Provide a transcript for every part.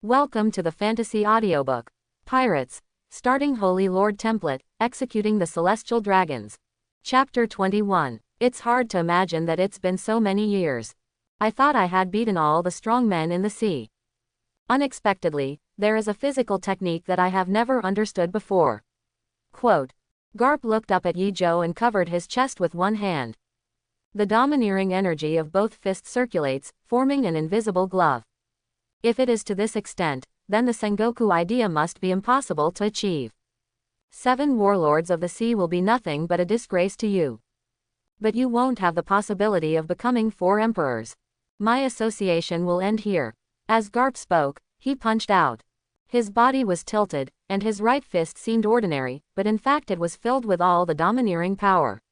Welcome to the Fantasy Audiobook. Pirates, starting Holy Lord Template, executing the Celestial Dragons. Chapter 21. It's hard to imagine that it's been so many years. I thought I had beaten all the strong men in the sea. Unexpectedly, there is a physical technique that I have never understood before. Quote. Garp looked up at Yi Zhou and covered his chest with one hand. The domineering energy of both fists circulates, forming an invisible glove. If it is to this extent, then the Sengoku idea must be impossible to achieve. 7 warlords of the sea will be nothing but a disgrace to you. But you won't have the possibility of becoming 4 emperors. My association will end here. As Garp spoke, he punched out. His body was tilted, and his right fist seemed ordinary, but in fact it was filled with all the domineering power.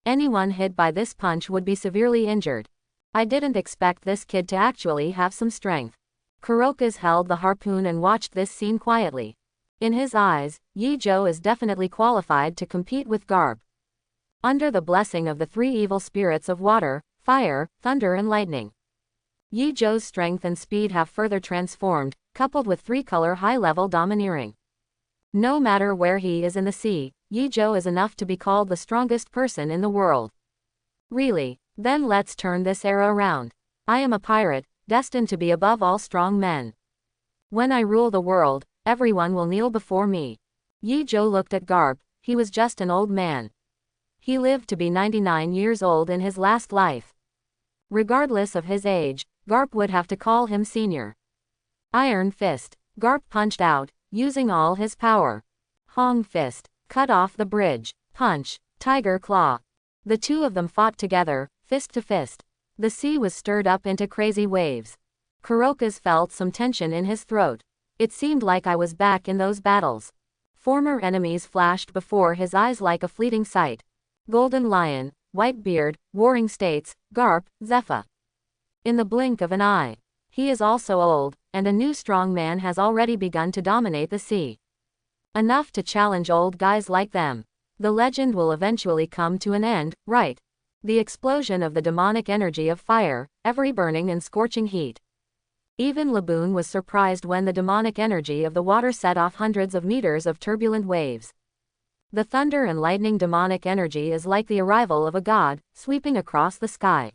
Anyone hit by this punch would be severely injured. I didn't expect this kid to actually have some strength. Kuroka's held the harpoon and watched this scene quietly. In his eyes, Yi Zhou is definitely qualified to compete with Garp. Under the blessing of the 3 evil spirits of water, fire, thunder and lightning, Yi Zhou's strength and speed have further transformed, coupled with 3-color high-level domineering. No matter where he is in the sea, Yi Zhou is enough to be called the strongest person in the world. Really? Then let's turn this era around. I am a pirate, destined to be above all strong men. When I rule the world, everyone will kneel before me. Yi Zhou looked at Garp. He was just an old man. He lived to be 99 years old in his last life. Regardless of his age, Garp would have to call him senior. Iron Fist. Garp punched out, using all his power. Hong Fist. Cut off the bridge. Punch. Tiger Claw. The 2 of them fought together, fist to fist. The sea was stirred up into crazy waves. Kuroka's felt some tension in his throat. It seemed like I was back in those battles. Former enemies flashed before his eyes like a fleeting sight. Golden Lion, Whitebeard, Warring States, Garp, Zephyr. In the blink of an eye. He is also old, and a new strong man has already begun to dominate the sea. Enough to challenge old guys like them. The legend will eventually come to an end, right? The explosion of the demonic energy of fire, every burning and scorching heat. Even Laboon was surprised when the demonic energy of the water set off hundreds of meters of turbulent waves. The thunder and lightning demonic energy is like the arrival of a god, sweeping across the sky.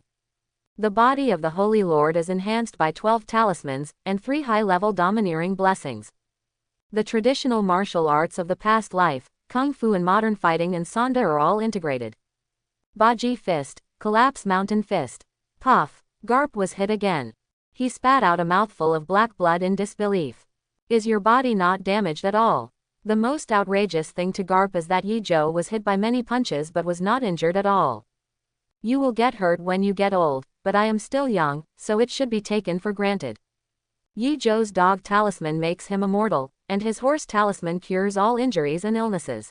The body of the Holy Lord is enhanced by 12 talismans, and 3 high-level domineering blessings. The traditional martial arts of the past life, Kung Fu and modern fighting and Sanda are all integrated. Baji Fist, Collapse Mountain Fist. Puff. Garp was hit again. He spat out a mouthful of black blood in disbelief. Is your body not damaged at all? The most outrageous thing to Garp is that Yi Zhou was hit by many punches but was not injured at all. You will get hurt when you get old, but I am still young, so it should be taken for granted. Yi Zhou's dog talisman makes him immortal, and his horse talisman cures all injuries and illnesses.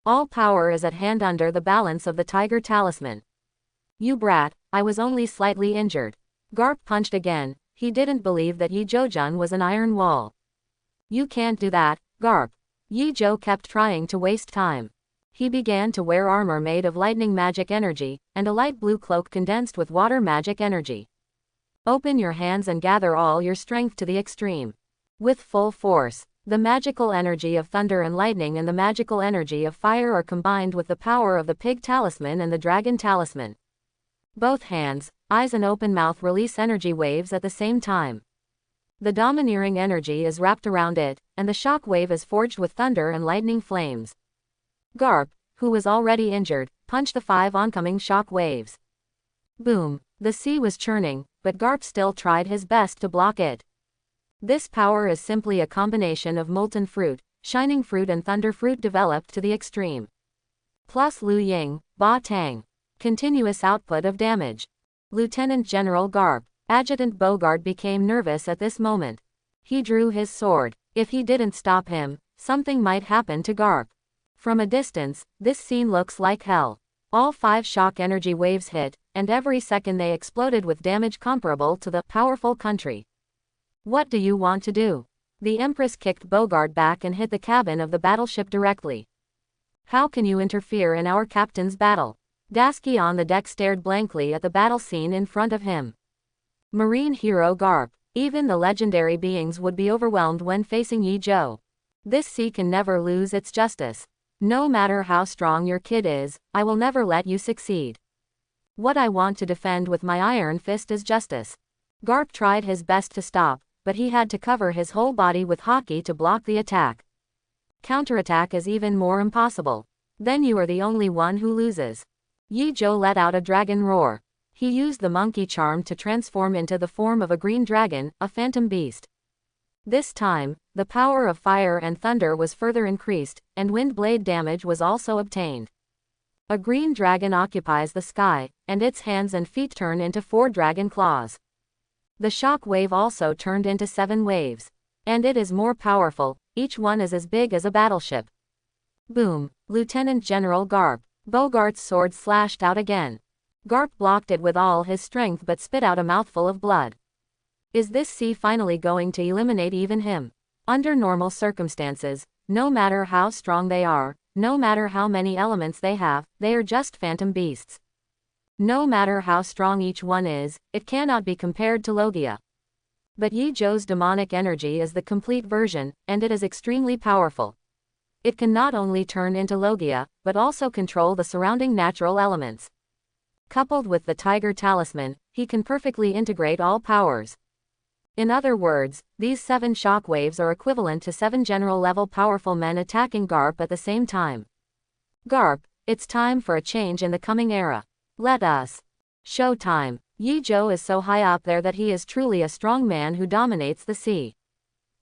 All power is at hand under the balance of the tiger talisman. You brat, I was only slightly injured. Garp punched again. He didn't believe that Yi Zhoujun was an iron wall. You can't do that, Garp. Yi Zhou kept trying to waste time. He began to wear armor made of lightning magic energy, and a light blue cloak condensed with water magic energy. Open your hands and gather all your strength to the extreme. With full force. The magical energy of thunder and lightning and the magical energy of fire are combined with the power of the pig talisman and the dragon talisman. Both hands, eyes and open mouth release energy waves at the same time. The domineering energy is wrapped around it, and the shock wave is forged with thunder and lightning flames. Garp, who was already injured, punched the 5 oncoming shock waves. Boom. The sea was churning, but Garp still tried his best to block it. This power is simply a combination of molten fruit, shining fruit and thunder fruit developed to the extreme. Plus Liu Ying, Ba Tang. Continuous output of damage. Lieutenant General Garp. Adjutant Bogart became nervous at this moment. He drew his sword. If he didn't stop him, something might happen to Garp. From a distance, this scene looks like hell. All 5 shock energy waves hit, and every second they exploded with damage comparable to the powerful country. What do you want to do? The Empress kicked Bogart back and hit the cabin of the battleship directly. How can you interfere in our captain's battle? Dasky on the deck stared blankly at the battle scene in front of him. Marine hero Garp. Even the legendary beings would be overwhelmed when facing Yi Zhou. This sea can never lose its justice. No matter how strong your kid is, I will never let you succeed. What I want to defend with my iron fist is justice. Garp tried his best to stop, but he had to cover his whole body with haki to block the attack. Counterattack is even more impossible. Then you are the only one who loses. Yi Zhou let out a dragon roar. He used the monkey charm to transform into the form of a green dragon, a phantom beast. This time, the power of fire and thunder was further increased, and wind blade damage was also obtained. A green dragon occupies the sky, and its hands and feet turn into 4 dragon claws. The shock wave also turned into 7 waves. And it is more powerful, each one is as big as a battleship. Boom! Lieutenant General Garp. Bogart's sword slashed out again. Garp blocked it with all his strength but spit out a mouthful of blood. Is this sea finally going to eliminate even him? Under normal circumstances, no matter how strong they are, no matter how many elements they have, they are just phantom beasts. No matter how strong each one is, it cannot be compared to Logia. But Yi Zhou's demonic energy is the complete version, and it is extremely powerful. It can not only turn into Logia, but also control the surrounding natural elements. Coupled with the Tiger Talisman, he can perfectly integrate all powers. In other words, these 7 shock waves are equivalent to 7 general-level powerful men attacking Garp at the same time. Garp, it's time for a change in the coming era. Let us. Show time. Yi Zhou is so high up there that he is truly a strong man who dominates the sea.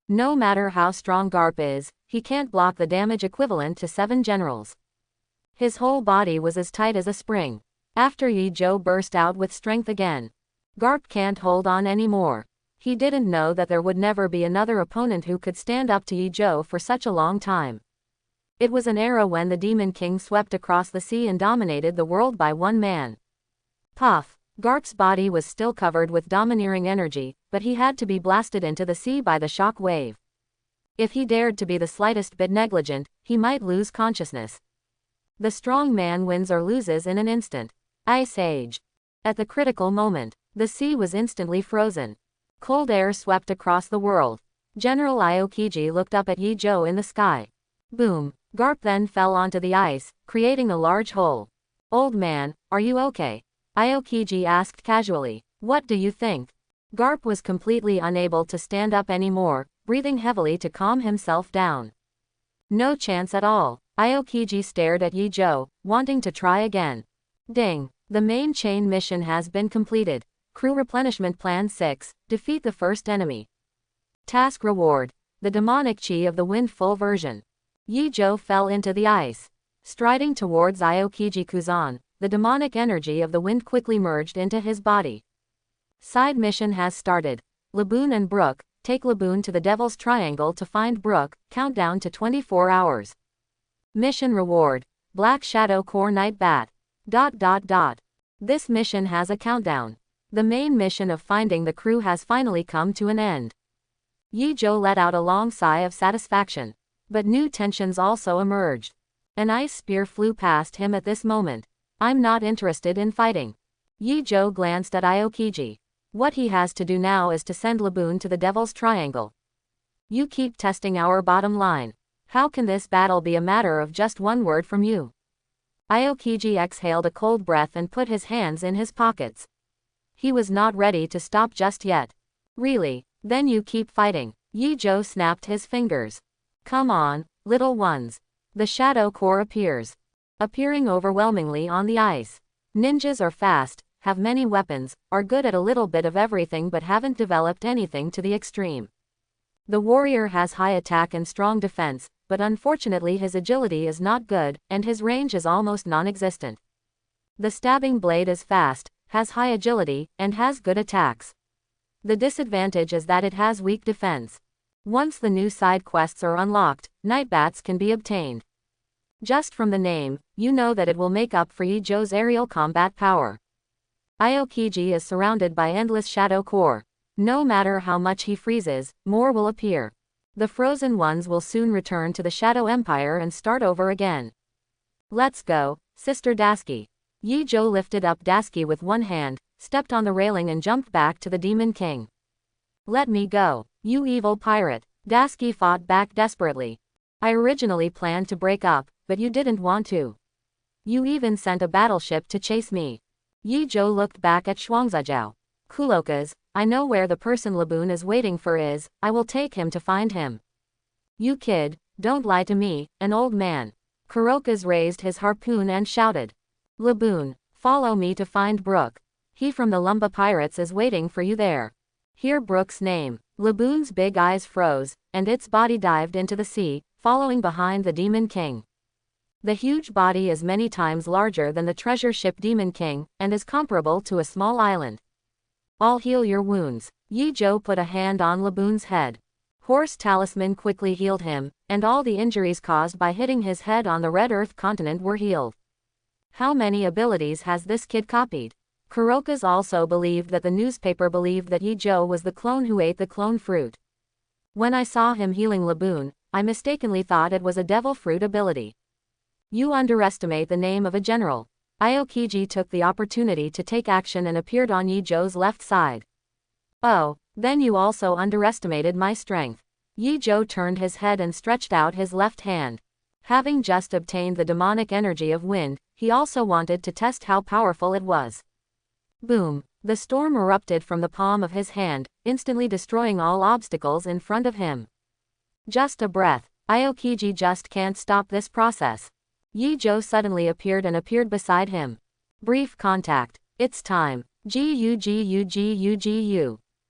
No matter how strong Garp is, he can't block the damage equivalent to 7 generals. His whole body was as tight as a spring. After Yi Zhou burst out with strength again. Garp can't hold on anymore. He didn't know that there would never be another opponent who could stand up to Yi Zhou for such a long time. It was an era when the Demon King swept across the sea and dominated the world by one man. Puff! Garp's body was still covered with domineering energy, but he had to be blasted into the sea by the shock wave. If he dared to be the slightest bit negligent, he might lose consciousness. The strong man wins or loses in an instant. Ice Age. At the critical moment, the sea was instantly frozen. Cold air swept across the world. General Aokiji looked up at Yi Zhou in the sky. Boom! Garp then fell onto the ice, creating a large hole. Old man, are you okay? Aokiji asked casually. What do you think? Garp was completely unable to stand up anymore, breathing heavily to calm himself down. No chance at all. Aokiji stared at Yi Zhou, wanting to try again. Ding! The main chain mission has been completed. Crew Replenishment Plan 6, defeat the first enemy. Task Reward. The demonic chi of the wind full version. Yi Zhou fell into the ice. Striding towards Aokiji Kuzan, the demonic energy of the wind quickly merged into his body. Side mission has started. Laboon and Brook, take Laboon to the Devil's Triangle to find Brook, countdown to 24 hours. Mission Reward. Black Shadow Core Night Bat. ... This mission has a countdown. The main mission of finding the crew has finally come to an end. Yi Zhou let out a long sigh of satisfaction. But new tensions also emerged. An ice spear flew past him at this moment. I'm not interested in fighting. Yi Zhou glanced at Aokiji. What he has to do now is to send Laboon to the Devil's Triangle. You keep testing our bottom line. How can this battle be a matter of just one word from you? Aokiji exhaled a cold breath and put his hands in his pockets. He was not ready to stop just yet. Really? Then you keep fighting. Yi Zhou snapped his fingers. Come on, little ones. The Shadow Core appears. Appearing overwhelmingly on the ice. Ninjas are fast, have many weapons, are good at a little bit of everything but haven't developed anything to the extreme. The warrior has high attack and strong defense, but unfortunately his agility is not good, and his range is almost non-existent. The stabbing blade is fast, has high agility, and has good attacks. The disadvantage is that it has weak defense. Once the new side quests are unlocked, Nightbats can be obtained. Just from the name, you know that it will make up for Yi Zhou's aerial combat power. Aokiji is surrounded by endless Shadow Core. No matter how much he freezes, more will appear. The frozen ones will soon return to the Shadow Empire and start over again. Let's go, Sister Dasky. Yi Zhou lifted up Dasky with one hand, stepped on the railing and jumped back to the Demon King. Let me go, you evil pirate. Dasky fought back desperately. I originally planned to break up, but you didn't want to. You even sent a battleship to chase me. Yi Zhou looked back at Shuangzijao. Kulokas, I know where the person Laboon is waiting for is, I will take him to find him. You kid, don't lie to me, an old man. Kurokas raised his harpoon and shouted. Laboon, follow me to find Brook. He from the Lumba Pirates is waiting for you there. Hear Brook's name. Laboon's big eyes froze, and its body dived into the sea, following behind the Demon King. The huge body is many times larger than the treasure ship Demon King, and is comparable to a small island. I'll heal your wounds. Yi Zhou put a hand on Laboon's head. Horse Talisman quickly healed him, and all the injuries caused by hitting his head on the Red Earth continent were healed. How many abilities has this kid copied? Kurokas also believed that the newspaper believed that Yi Zhou was the clone who ate the clone fruit. When I saw him healing Laboon, I mistakenly thought it was a devil fruit ability. You underestimate the name of a general. Aokiji took the opportunity to take action and appeared on Yi Zhou's left side. Oh, then you also underestimated my strength. Yi Zhou turned his head and stretched out his left hand. Having just obtained the demonic energy of wind, he also wanted to test how powerful it was. Boom! The storm erupted from the palm of his hand, instantly destroying all obstacles in front of him. Just a breath. Aokiji just can't stop this process. Yi Zhou suddenly appeared beside him. Brief contact. It's time. Gu.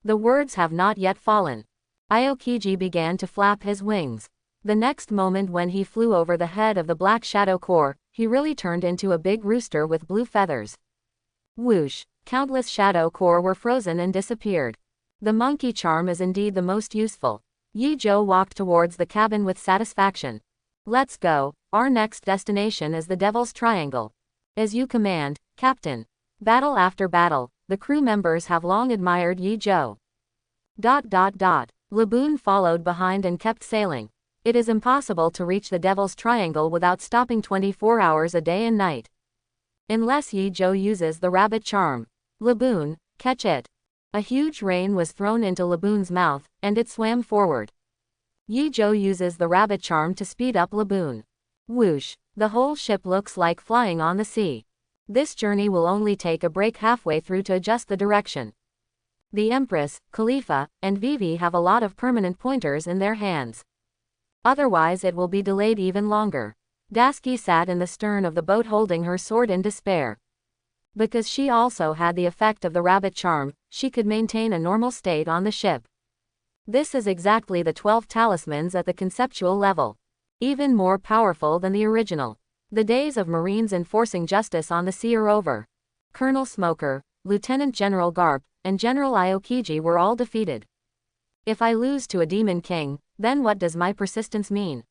The words have not yet fallen. Aokiji began to flap his wings. The next moment when he flew over the head of the Black Shadow Core, he really turned into a big rooster with blue feathers. Whoosh! Countless Shadow Core were frozen and disappeared. The monkey charm is indeed the most useful. Yi Zhou walked towards the cabin with satisfaction. Let's go, our next destination is the Devil's Triangle. As you command, Captain. Battle after battle, the crew members have long admired Yi Zhou. Laboon followed behind and kept sailing. It is impossible to reach the Devil's Triangle without stopping 24 hours a day and night. Unless Yi Zhou uses the rabbit charm. Laboon, catch it. A huge rain was thrown into Laboon's mouth, and it swam forward. Yi Zhou uses the rabbit charm to speed up Laboon. Whoosh! The whole ship looks like flying on the sea. This journey will only take a break halfway through to adjust the direction. The Empress, Khalifa, and Vivi have a lot of permanent pointers in their hands. Otherwise it will be delayed even longer. Dasky sat in the stern of the boat holding her sword in despair. Because she also had the effect of the rabbit charm, she could maintain a normal state on the ship. This is exactly the 12 talismans at the conceptual level. Even more powerful than the original. The days of Marines enforcing justice on the sea are over. Colonel Smoker, Lieutenant General Garp, and General Aokiji were all defeated. If I lose to a Demon King, then what does my persistence mean?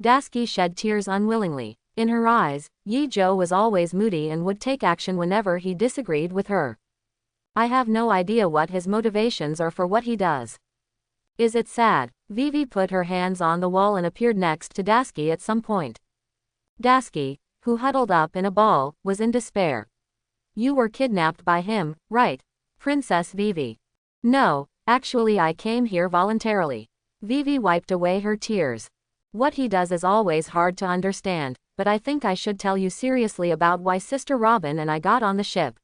Dasky shed tears unwillingly. In her eyes, Yi Zhou was always moody and would take action whenever he disagreed with her. I have no idea what his motivations are for what he does. Is it sad? Vivi put her hands on the wall and appeared next to Dasky at some point. Dasky, who huddled up in a ball, was in despair. You were kidnapped by him, right? Princess Vivi. No, actually I came here voluntarily. Vivi wiped away her tears. What he does is always hard to understand, but I think I should tell you seriously about why Sister Robin and I got on the ship.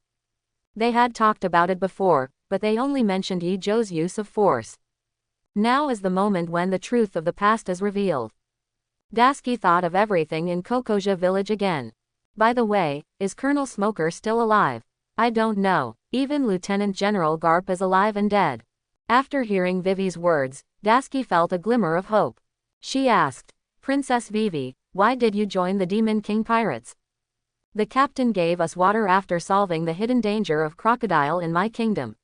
They had talked about it before, but they only mentioned Yi Zhou's use of force. Now is the moment when the truth of the past is revealed. Dasky thought of everything in Kokoja village again. By the way, is Colonel Smoker still alive? I don't know. Even Lieutenant General Garp is alive and dead. After hearing Vivi's words, Dasky felt a glimmer of hope. She asked, Princess Vivi, why did you join the Demon King pirates? The captain gave us water after solving the hidden danger of crocodile in my kingdom.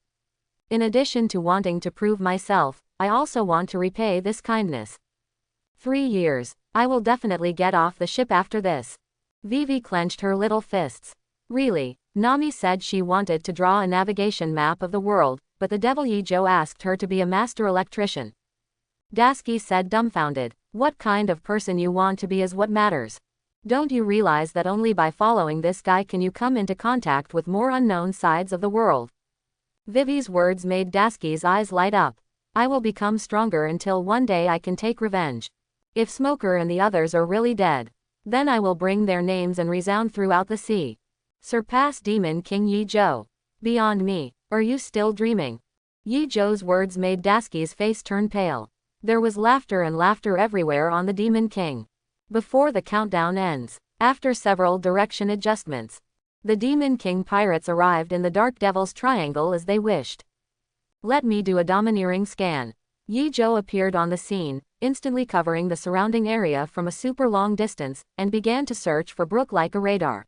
In addition to wanting to prove myself, I also want to repay this kindness. 3 years. I will definitely get off the ship after this. Vivi clenched her little fists. Really, Nami said she wanted to draw a navigation map of the world, but the devil Yi Zhou asked her to be a master electrician. Dasky said dumbfounded. What kind of person you want to be is what matters. Don't you realize that only by following this guy can you come into contact with more unknown sides of the world? Vivi's words made Dasky's eyes light up. I will become stronger until one day I can take revenge. If Smoker and the others are really dead, then I will bring their names and resound throughout the sea. Surpass Demon King Yi Zhou. Beyond me. Are you still dreaming? Yi Zhou's words made Dasky's face turn pale. There was laughter and laughter everywhere on the Demon King. Before the countdown ends, after several direction adjustments, the Demon King pirates arrived in the Dark Devil's Triangle as they wished. Let me do a domineering scan. Yi Zhou appeared on the scene, instantly covering the surrounding area from a super long distance, and began to search for Brook like a radar.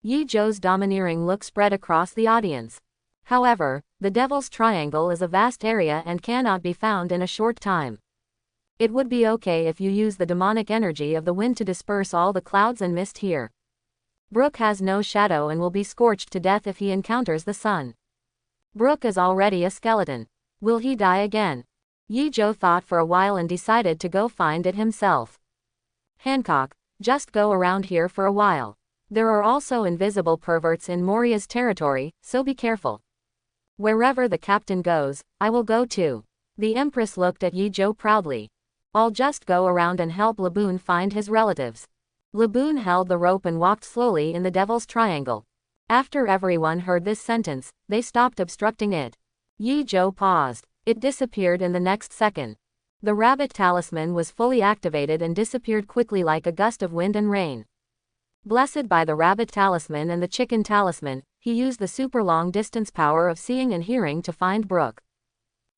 Yi Zhou's domineering look spread across the audience. However, the Devil's Triangle is a vast area and cannot be found in a short time. It would be okay if you use the demonic energy of the wind to disperse all the clouds and mist here. Brook has no shadow and will be scorched to death if he encounters the sun. Brook is already a skeleton. Will he die again? Yi Zhou thought for a while and decided to go find it himself. Hancock, just go around here for a while. There are also invisible perverts in Moria's territory, so be careful. Wherever the captain goes, I will go too. The Empress looked at Yi Zhou proudly. I'll just go around and help Laboon find his relatives. Laboon held the rope and walked slowly in the Devil's Triangle. After everyone heard this sentence, they stopped obstructing it. Yi Zhou paused. It disappeared in the next second. The rabbit talisman was fully activated and disappeared quickly like a gust of wind and rain. Blessed by the rabbit talisman and the chicken talisman, he used the super long distance power of seeing and hearing to find Brook.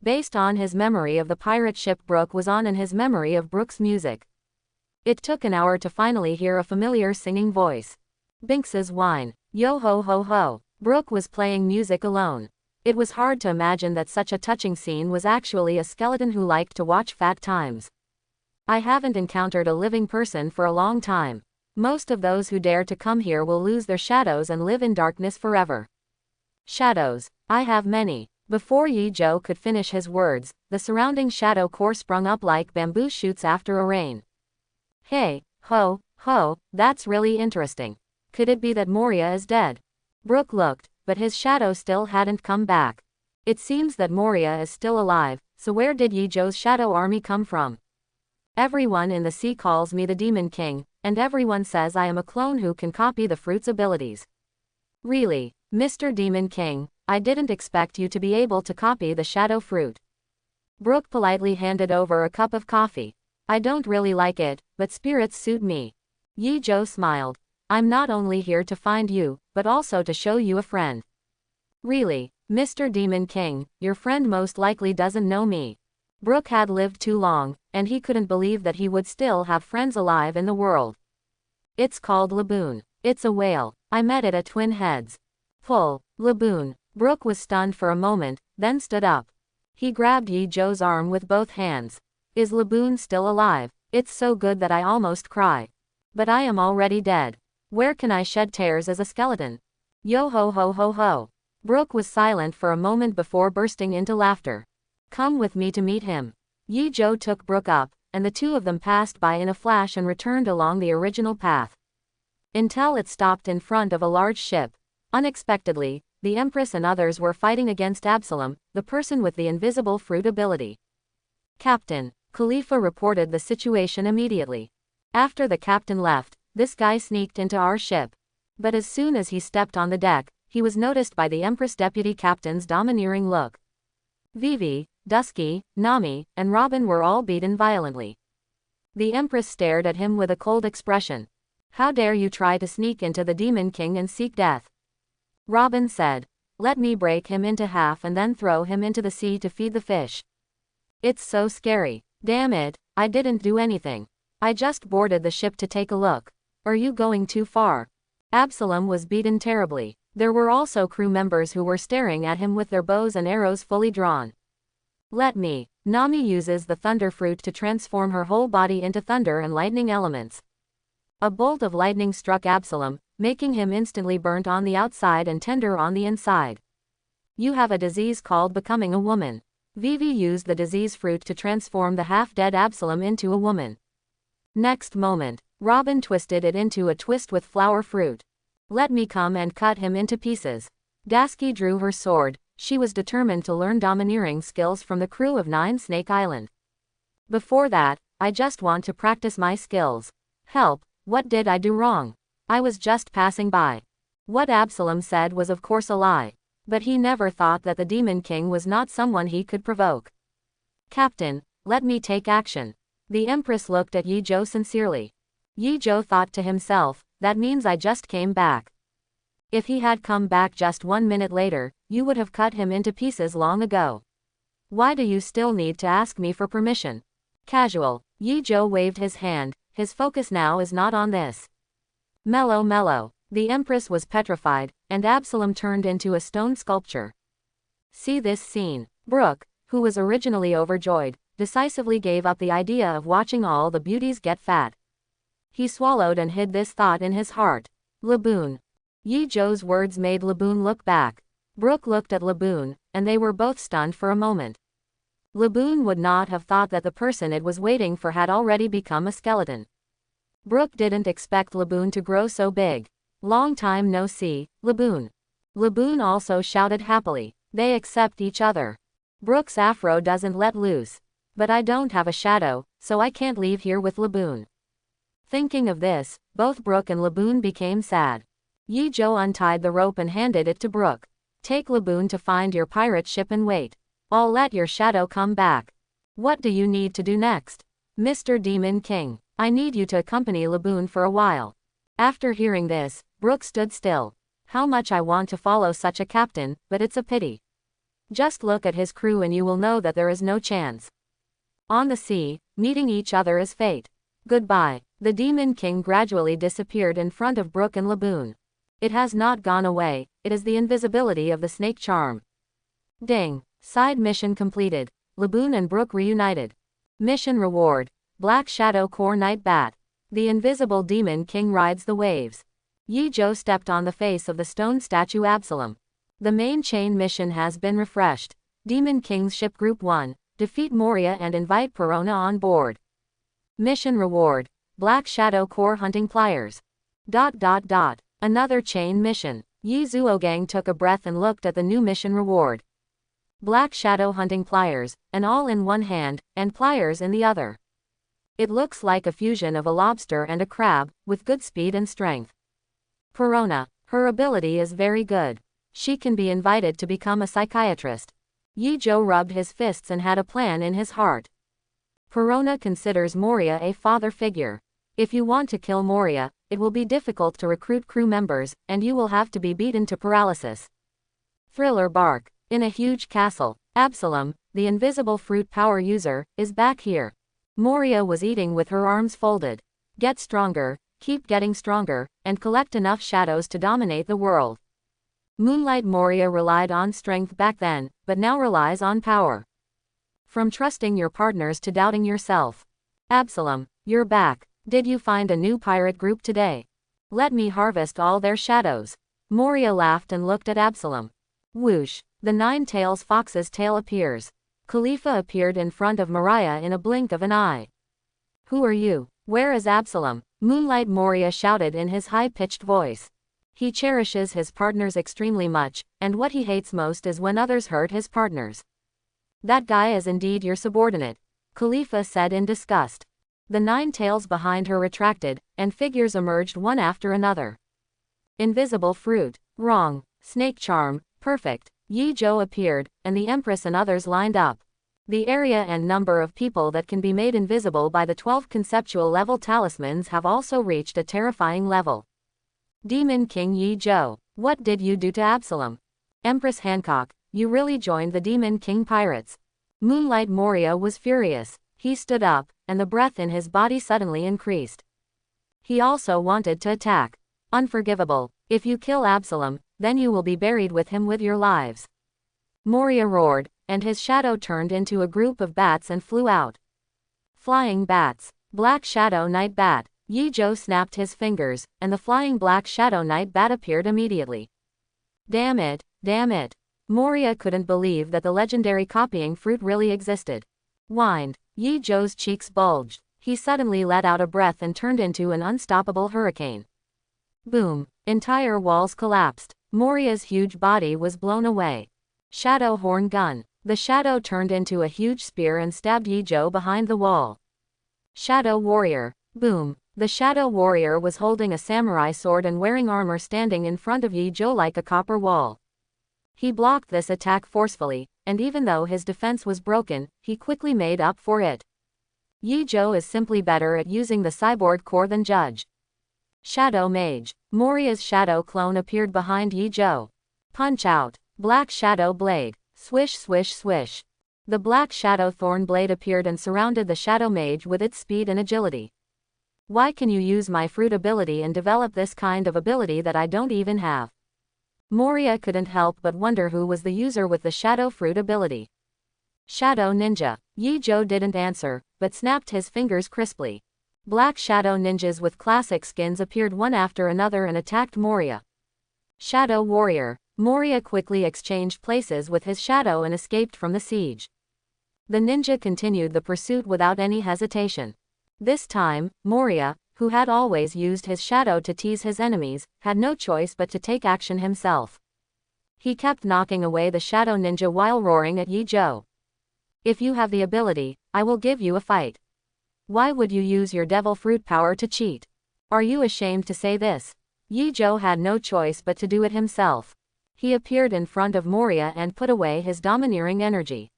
Based on his memory of the pirate ship Brook was on and his memory of Brook's music. It took an hour to finally hear a familiar singing voice. Binks's whine. Yo ho ho ho. Brook was playing music alone. It was hard to imagine that such a touching scene was actually a skeleton who liked to watch Fat Times. I haven't encountered a living person for a long time. Most of those who dare to come here will lose their shadows and live in darkness forever. Shadows. I have many. Before Yi Zhou could finish his words, the surrounding shadow core sprung up like bamboo shoots after a rain. Hey, ho, ho, that's really interesting. Could it be that Moria is dead? Brook looked, but his shadow still hadn't come back. It seems that Moria is still alive, so where did Yi Zhou's shadow army come from? Everyone in the sea calls me the Demon King, and everyone says I am a clone who can copy the fruit's abilities. Really, Mr. Demon King, I didn't expect you to be able to copy the shadow fruit. Brook politely handed over a cup of coffee. I don't really like it, but spirits suit me. Yi Zhou smiled. I'm not only here to find you, but also to show you a friend. Really, Mr. Demon King, your friend most likely doesn't know me. Brook had lived too long, and he couldn't believe that he would still have friends alive in the world. It's called Laboon. It's a whale. I met it at Twin Heads. Pull. Laboon. Brook was stunned for a moment, then stood up. He grabbed Yi Zhou's arm with both hands. Is Laboon still alive? It's so good that I almost cry. But I am already dead. Where can I shed tears as a skeleton? Yo ho ho ho ho. Brook was silent for a moment before bursting into laughter. Come with me to meet him. Yi Zhou took Brook up, and the two of them passed by in a flash and returned along the original path. Until it stopped in front of a large ship. Unexpectedly, the Empress and others were fighting against Absalom, the person with the invisible fruit ability. Captain, Khalifa reported the situation immediately. After the captain left, this guy sneaked into our ship. But as soon as he stepped on the deck, he was noticed by the Empress deputy captain's domineering look. Vivi, Dusky, Nami, and Robin were all beaten violently. The Empress stared at him with a cold expression. How dare you try to sneak into the Demon King and seek death? Robin said. Let me break him into half and then throw him into the sea to feed the fish. It's so scary. Damn it, I didn't do anything. I just boarded the ship to take a look. Are you going too far? Absalom was beaten terribly. There were also crew members who were staring at him with their bows and arrows fully drawn. Let me. Nami uses the thunder fruit to transform her whole body into thunder and lightning elements. A bolt of lightning struck Absalom, making him instantly burnt on the outside and tender on the inside. You have a disease called becoming a woman. Vivi used the disease fruit to transform the half-dead Absalom into a woman. Next moment, Robin twisted it into a twist with flower fruit. Let me come and cut him into pieces. Dasky drew her sword, She was determined to learn domineering skills from the crew of 9 Snake Island. Before that, I just want to practice my skills. Help, what did I do wrong? I was just passing by. What Absalom said was of course a lie. But he never thought that the Demon King was not someone he could provoke. Captain, let me take action. The Empress looked at Yi Zhou sincerely. Yi Zhou thought to himself, that means I just came back. If he had come back just 1 minute later, you would have cut him into pieces long ago. Why do you still need to ask me for permission? Casual. Yi Zhou waved his hand, his focus now is not on this. Mellow. The Empress was petrified, and Absalom turned into a stone sculpture. See this scene. Brooke, who was originally overjoyed, decisively gave up the idea of watching all the beauties get fat. He swallowed and hid this thought in his heart. Laboon. Yi Zhou's words made Laboon look back. Brooke looked at Laboon, and they were both stunned for a moment. Laboon would not have thought that the person it was waiting for had already become a skeleton. Brooke didn't expect Laboon to grow so big. Long time no see, Laboon. Laboon also shouted happily. They accept each other. Brooke's afro doesn't let loose. But I don't have a shadow, so I can't leave here with Laboon. Thinking of this, both Brooke and Laboon became sad. Yi Zhou untied the rope and handed it to Brooke. Take Laboon to find your pirate ship and wait. I'll let your shadow come back. What do you need to do next? Mr. Demon King, I need you to accompany Laboon for a while. After hearing this, Brooke stood still. How much I want to follow such a captain, but it's a pity. Just look at his crew and you will know that there is no chance. On the sea, meeting each other is fate. Goodbye. The Demon King gradually disappeared in front of Brooke and Laboon. It has not gone away, it is the invisibility of the snake charm. Ding. Side mission completed. Laboon and Brooke reunited. Mission reward. Black Shadow Core Night Bat. The invisible Demon King rides the waves. Yi Zhou stepped on the face of the stone statue Absalom. The main chain mission has been refreshed. Demon King's Ship Group 1. Defeat Moria and invite Perona on board. Mission reward. Black Shadow Core Hunting Pliers. ... Another chain mission. Yi Zhuogang took a breath and looked at the new mission reward. Black Shadow Hunting Pliers, an awl in one hand, and pliers in the other. It looks like a fusion of a lobster and a crab, with good speed and strength. Perona. Her ability is very good. She can be invited to become a psychiatrist. Yi Zhou rubbed his fists and had a plan in his heart. Perona considers Moria a father figure. If you want to kill Moria, it will be difficult to recruit crew members, and you will have to be beaten to paralysis. Thriller Bark. In a huge castle, Absalom, the invisible fruit power user, is back here. Moria was eating with her arms folded. Get stronger, keep getting stronger, and collect enough shadows to dominate the world. Moonlight Moria relied on strength back then, but now relies on power. From trusting your partners to doubting yourself. Absalom, you're back. Did you find a new pirate group today? Let me harvest all their shadows. Moria laughed and looked at Absalom. Whoosh. The 9-tails fox's tail appears. Khalifa appeared in front of Mariah in a blink of an eye. Who are you? Where is Absalom? Moonlight Moria shouted in his high-pitched voice. He cherishes his partners extremely much, and what he hates most is when others hurt his partners. That guy is indeed your subordinate, Khalifa said in disgust. The 9 tails behind her retracted, and figures emerged one after another. Invisible fruit. Wrong. Snake charm. Perfect. Yi Zhou appeared, and the Empress and others lined up. The area and number of people that can be made invisible by the 12 conceptual level talismans have also reached a terrifying level. Demon King Yi Zhou, what did you do to Absalom? Empress Hancock, you really joined the Demon King pirates. Moonlight Moria was furious. He stood up, and the breath in his body suddenly increased. He also wanted to attack. Unforgivable. If you kill Absalom, then you will be buried with him with your lives. Moria roared, and his shadow turned into a group of bats and flew out. Flying bats. Black Shadow Night Bat. Yi Zhou snapped his fingers, and the flying Black Shadow Night Bat appeared immediately. Damn it, damn it. Moria couldn't believe that the legendary copying fruit really existed. Whined. Yi Zhou's cheeks bulged. He suddenly let out a breath and turned into an unstoppable hurricane. Boom. Entire walls collapsed. Moria's huge body was blown away. Shadow horn gun. The shadow turned into a huge spear and stabbed Yi-Jo behind the wall. Shadow warrior. Boom. The shadow warrior was holding a samurai sword and wearing armor, standing in front of Yi-Jo like a copper wall. He blocked this attack forcefully, and even though his defense was broken, he quickly made up for it. Yi-Jo is simply better at using the cyborg core than Judge. Shadow mage. Moria's shadow clone appeared behind Yi-Jo. Punch out. Black shadow blade. Swish swish swish. The black shadow thorn blade appeared and surrounded the shadow mage with its speed and agility. Why can you use my fruit ability and develop this kind of ability that I don't even have? Moria couldn't help but wonder who was the user with the shadow fruit ability. Shadow ninja. Yi-Jo didn't answer, but snapped his fingers crisply. Black shadow ninjas with classic skins appeared one after another and attacked Moria. Shadow warrior. Moria quickly exchanged places with his shadow and escaped from the siege. The ninja continued the pursuit without any hesitation. This time, Moria, who had always used his shadow to tease his enemies, had no choice but to take action himself. He kept knocking away the shadow ninja while roaring at Yi-Jo. If you have the ability, I will give you a fight. Why would you use your devil fruit power to cheat? Are you ashamed to say this? Yi-Jo had no choice but to do it himself. He appeared in front of Moria and put away his domineering energy.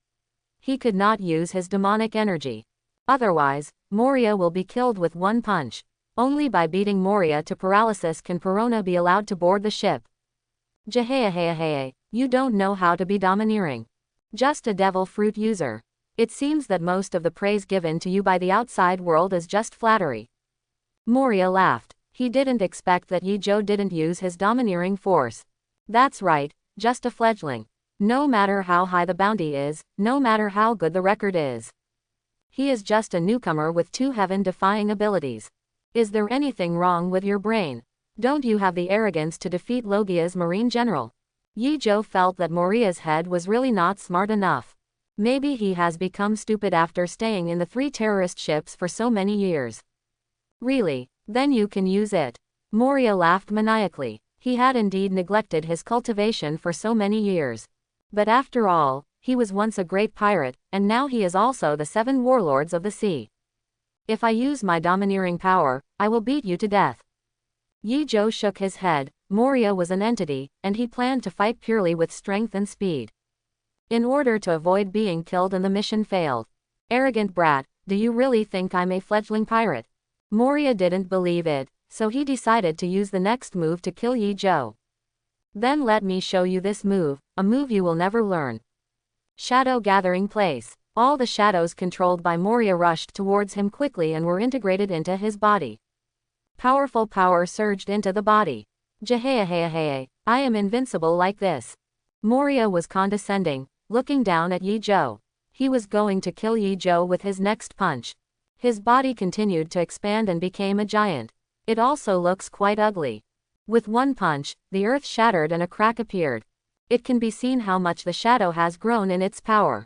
He could not use his demonic energy. Otherwise, Moria will be killed with one punch. Only by beating Moria to paralysis can Perona be allowed to board the ship. Jaheaheahe, you don't know how to be domineering. Just a devil fruit user. It seems that most of the praise given to you by the outside world is just flattery. Moria laughed. He didn't expect that Yi-Jo didn't use his domineering force. That's right, just a fledgling. No matter how high the bounty is, no matter how good the record is. He is just a newcomer with two heaven-defying abilities. Is there anything wrong with your brain? Don't you have the arrogance to defeat Logia's marine general? Yi-Jo felt that Moria's head was really not smart enough. Maybe he has become stupid after staying in the 3 terrorist ships for so many years. Really? Then you can use it. Moria laughed maniacally. He had indeed neglected his cultivation for so many years. But after all, he was once a great pirate, and now he is also the 7 warlords of the sea. If I use my domineering power, I will beat you to death. Yi-Jo shook his head. Moria was an entity, and he planned to fight purely with strength and speed. In order to avoid being killed, and the mission failed. Arrogant brat, do you really think I'm a fledgling pirate? Moria didn't believe it, so he decided to use the next move to kill Yi-Jo. Then let me show you this move, a move you will never learn. Shadow gathering place. All the shadows controlled by Moria rushed towards him quickly and were integrated into his body. Powerful power surged into the body. Jaheaheahe, I am invincible like this. Moria was condescending, looking down at Yi-Jo. He was going to kill Yi-Jo with his next punch. His body continued to expand and became a giant. It also looks quite ugly. With one punch, the earth shattered and a crack appeared. It can be seen how much the shadow has grown in its power.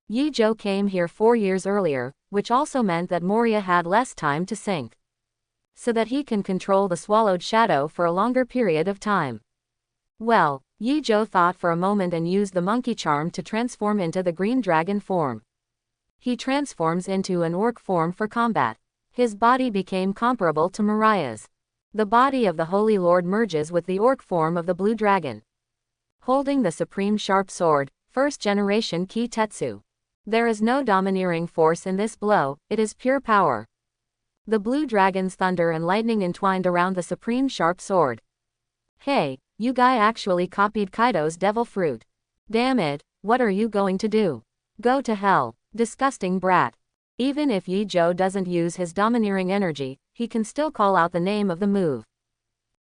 Yi-Jo came here 4 years earlier, which also meant that Moria had less time to sink. So that he can control the swallowed shadow for a longer period of time. Well, Yi-Jo thought for a moment and used the monkey charm to transform into the green dragon form. He transforms into an orc form for combat. His body became comparable to Mariah's. The body of the Holy Lord merges with the orc form of the blue dragon. Holding the supreme sharp sword, 1st generation Ki Tetsu. There is no domineering force in this blow, it is pure power. The blue dragon's thunder and lightning entwined around the supreme sharp sword. Hey, you guy actually copied Kaido's devil fruit. Damn it, what are you going to do? Go to hell, disgusting brat. Even if Yi-Jo doesn't use his domineering energy, he can still call out the name of the move.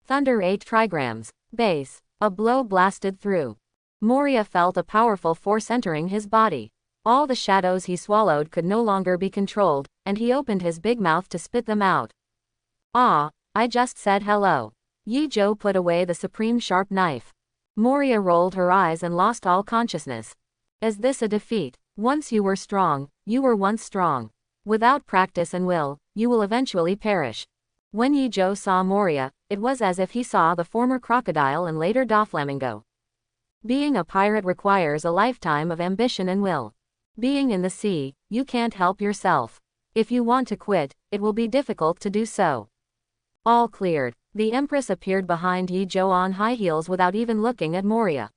Thunder 8 trigrams. Base. A blow blasted through. Moria felt a powerful force entering his body. All the shadows he swallowed could no longer be controlled, and he opened his big mouth to spit them out. Ah, I just said hello. Yi-Jo put away the supreme sharp knife. Moria rolled her eyes and lost all consciousness. Is this a defeat? Once you were strong, you were once strong. Without practice and will, you will eventually perish. When Yi-Jo saw Moria, it was as if he saw the former crocodile and later Doflamingo. Being a pirate requires a lifetime of ambition and will. Being in the sea, you can't help yourself. If you want to quit, it will be difficult to do so. All cleared. The Empress appeared behind Yi Zhou on high heels without even looking at Moria.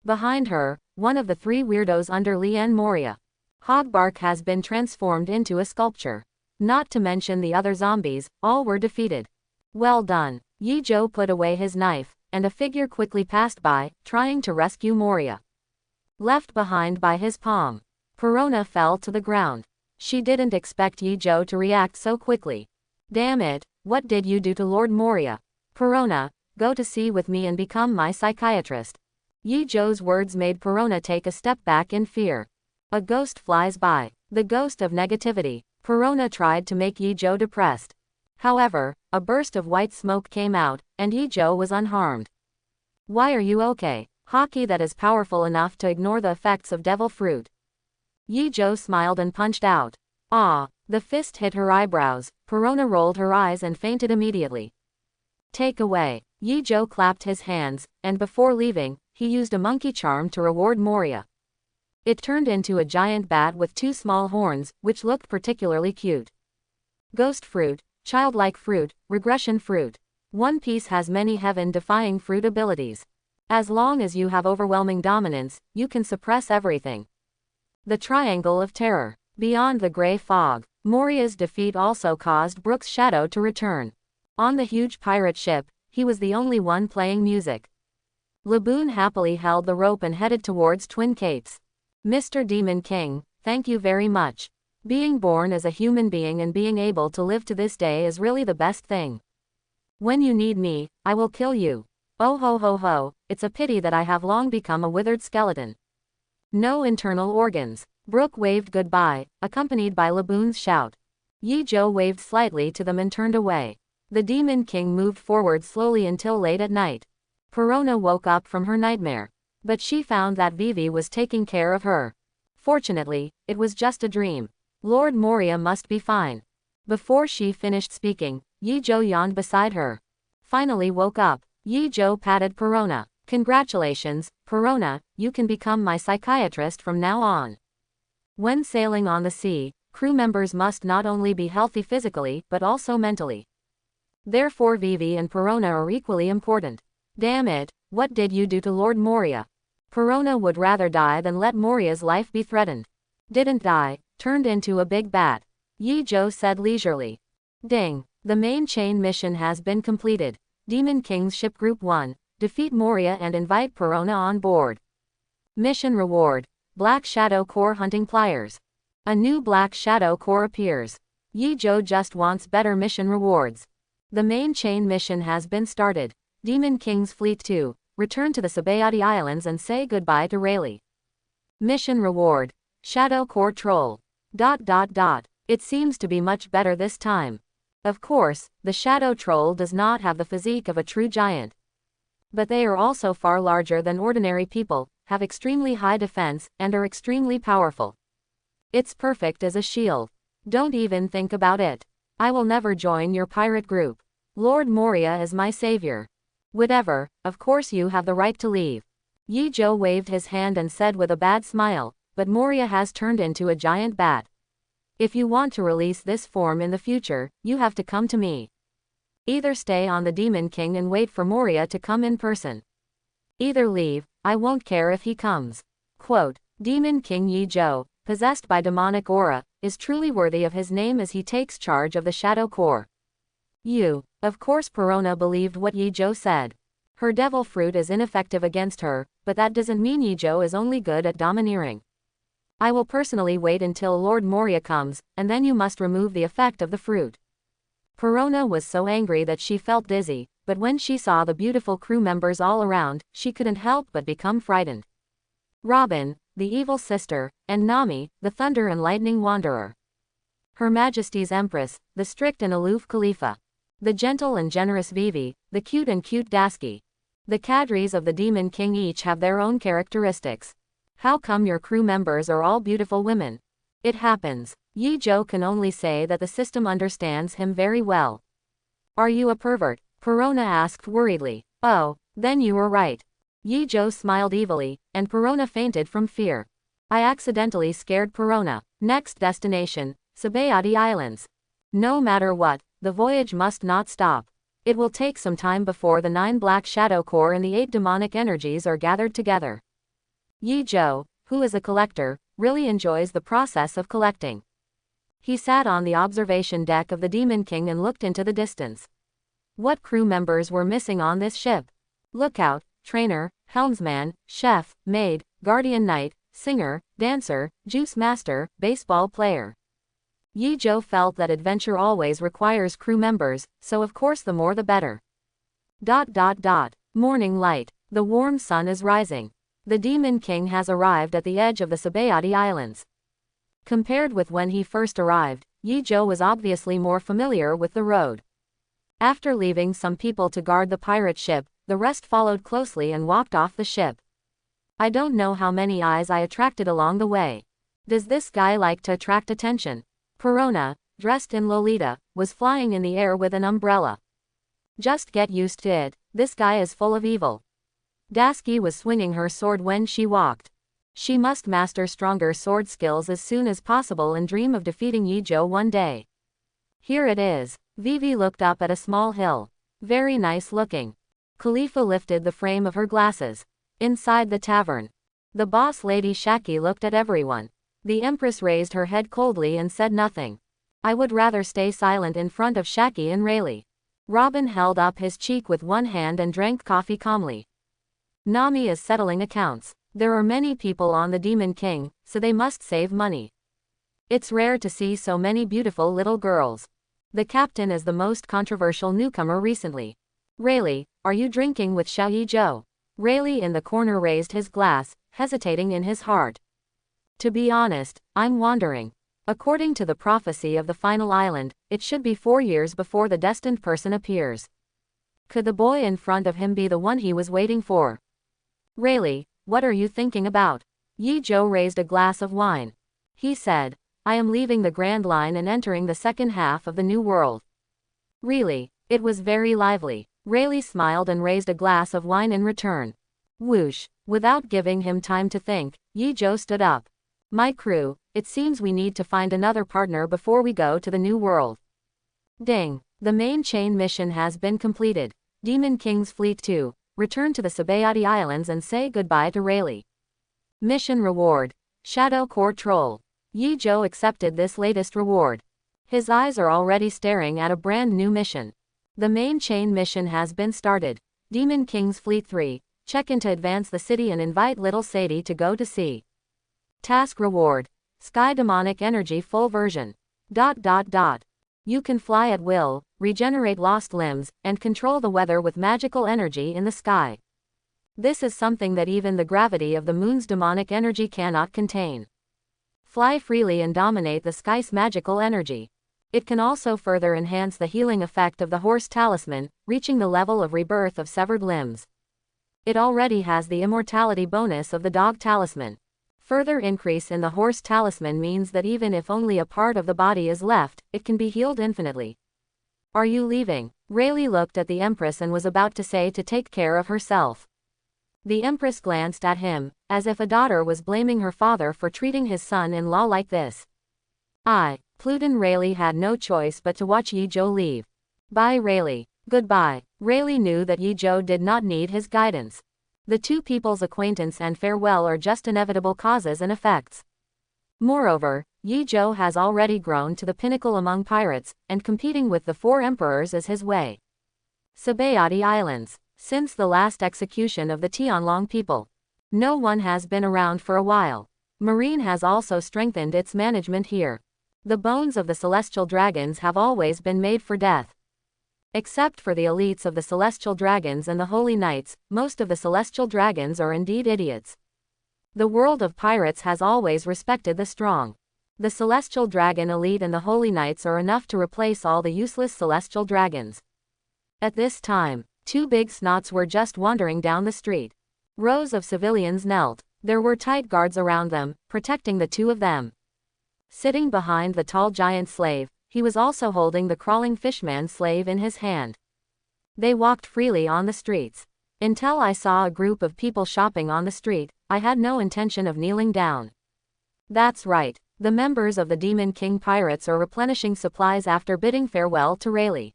Behind her, one of the three weirdos under Lien Moria. Hogbark has been transformed into a sculpture. Not to mention the other zombies, all were defeated. Well done. Yi Zhou put away his knife, and a figure quickly passed by, trying to rescue Moria. Left behind by his palm. Perona fell to the ground. She didn't expect Yi Zhou to react so quickly. Damn it, what did you do to Lord Moria? Perona, go to sea with me and become my psychiatrist. Yi Zhou's words made Perona take a step back in fear. A ghost flies by. The ghost of negativity. Perona tried to make Yi Zhou depressed. However, a burst of white smoke came out, and Yi Zhou was unharmed. Why are you okay? Hockey that is powerful enough to ignore the effects of devil fruit. Yi Zhou smiled and punched out. Ah! The fist hit her eyebrows. Perona rolled her eyes and fainted immediately. Take away. Yi Zhou clapped his hands, and before leaving, he used a monkey charm to reward Moria. It turned into a giant bat with two small horns, which looked particularly cute. Ghost fruit, childlike fruit, regression fruit. One Piece has many heaven-defying fruit abilities. As long as you have overwhelming dominance, you can suppress everything. The Triangle of Terror. Beyond the gray fog, Moria's defeat also caused Brooke's shadow to return. On the huge pirate ship, he was the only one playing music. Laboon happily held the rope and headed towards Twin Capes. Mr. Demon King, thank you very much. Being born as a human being and being able to live to this day is really the best thing. When you need me, I will kill you. Oh ho ho ho, it's a pity that I have long become a withered skeleton. No internal organs. Brooke waved goodbye, accompanied by Laboon's shout. Yi Zhou waved slightly to them and turned away. The Demon King moved forward slowly until late at night. Perona woke up from her nightmare. But she found that Vivi was taking care of her. Fortunately, it was just a dream. Lord Moria must be fine. Before she finished speaking, Yi Zhou yawned beside her. Finally woke up. Yi Zhou patted Perona. Congratulations, Perona, you can become my psychiatrist from now on. When sailing on the sea, crew members must not only be healthy physically but also mentally. Therefore Vivi and Perona are equally important. Damn it, what did you do to Lord Moria? Perona would rather die than let Moria's life be threatened. Didn't die, turned into a big bat. Yi Zhou said leisurely. Ding. The main chain mission has been completed. Demon King's Ship Group 1. Defeat Moria and invite Perona on board. Mission reward. Black Shadow Core Hunting Pliers. A new Black Shadow Core appears. Yi Zhou just wants better mission rewards. The main chain mission has been started. Demon King's Fleet 2. Return to the Sabayati Islands and say goodbye to Rayleigh. Mission reward. Shadow Core Troll. ... It seems to be much better this time. Of course, the Shadow Troll does not have the physique of a true giant. But they are also far larger than ordinary people, have extremely high defense, and are extremely powerful. It's perfect as a shield. Don't even think about it. I will never join your pirate group. Lord Moria is my savior. Whatever, of course you have the right to leave. Yi Zhou waved his hand and said with a bad smile, but Moria has turned into a giant bat. If you want to release this form in the future, you have to come to me. Either stay on the Demon King and wait for Moria to come in person. Either leave, I won't care if he comes. Quote, Demon King Yi Zhou, possessed by demonic aura, is truly worthy of his name as he takes charge of the Shadow Core. Of course Perona believed what Yi Zhou said. Her devil fruit is ineffective against her, but that doesn't mean Yi Zhou is only good at domineering. I will personally wait until Lord Moria comes, and then you must remove the effect of the fruit. Perona was so angry that she felt dizzy, but when she saw the beautiful crew members all around, she couldn't help but become frightened. Robin, the evil sister, and Nami, the thunder and lightning wanderer. Her Majesty's Empress, the strict and aloof Khalifa. The gentle and generous Vivi, the cute and cute Dasky. The cadres of the Demon King each have their own characteristics. How come your crew members are all beautiful women? It happens. Yi Zhou can only say that the system understands him very well. Are you a pervert? Perona asked worriedly. Oh, then you were right. Yi Zhou smiled evilly, and Perona fainted from fear. I accidentally scared Perona. Next destination, Sabayati Islands. No matter what, the voyage must not stop. It will take some time before the 9 Black Shadow Core and the 8 demonic energies are gathered together. Yi Zhou, who is a collector, really enjoys the process of collecting. He sat on the observation deck of the Demon King and looked into the distance. What crew members were missing on this ship? Lookout, trainer, helmsman, chef, maid, guardian knight, singer, dancer, juice master, baseball player. Yi Zhou felt that adventure always requires crew members, so of course the more the better. Morning light. The warm sun is rising. The Demon King has arrived at the edge of the Sabayati Islands. Compared with when he first arrived, Yi Zhou was obviously more familiar with the road. After leaving some people to guard the pirate ship, the rest followed closely and walked off the ship. I don't know how many eyes I attracted along the way. Does this guy like to attract attention? Perona, dressed in Lolita, was flying in the air with an umbrella. Just get used to it, this guy is full of evil. Dasky was swinging her sword when she walked. She must master stronger sword skills as soon as possible and dream of defeating Yi Zhou one day. Here it is. Vivi looked up at a small hill. Very nice looking. Khalifa lifted the frame of her glasses. Inside the tavern. The boss lady Shaki looked at everyone. The Empress raised her head coldly and said nothing. I would rather stay silent in front of Shaki and Rayleigh. Robin held up his cheek with one hand and drank coffee calmly. Nami is settling accounts. There are many people on the Demon King, so they must save money. It's rare to see so many beautiful little girls. The captain is the most controversial newcomer recently. Rayleigh, are you drinking with Xiao Yi Zhou? Rayleigh in the corner raised his glass, hesitating in his heart. To be honest, I'm wondering. According to the prophecy of the final island, it should be 4 years before the destined person appears. Could the boy in front of him be the one he was waiting for? Rayleigh, what are you thinking about? Yi Zhou raised a glass of wine. He said, I am leaving the Grand Line and entering the second half of the New World. Really, it was very lively. Rayleigh smiled and raised a glass of wine in return. Whoosh. Without giving him time to think, Yi Zhou stood up. My crew, it seems we need to find another partner before we go to the New World. Ding. The main chain mission has been completed. Demon King's Fleet 2. Return to the Sabayati Islands and say goodbye to Rayleigh. Mission reward. Shadow Core Troll. Yi Zhou accepted this latest reward. His eyes are already staring at a brand new mission. The main chain mission has been started. Demon King's Fleet 3. Check in to advance the city and invite little Sadie to go to sea. Task reward. Sky Demonic Energy Full Version. You can fly at will, regenerate lost limbs, and control the weather with magical energy in the sky. This is something that even the gravity of the moon's demonic energy cannot contain. Fly freely and dominate the sky's magical energy. It can also further enhance the healing effect of the horse talisman, reaching the level of rebirth of severed limbs. It already has the immortality bonus of the dog talisman. Further increase in the horse talisman means that even if only a part of the body is left, it can be healed infinitely. Are you leaving? Rayleigh looked at the Empress and was about to say to take care of herself. The Empress glanced at him, as if a daughter was blaming her father for treating his son-in-law like this. Pluton Rayleigh had no choice but to watch Yi Zhou leave. Bye Rayleigh. Goodbye. Rayleigh knew that Yi Zhou did not need his guidance. The two people's acquaintance and farewell are just inevitable causes and effects. Moreover, Yi Zhou has already grown to the pinnacle among pirates, and competing with the 4 emperors is his way. Sabayati Islands. Since the last execution of the Tianlong people, no one has been around for a while. Marine has also strengthened its management here. The bones of the celestial dragons have always been made for death. Except for the elites of the celestial dragons and the holy knights, most of the celestial dragons are indeed idiots. The world of pirates has always respected the strong. The celestial dragon elite and the holy knights are enough to replace all the useless celestial dragons. At this time, 2 big snots were just wandering down the street. Rows of civilians knelt. There were tight guards around them, protecting the 2 of them. Sitting behind the tall giant slave, he was also holding the crawling fishman slave in his hand. They walked freely on the streets. Until I saw a group of people shopping on the street, I had no intention of kneeling down. That's right. The members of the Demon King pirates are replenishing supplies after bidding farewell to Rayleigh.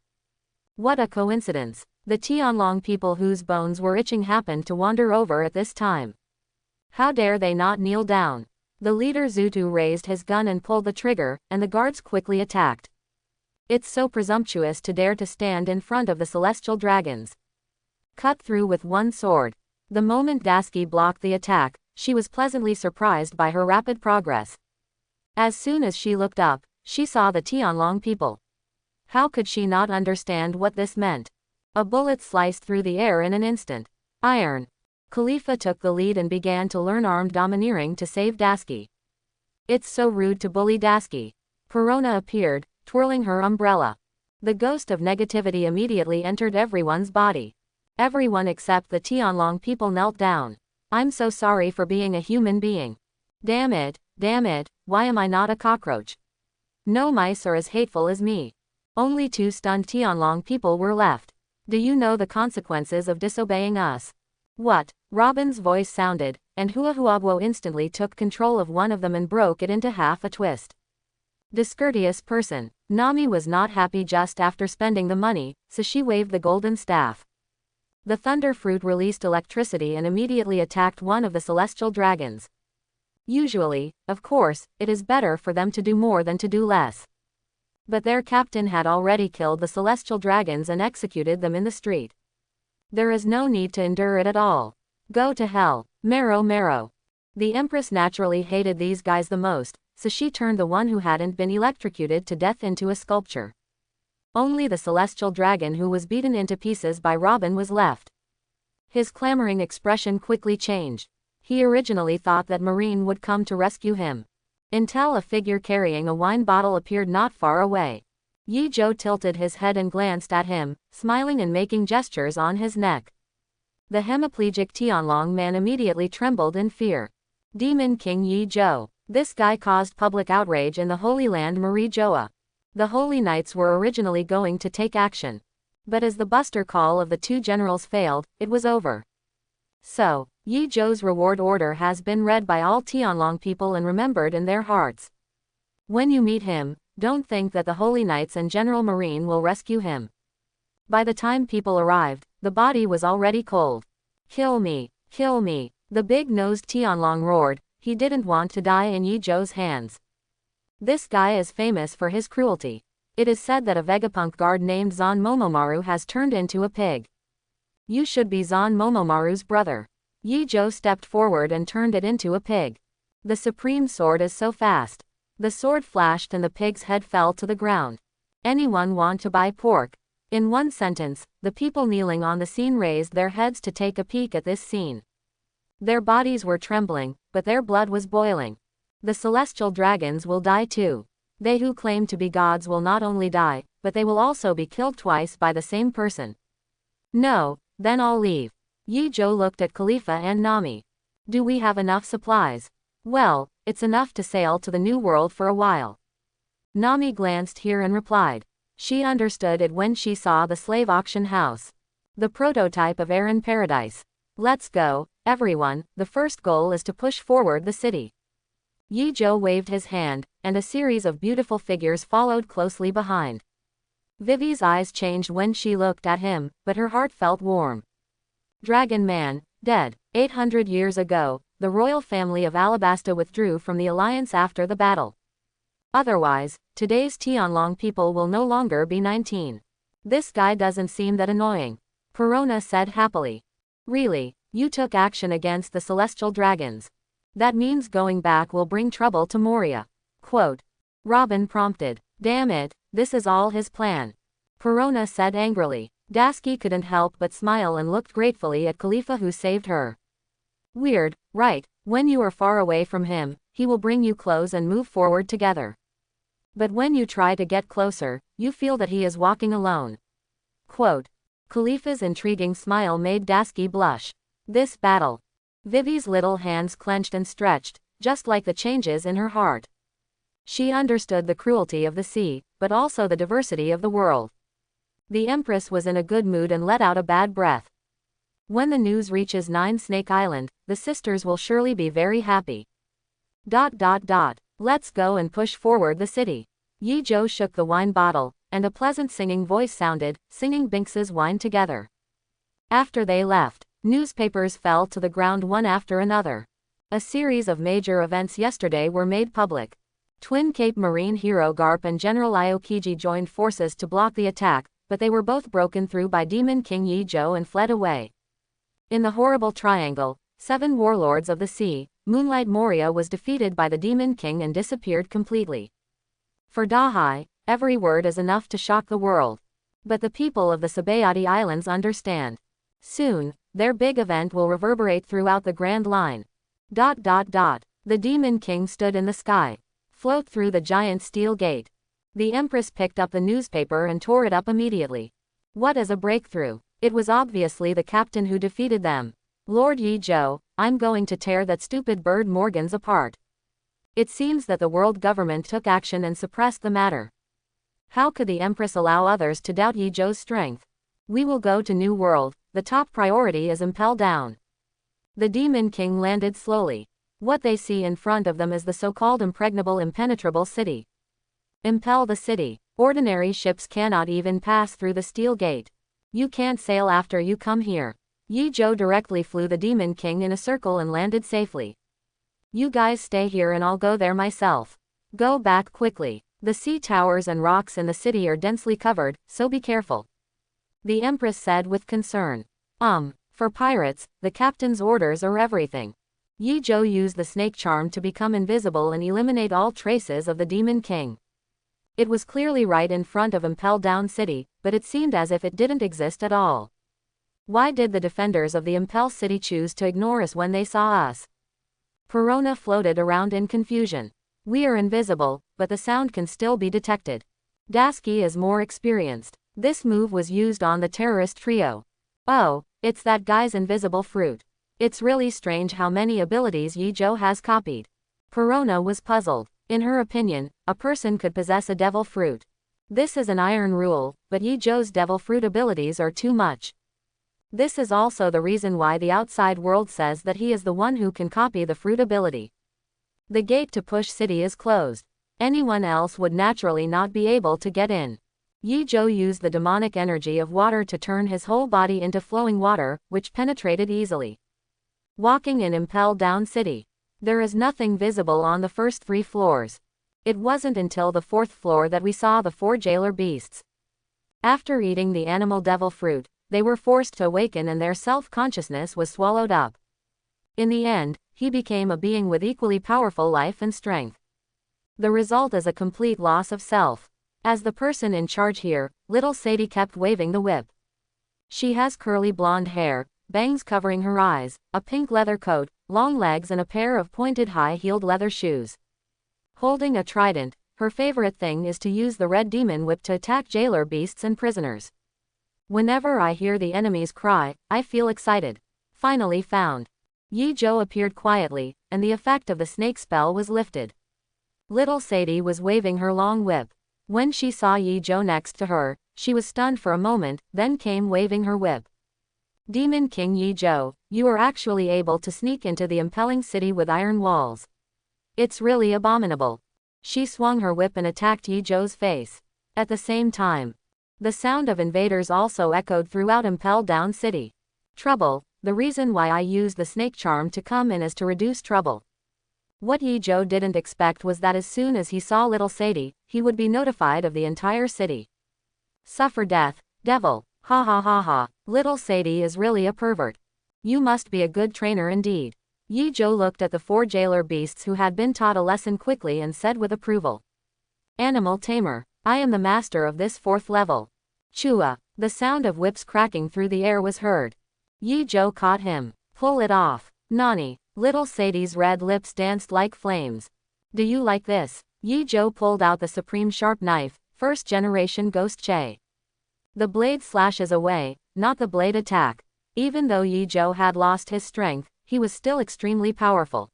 What a coincidence. The Tianlong people whose bones were itching happened to wander over at this time. How dare they not kneel down? The leader Zutu raised his gun and pulled the trigger, and the guards quickly attacked. It's so presumptuous to dare to stand in front of the celestial dragons. Cut through with one sword. The moment Dasky blocked the attack, she was pleasantly surprised by her rapid progress. As soon as she looked up, she saw the Tianlong people. How could she not understand what this meant? A bullet sliced through the air in an instant. Iron. Khalifa took the lead and began to learn armed domineering to save Dasky. It's so rude to bully Dasky. Perona appeared, twirling her umbrella. The ghost of negativity immediately entered everyone's body. Everyone except the Tianlong people knelt down. I'm so sorry for being a human being. Damn it, why am I not a cockroach? No mice are as hateful as me. Only 2 stunned Tianlong people were left. Do you know the consequences of disobeying us? What? Robin's voice sounded, and Huahuaguo instantly took control of one of them and broke it into half a twist. Discourteous person. Nami was not happy just after spending the money, so she waved the golden staff. The thunder fruit released electricity and immediately attacked one of the celestial dragons. Usually, of course, it is better for them to do more than to do less. But their captain had already killed the celestial dragons and executed them in the street. There is no need to endure it at all. Go to hell, Mero. The Empress naturally hated these guys the most, so she turned the one who hadn't been electrocuted to death into a sculpture. Only the celestial dragon who was beaten into pieces by Robin was left. His clamoring expression quickly changed. He originally thought that Marine would come to rescue him. Until a figure carrying a wine bottle appeared not far away. Yi Zhou tilted his head and glanced at him, smiling and making gestures on his neck. The hemiplegic Tianlong man immediately trembled in fear. Demon King Yi Zhou. This guy caused public outrage in the Holy Land Marie Joa. The Holy Knights were originally going to take action. But as the buster call of the 2 generals failed, it was over. So, Yi Zhou's reward order has been read by all Tianlong people and remembered in their hearts. When you meet him, don't think that the Holy Knights and General Marine will rescue him. By the time people arrived, the body was already cold. Kill me, the big-nosed Tianlong roared. He didn't want to die in Yi Zhou's hands. This guy is famous for his cruelty. It is said that a Vegapunk guard named Zan Momomaru has turned into a pig. You should be Zan Momomaru's brother. Yi Zhou stepped forward and turned it into a pig. The supreme sword is so fast. The sword flashed and the pig's head fell to the ground. Anyone want to buy pork? In one sentence, the people kneeling on the scene raised their heads to take a peek at this scene. Their bodies were trembling, but their blood was boiling. The celestial dragons will die too. They who claim to be gods will not only die, but they will also be killed twice by the same person. No, then I'll leave. Yi Zhou looked at Khalifa and Nami. Do we have enough supplies? Well, it's enough to sail to the New World for a while. Nami glanced here and replied. She understood it when she saw the slave auction house. The prototype of Aaron Paradise. Let's go, everyone, the first goal is to push forward the city. Yi Zhou waved his hand, and a series of beautiful figures followed closely behind. Vivi's eyes changed when she looked at him, but her heart felt warm. Dragon Man, dead. 800 years ago, the royal family of Alabasta withdrew from the alliance after the battle. Otherwise, today's Tianlong people will no longer be 19. This guy doesn't seem that annoying. Perona said happily. Really, you took action against the celestial dragons. That means going back will bring trouble to Moria. Quote. Robin prompted. Damn it, this is all his plan. Perona said angrily. Dasky couldn't help but smile and looked gratefully at Khalifa who saved her. Weird, right? When you are far away from him, he will bring you close and move forward together. But when you try to get closer, you feel that he is walking alone. Quote. Khalifa's intriguing smile made Dasky blush. This battle. Vivi's little hands clenched and stretched, just like the changes in her heart. She understood the cruelty of the sea, but also the diversity of the world. The Empress was in a good mood and let out a bad breath. When the news reaches Nine Snake Island, the sisters will surely be very happy. Let's go and push forward the city. Yi Zhou shook the wine bottle, and a pleasant singing voice sounded, singing Binks's wine together. After they left, newspapers fell to the ground one after another. A series of major events yesterday were made public. Twin Cape Marine hero Garp and General Aokiji joined forces to block the attack, but they were both broken through by Demon King Yi Zhou and fled away. In the horrible triangle, 7 warlords of the sea, Moonlight Moria was defeated by the Demon King and disappeared completely. For Dahai, every word is enough to shock the world. But the people of the Sabayati Islands understand. Soon, their big event will reverberate throughout the Grand Line. The Demon King stood in the sky. Float through the giant steel gate. The Empress picked up the newspaper and tore it up immediately. What is a breakthrough? It was obviously the captain who defeated them. Lord Yi Zhou, I'm going to tear that stupid bird Morgans apart. It seems that the world government took action and suppressed the matter. How could the Empress allow others to doubt Yi Zhou's strength? We will go to New World, the top priority is Impel Down. The Demon King landed slowly. What they see in front of them is the so-called impregnable impenetrable city. Impel the city. Ordinary ships cannot even pass through the steel gate. You can't sail after you come here. Yi Zhou directly flew the Demon King in a circle and landed safely. You guys stay here and I'll go there myself. Go back quickly. The sea towers and rocks in the city are densely covered, so be careful. The Empress said with concern. For pirates, the captain's orders are everything. Yi Zhou used the snake charm to become invisible and eliminate all traces of the Demon King. It was clearly right in front of Impel Down City, but it seemed as if it didn't exist at all. Why did the defenders of the Impel City choose to ignore us when they saw us? Perona floated around in confusion. We are invisible, but the sound can still be detected. Dasky is more experienced. This move was used on the terrorist trio. Oh, it's that guy's invisible fruit. It's really strange how many abilities Yi Zhou has copied. Perona was puzzled. In her opinion, a person could possess a devil fruit. This is an iron rule, but Yi Zhou's devil fruit abilities are too much. This is also the reason why the outside world says that he is the one who can copy the fruit ability. The gate to Push City is closed. Anyone else would naturally not be able to get in. Yi Zhou used the demonic energy of water to turn his whole body into flowing water, which penetrated easily. Walking in Impel Down City. There is nothing visible on the first 3 floors. It wasn't until the 4th floor that we saw the 4 jailer beasts. After eating the animal devil fruit, they were forced to awaken and their self-consciousness was swallowed up. In the end, he became a being with equally powerful life and strength. The result is a complete loss of self. As the person in charge here, little Sadie kept waving the whip. She has curly blonde hair, bangs covering her eyes, a pink leather coat, long legs and a pair of pointed high-heeled leather shoes. Holding a trident, her favorite thing is to use the red demon whip to attack jailer beasts and prisoners. Whenever I hear the enemies cry, I feel excited. Finally found. Yi Zhou appeared quietly, and the effect of the snake spell was lifted. Little Sadie was waving her long whip. When she saw Yi Zhou next to her, she was stunned for a moment, then came waving her whip. Demon King Yi Zhou, you are actually able to sneak into the impelling city with iron walls. It's really abominable. She swung her whip and attacked Yi Zhou's face. At the same time, the sound of invaders also echoed throughout Impel Down City. Trouble, the reason why I used the snake charm to come in is to reduce trouble. What Yi Zhou didn't expect was that as soon as he saw little Sadie, he would be notified of the entire city. Suffer death, devil, ha ha ha ha, little Sadie is really a pervert. You must be a good trainer indeed. Yi Zhou looked at the 4 jailer beasts who had been taught a lesson quickly and said with approval. Animal tamer. I am the master of this 4th level. Chua. The sound of whips cracking through the air was heard. Yi Zhou caught him. Pull it off. Nani. Little Sadie's red lips danced like flames. Do you like this? Yi Zhou pulled out the supreme sharp knife, 1st generation Ghost Che. The blade slashes away, not the blade attack. Even though Yi Zhou had lost his strength, he was still extremely powerful.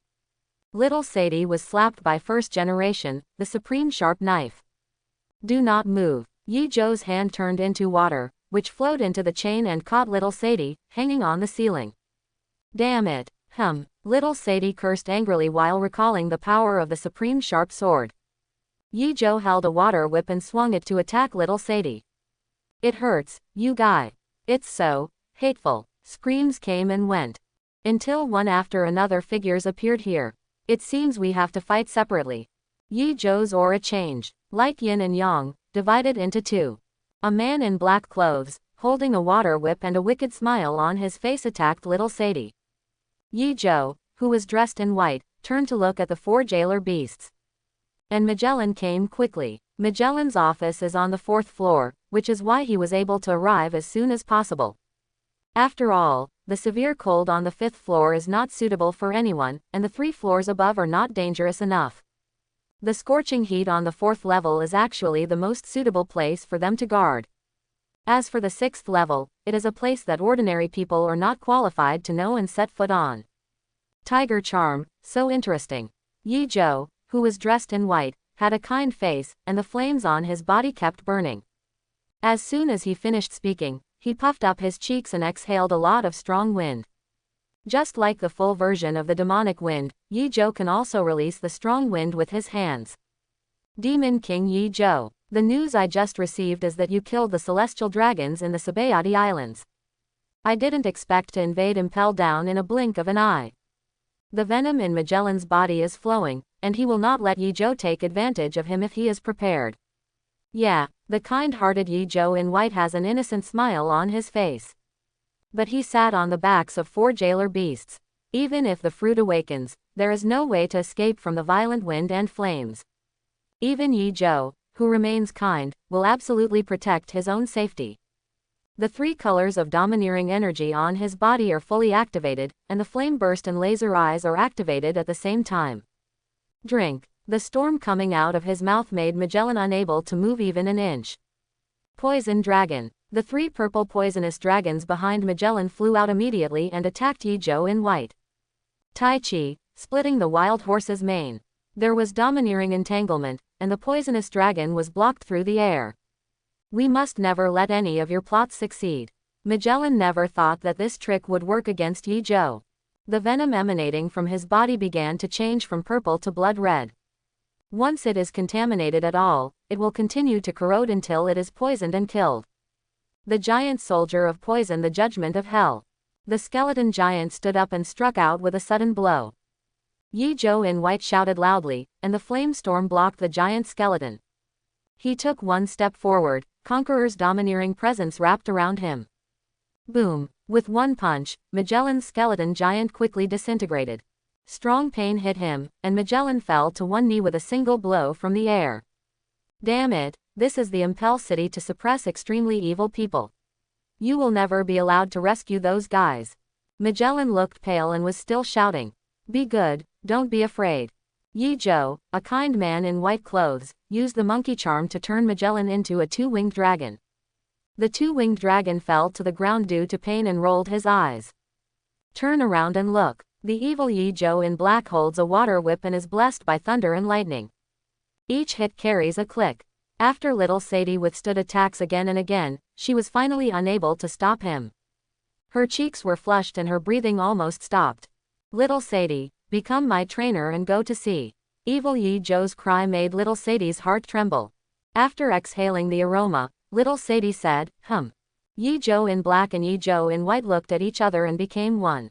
Little Sadie was slapped by 1st generation, the supreme sharp knife. Do not move. Yi Zhou's hand turned into water, which flowed into the chain and caught little Sadie, hanging on the ceiling. Damn it. Little Sadie cursed angrily while recalling the power of the supreme sharp sword. Yi Zhou held a water whip and swung it to attack little Sadie. It hurts, you guy. It's so hateful. Screams came and went. Until one after another figures appeared here. It seems we have to fight separately. Yi Zhou's aura changed, like yin and yang, divided into two. A man in black clothes, holding a water whip and a wicked smile on his face, attacked little Sadie. Yi Zhou, who was dressed in white, turned to look at the four jailer beasts. And Magellan came quickly. Magellan's office is on the 4th floor, which is why he was able to arrive as soon as possible. After all, the severe cold on the 5th floor is not suitable for anyone, and the 3 floors above are not dangerous enough. The scorching heat on the 4th level is actually the most suitable place for them to guard. As for the 6th level, it is a place that ordinary people are not qualified to know and set foot on. Tiger charm, so interesting. Yi Zhou, who was dressed in white, had a kind face, and the flames on his body kept burning. As soon as he finished speaking, he puffed up his cheeks and exhaled a lot of strong wind. Just like the full version of the demonic wind, Yi Zhou can also release the strong wind with his hands. Demon King Yi Zhou, the news I just received is that you killed the celestial dragons in the Sabayati Islands. I didn't expect to invade Impel Down in a blink of an eye. The venom in Magellan's body is flowing, and he will not let Yi Zhou take advantage of him if he is prepared. Yeah, the kind-hearted Yi Zhou in white has an innocent smile on his face. But he sat on the backs of 4 jailer beasts. Even if the fruit awakens, there is no way to escape from the violent wind and flames. Even Yi Zhou, who remains kind, will absolutely protect his own safety. The 3 colors of domineering energy on his body are fully activated, and the flame burst and laser eyes are activated at the same time. Drink. The storm coming out of his mouth made Magellan unable to move even an inch. Poison Dragon. The 3 purple poisonous dragons behind Magellan flew out immediately and attacked Yi Zhou in white. Tai Chi, splitting the wild horse's mane. There was domineering entanglement, and the poisonous dragon was blocked through the air. We must never let any of your plots succeed. Magellan never thought that this trick would work against Yi Zhou. The venom emanating from his body began to change from purple to blood red. Once it is contaminated at all, it will continue to corrode until it is poisoned and killed. The giant soldier of poison, the judgment of hell. The skeleton giant stood up and struck out with a sudden blow. Yi Zhou in white shouted loudly, and the flame storm blocked the giant skeleton. He took one step forward, Conqueror's domineering presence wrapped around him. Boom! With one punch, Magellan's skeleton giant quickly disintegrated. Strong pain hit him, and Magellan fell to one knee with a single blow from the air. Damn it, this is the Impel City to suppress extremely evil people. You will never be allowed to rescue those guys. Magellan looked pale and was still shouting. Be good, don't be afraid. Yi Zhou, a kind man in white clothes, used the monkey charm to turn Magellan into a 2-winged dragon. The 2-winged dragon fell to the ground due to pain and rolled his eyes. Turn around and look. The evil Yi Zhou in black holds a water whip and is blessed by thunder and lightning. Each hit carries a click. After little Sadie withstood attacks again and again, she was finally unable to stop him. Her cheeks were flushed and her breathing almost stopped. Little Sadie, become my trainer and go to sea. Evil Yi Zhou's cry made little Sadie's heart tremble. After exhaling the aroma, little Sadie said, Yi Zhou in black and Yi Zhou in white looked at each other and became one.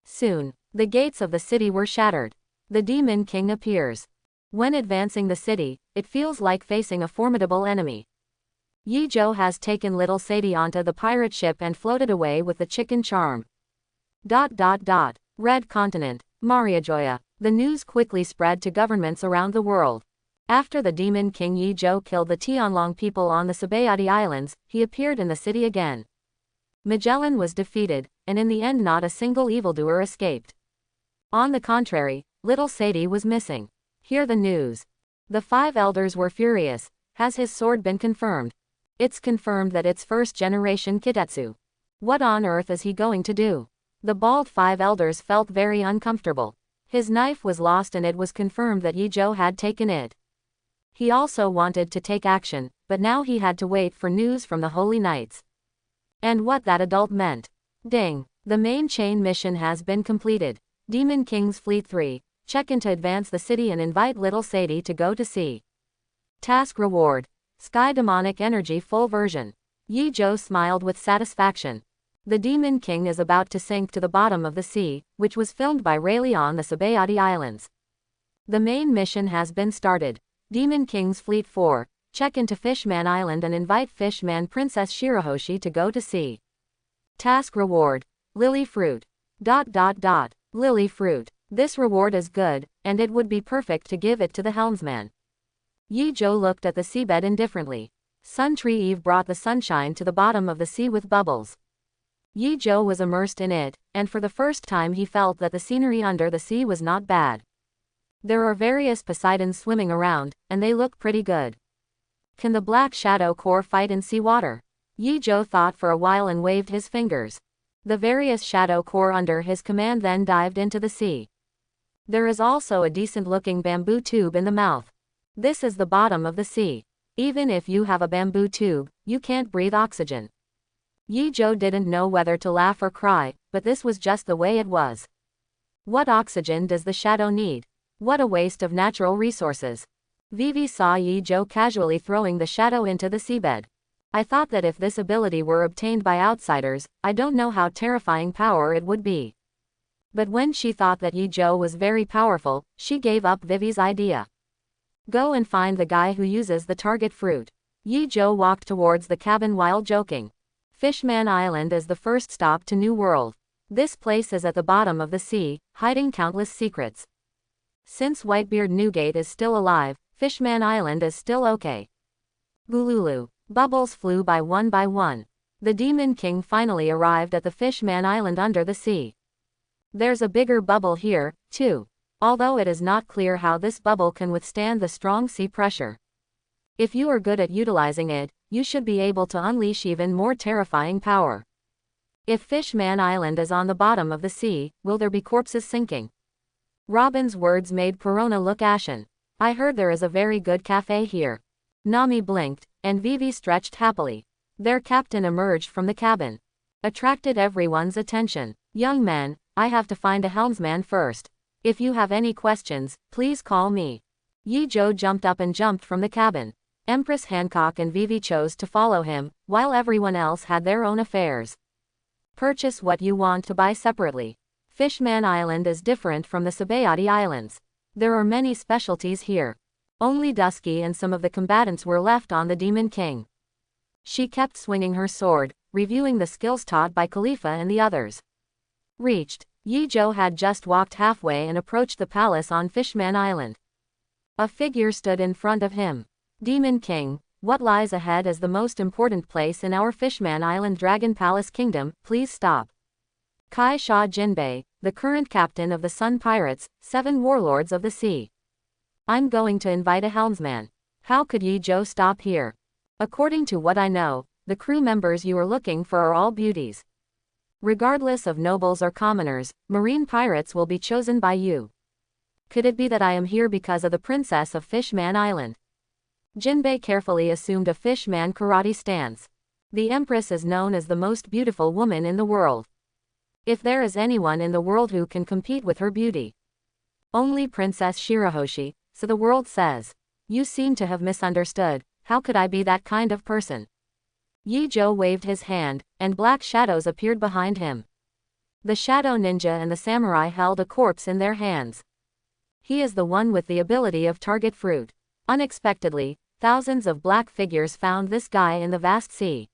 Soon, the gates of the city were shattered. The Demon King appears. When advancing the city, it feels like facing a formidable enemy. Yi Zhou has taken little Sadie onto the pirate ship and floated away with the chicken charm. Red Continent, Mariajoya. The news quickly spread to governments around the world. After the Demon King Yi Zhou killed the Tianlong people on the Sabayati Islands, he appeared in the city again. Magellan was defeated, and in the end not a single evildoer escaped. On the contrary, little Sadie was missing. Hear the news. The 5 elders were furious. Has his sword been confirmed? It's confirmed that it's first-generation Kitetsu. What on earth is he going to do? The bald 5 elders felt very uncomfortable. His knife was lost and it was confirmed that Yi Zhou had taken it. He also wanted to take action, but now he had to wait for news from the Holy Knights. and what that adult meant. Ding. The main chain mission has been completed. Demon King's Fleet 3. Check in to advance the city and invite little Sadie to go to sea. Task reward. Sky Demonic Energy Full Version. Yi Zhou smiled with satisfaction. The Demon King is about to sink to the bottom of the sea, which was filmed by Rayleigh on the Sabayati Islands. The main mission has been started. Demon King's Fleet 4. Check into Fishman Island and invite Fishman Princess Shirahoshi to go to sea. Task reward. Lily Fruit. Lily Fruit. This reward is good, and it would be perfect to give it to the helmsman. Yi Zhou looked at the seabed indifferently. Sun Tree Eve brought the sunshine to the bottom of the sea with bubbles. Yi Zhou was immersed in it, and for the first time he felt that the scenery under the sea was not bad. There are various Poseidons swimming around, and they look pretty good. Can the Black Shadow Corps fight in seawater? Yi Zhou thought for a while and waved his fingers. The various Shadow Corps under his command then dived into the sea. There is also a decent-looking bamboo tube in the mouth. This is the bottom of the sea. Even if you have a bamboo tube, you can't breathe oxygen. Yi Zhou didn't know whether to laugh or cry, but this was just the way it was. What oxygen does the shadow need? What a waste of natural resources. Vivi saw Yi Zhou casually throwing the shadow into the seabed. I thought that if this ability were obtained by outsiders, I don't know how terrifying power it would be. But when she thought that Yi Zhou was very powerful, she gave up Vivi's idea. Go and find the guy who uses the target fruit. Yi Zhou walked towards the cabin while joking. Fishman Island is the first stop to New World. This place is at the bottom of the sea, hiding countless secrets. Since Whitebeard Newgate is still alive, Fishman Island is still okay. Gululu. Bubbles flew by one. The Demon King finally arrived at the Fishman Island under the sea. There's a bigger bubble here, too. Although it is not clear how this bubble can withstand the strong sea pressure. If you are good at utilizing it, you should be able to unleash even more terrifying power. If Fishman Island is on the bottom of the sea, will there be corpses sinking? Robin's words made Perona look ashen. I heard there is a very good cafe here. Nami blinked, and Vivi stretched happily. Their captain emerged from the cabin. Attracted everyone's attention. Young man, I have to find a helmsman first. If you have any questions, please call me. Yi Zhou jumped up and jumped from the cabin. Empress Hancock and Vivi chose to follow him, while everyone else had their own affairs. Purchase what you want to buy separately. Fishman Island is different from the Sabayati Islands. There are many specialties here. Only Dusky and some of the combatants were left on the Demon King. She kept swinging her sword, reviewing the skills taught by Khalifa and the others. Reached. Yi Zhou had just walked halfway and approached the palace on Fishman Island. A figure stood in front of him. Demon King, what lies ahead is the most important place in our Fishman Island Dragon Palace Kingdom, please stop. Kai Sha Jinbei, the current captain of the Sun Pirates, 7 warlords of the sea. I'm going to invite a helmsman. How could Yi Zhou stop here? According to what I know, the crew members you are looking for are all beauties. Regardless of nobles or commoners, marine pirates will be chosen by you. Could it be that I am here because of the princess of Fishman Island? Jinbei carefully assumed a Fishman karate stance. The Empress is known as the most beautiful woman in the world. If there is anyone in the world who can compete with her beauty. Only Princess Shirahoshi, so the world says. You seem to have misunderstood. How could I be that kind of person? Yi Zhou waved his hand, and black shadows appeared behind him. The shadow ninja and the samurai held a corpse in their hands. He is the one with the ability of target fruit. Unexpectedly, thousands of black figures found this guy in the vast sea.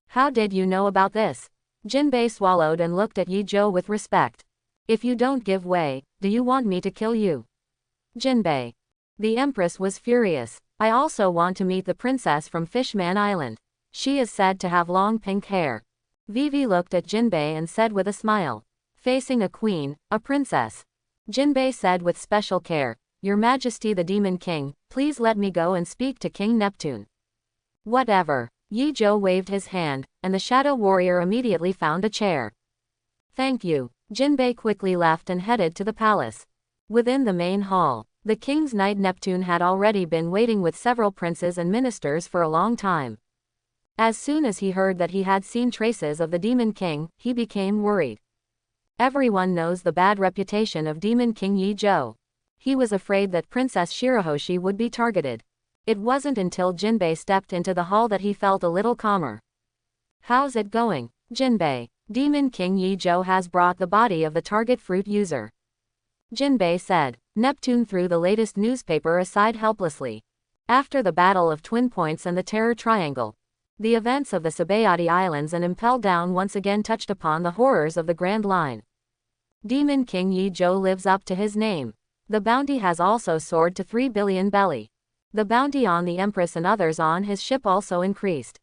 How did you know about this? Jinbei swallowed and looked at Yi Zhou with respect. If you don't give way, do you want me to kill you? Jinbei. The Empress was furious. I also want to meet the princess from Fishman Island. She is said to have long pink hair. Vivi looked at Jinbei and said with a smile. Facing a queen, a princess. Jinbei said with special care, Your Majesty the Demon King, please let me go and speak to King Neptune. Whatever. Yi Zhou waved his hand, and the shadow warrior immediately found a chair. Thank you. Jinbei quickly left and headed to the palace. Within the main hall, the king's knight Neptune had already been waiting with several princes and ministers for a long time. As soon as he heard that he had seen traces of the Demon King, he became worried. Everyone knows the bad reputation of Demon King Yi-Jo. He was afraid that Princess Shirahoshi would be targeted. It wasn't until Jinbei stepped into the hall that he felt a little calmer. "How's it going, Jinbei? Demon King Yi-Jo has brought the body of the target fruit user," Jinbei said. Neptune threw the latest newspaper aside helplessly. After the Battle of Twin Points and the Terror Triangle, the events of the Sabayati Islands and Impel Down once again touched upon the horrors of the Grand Line. Demon King Yi-Jo lives up to his name. The bounty has also soared to 3 billion belly. The bounty on the Empress and others on his ship also increased.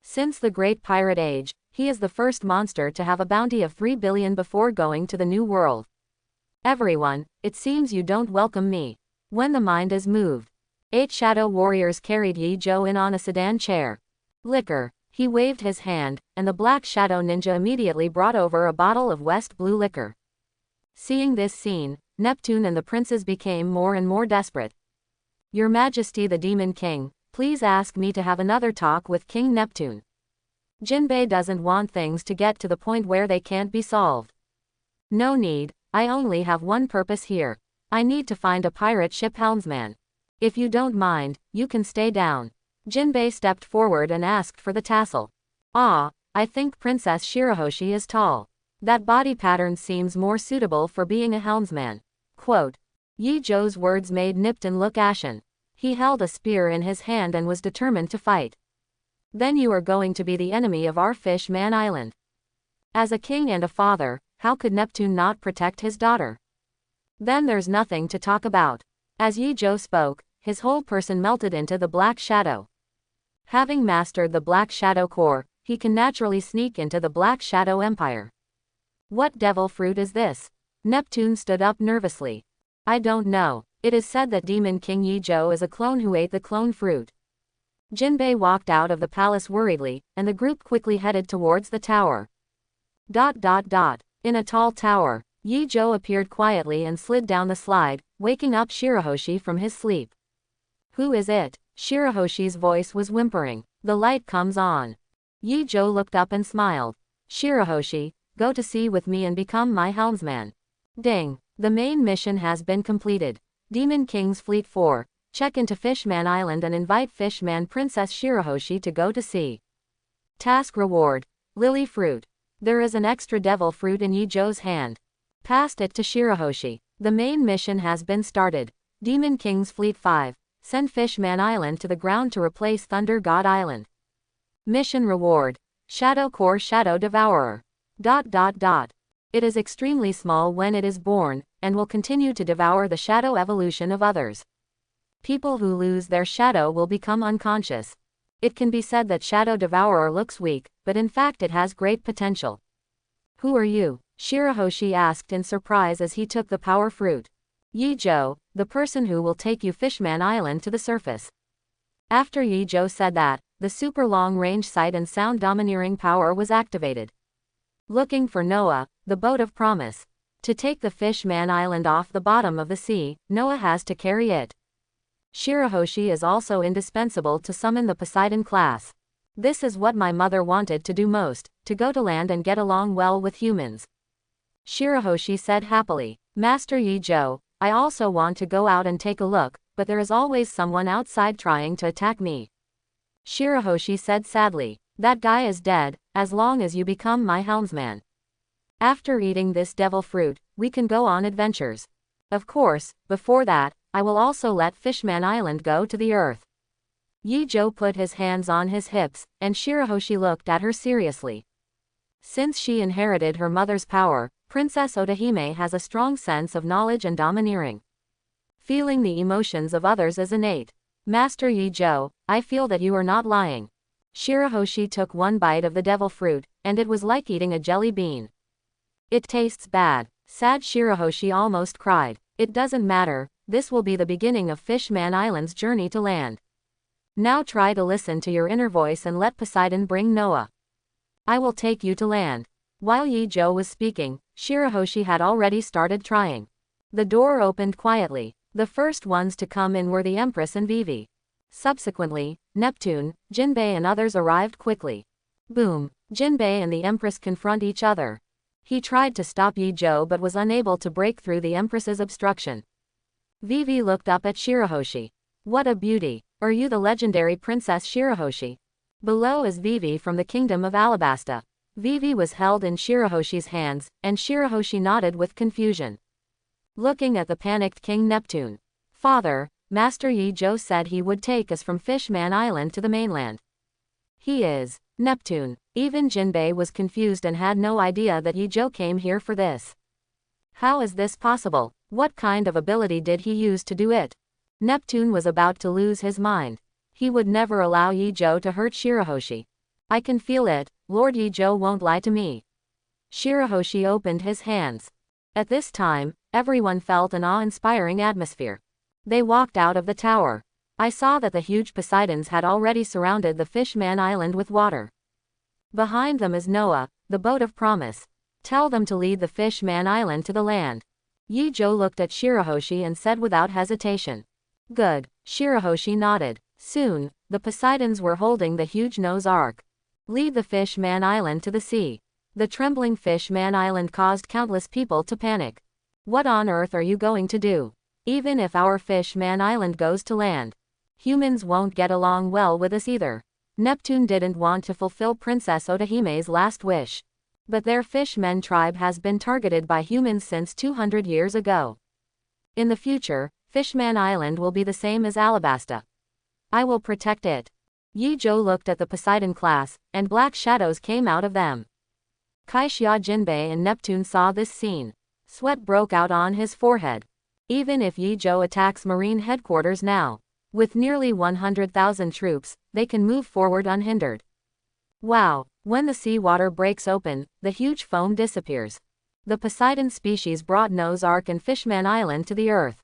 Since the Great Pirate Age, he is the first monster to have a bounty of 3 billion before going to the New World. "Everyone, it seems you don't welcome me. When the mind is moved." 8 shadow warriors carried Yi-Jo in on a sedan chair. "Liquor." He waved his hand, and the black shadow ninja immediately brought over a bottle of West Blue liquor. Seeing this scene, Neptune and the princes became more and more desperate. "Your Majesty the Demon King, please ask me to have another talk with King Neptune. Jinbei doesn't want things to get to the point where they can't be solved." "No need, I only have one purpose here. I need to find a pirate ship helmsman. If you don't mind, you can stay down." Jinbei stepped forward and asked for the tassel. "Ah, I think Princess Shirahoshi is tall. That body pattern seems more suitable for being a helmsman." Quote. Yi-Jo's words made Nipton look ashen. He held a spear in his hand and was determined to fight. "Then you are going to be the enemy of our Fish Man Island." As a king and a father, how could Neptune not protect his daughter? "Then there's nothing to talk about." As Yi-Jo spoke, his whole person melted into the Black Shadow. Having mastered the Black Shadow core, he can naturally sneak into the Black Shadow Empire. "What devil fruit is this?" Neptune stood up nervously. "I don't know. It is said that Demon King Yi-Jo is a clone who ate the clone fruit." Jinbei walked out of the palace worriedly, and the group quickly headed towards the tower. In a tall tower, Yi-Jo appeared quietly and slid down the slide, waking up Shirahoshi from his sleep. "Who is it?" Shirahoshi's voice was whimpering. "The light comes on." Yi-Jo looked up and smiled. "Shirahoshi, go to sea with me and become my helmsman." Ding. The main mission has been completed. Demon King's Fleet 4. Check into Fishman Island and invite Fishman Princess Shirahoshi to go to sea. Task reward. Lily fruit. There is an extra devil fruit in Yi-Jo's hand. Passed it to Shirahoshi. The main mission has been started. Demon King's Fleet 5. Send Fishman Island to the ground to replace Thunder God Island. Mission reward. Shadow Core Shadow Devourer. It is extremely small when it is born, and will continue to devour the shadow evolution of others. People who lose their shadow will become unconscious. It can be said that Shadow Devourer looks weak, but in fact it has great potential. "Who are you?" Shirahoshi asked in surprise as he took the power fruit. "Yi-Jo, the person who will take you Fishman Island to the surface." After Yi-Jo said that, the super long-range sight and sound domineering power was activated. Looking for Noah, the boat of promise. To take the Fishman Island off the bottom of the sea, Noah has to carry it. Shirahoshi is also indispensable to summon the Poseidon class. "This is what my mother wanted to do most, to go to land and get along well with humans," Shirahoshi said happily. "Master Yi-Jo, I also want to go out and take a look, but there is always someone outside trying to attack me," Shirahoshi said sadly. "That guy is dead, as long as you become my helmsman. After eating this devil fruit, we can go on adventures. Of course, before that, I will also let Fishman Island go to the earth." Yi-Jo put his hands on his hips, and Shirahoshi looked at her seriously. Since she inherited her mother's power, Princess Otahime has a strong sense of knowledge and domineering. Feeling the emotions of others is innate. "Master Yi-Jo, I feel that you are not lying." Shirahoshi took one bite of the devil fruit, and it was like eating a jelly bean. "It tastes bad." Sad Shirahoshi almost cried. "It doesn't matter, this will be the beginning of Fishman Island's journey to land. Now try to listen to your inner voice and let Poseidon bring Noah. I will take you to land." While Yi-Jo was speaking, Shirahoshi had already started trying. The door opened quietly. The first ones to come in were the Empress and Vivi. Subsequently, Neptune, Jinbei and others arrived quickly. Boom! Jinbei and the Empress confront each other. He tried to stop Yi Zhou but was unable to break through the Empress's obstruction. Vivi looked up at Shirahoshi. What a beauty! Are you the legendary Princess Shirahoshi? Below is Vivi from the Kingdom of Alabasta. Vivi was held in Shirahoshi's hands, and Shirahoshi nodded with confusion. Looking at the panicked King Neptune. Father, Master Yi Zhou said he would take us from Fishman Island to the mainland. He is Neptune. Even Jinbei was confused and had no idea that Yi Zhou came here for this. How is this possible? What kind of ability did he use to do it? Neptune was about to lose his mind. He would never allow Yi Zhou to hurt Shirahoshi. I can feel it, Lord Yi Zhou won't lie to me. Shirahoshi opened his hands. At this time, everyone felt an awe-inspiring atmosphere. They walked out of the tower. I saw that the huge Poseidons had already surrounded the Fishman Island with water. Behind them is Noah, the boat of promise. Tell them to lead the Fishman Island to the land. Yi Zhou looked at Shirahoshi and said without hesitation. Good. Shirahoshi nodded. Soon, the Poseidons were holding the huge Noah's Ark. Lead the Fishman Island to the sea. The trembling Fishman Island caused countless people to panic. What on earth are you going to do? Even if our Fishman Island goes to land, humans won't get along well with us either. Neptune didn't want to fulfill Princess Otahime's last wish. But their Fishmen tribe has been targeted by humans since 200 years ago. In the future, Fishman Island will be the same as Alabasta. I will protect it. Yi Zhou looked at the Poseidon class, and black shadows came out of them. Kaixia Jinbei and Neptune saw this scene. Sweat broke out on his forehead. Even if Yi Zhou attacks Marine headquarters now, with nearly 100,000 troops, they can move forward unhindered. Wow! When the seawater breaks open, the huge foam disappears. The Poseidon species brought Noah's Ark and Fishman Island to the earth.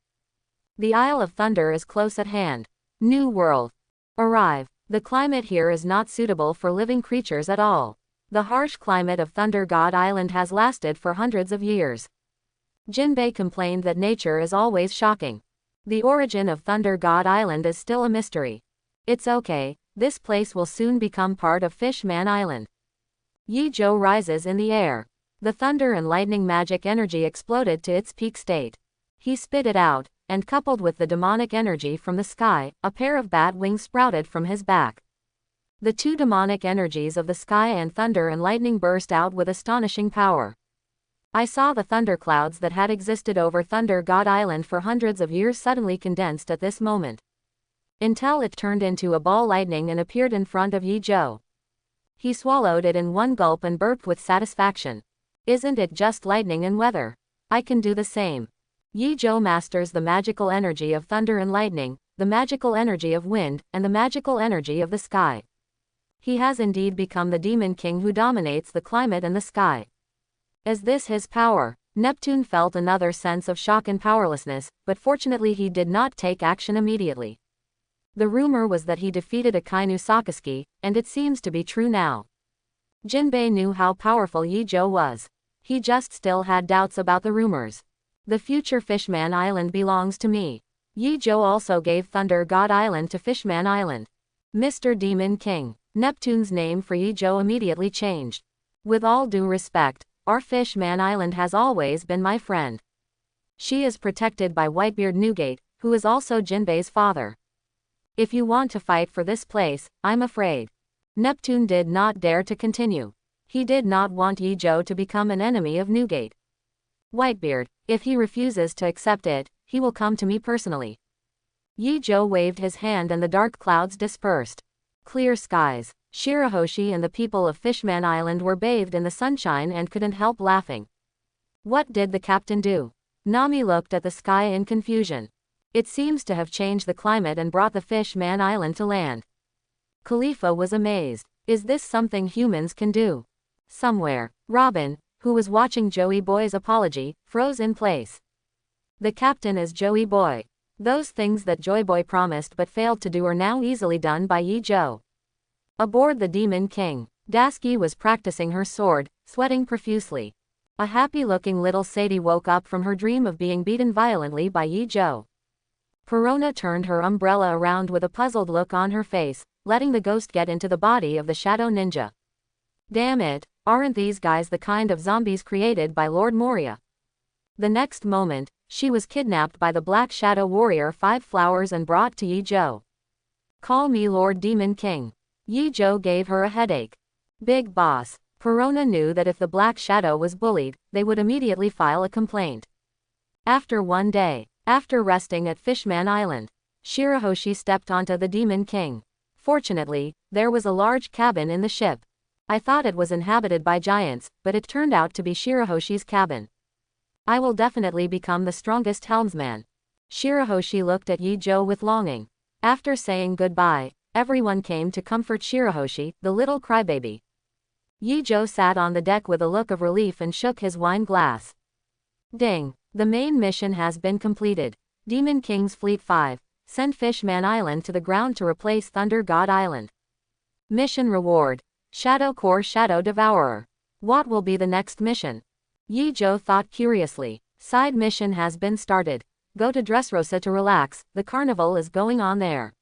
The Isle of Thunder is close at hand. New world. Arrive. The climate here is not suitable for living creatures at all. The harsh climate of Thunder God Island has lasted for hundreds of years. Jinbei complained that nature is always shocking. The origin of Thunder God Island is still a mystery. It's okay, this place will soon become part of Fishman Island. Yi Zhou rises in the air. The thunder and lightning magic energy exploded to its peak state. He spit it out, and coupled with the demonic energy from the sky, a pair of bat wings sprouted from his back. The two demonic energies of the sky and thunder and lightning burst out with astonishing power. I saw the thunderclouds that had existed over Thunder God Island for hundreds of years suddenly condensed at this moment, until it turned into a ball lightning and appeared in front of Yi Zhou. He swallowed it in one gulp and burped with satisfaction. Isn't it just lightning and weather? I can do the same. Yi Zhou masters the magical energy of thunder and lightning, the magical energy of wind, and the magical energy of the sky. He has indeed become the demon king who dominates the climate and the sky. Is this his power? Neptune felt another sense of shock and powerlessness, but fortunately he did not take action immediately. The rumor was that he defeated Akainu Sakazuki, and it seems to be true now. Jinbei knew how powerful Yi Zhou was. He just still had doubts about the rumors. The future Fishman Island belongs to me. Yi Zhou also gave Thunder God Island to Fishman Island. Mr. Demon King. Neptune's name for Yi Zhou immediately changed. With all due respect, our Fishman Island has always been my friend. She is protected by Whitebeard Newgate, who is also Jinbei's father. If you want to fight for this place, I'm afraid. Neptune did not dare to continue. He did not want Yi Zhou to become an enemy of Newgate. Whitebeard, if he refuses to accept it, he will come to me personally. Yi Zhou waved his hand and the dark clouds dispersed. Clear skies. Shirahoshi and the people of Fishman Island were bathed in the sunshine and couldn't help laughing. What did the captain do? Nami looked at the sky in confusion. It seems to have changed the climate and brought the Fishman Island to land. Khalifa was amazed. Is this something humans can do? Somewhere, Robin, who was watching Joey Boy's apology, froze in place. The captain is Joey Boy. Those things that Joey Boy promised but failed to do are now easily done by Yi Zhou. Aboard the Demon King, Dasky was practicing her sword, sweating profusely. A happy-looking little Sadie woke up from her dream of being beaten violently by Yi Zhou. Perona turned her umbrella around with a puzzled look on her face, letting the ghost get into the body of the shadow ninja. Damn it, aren't these guys the kind of zombies created by Lord Moria? The next moment, she was kidnapped by the Black Shadow Warrior 5 Flowers and brought to Yi Zhou. Call me Lord Demon King. Yi Zhou gave her a headache. Big boss. Perona knew that if the Black Shadow was bullied, they would immediately file a complaint. After one day, after resting at Fishman Island, Shirahoshi stepped onto the Demon King. Fortunately, there was a large cabin in the ship. I thought it was inhabited by giants, but it turned out to be Shirahoshi's cabin. I will definitely become the strongest helmsman. Shirahoshi looked at Yi Zhou with longing. After saying goodbye, everyone came to comfort Shirahoshi, the little crybaby. Yi Zhou sat on the deck with a look of relief and shook his wine glass. Ding! The main mission has been completed. Demon King's Fleet 5, send Fishman Island to the ground to replace Thunder God Island. Mission reward. Shadow Core Shadow Devourer. What will be the next mission? Yi Zhou thought curiously. Side mission has been started. Go to Dressrosa to relax, the carnival is going on there.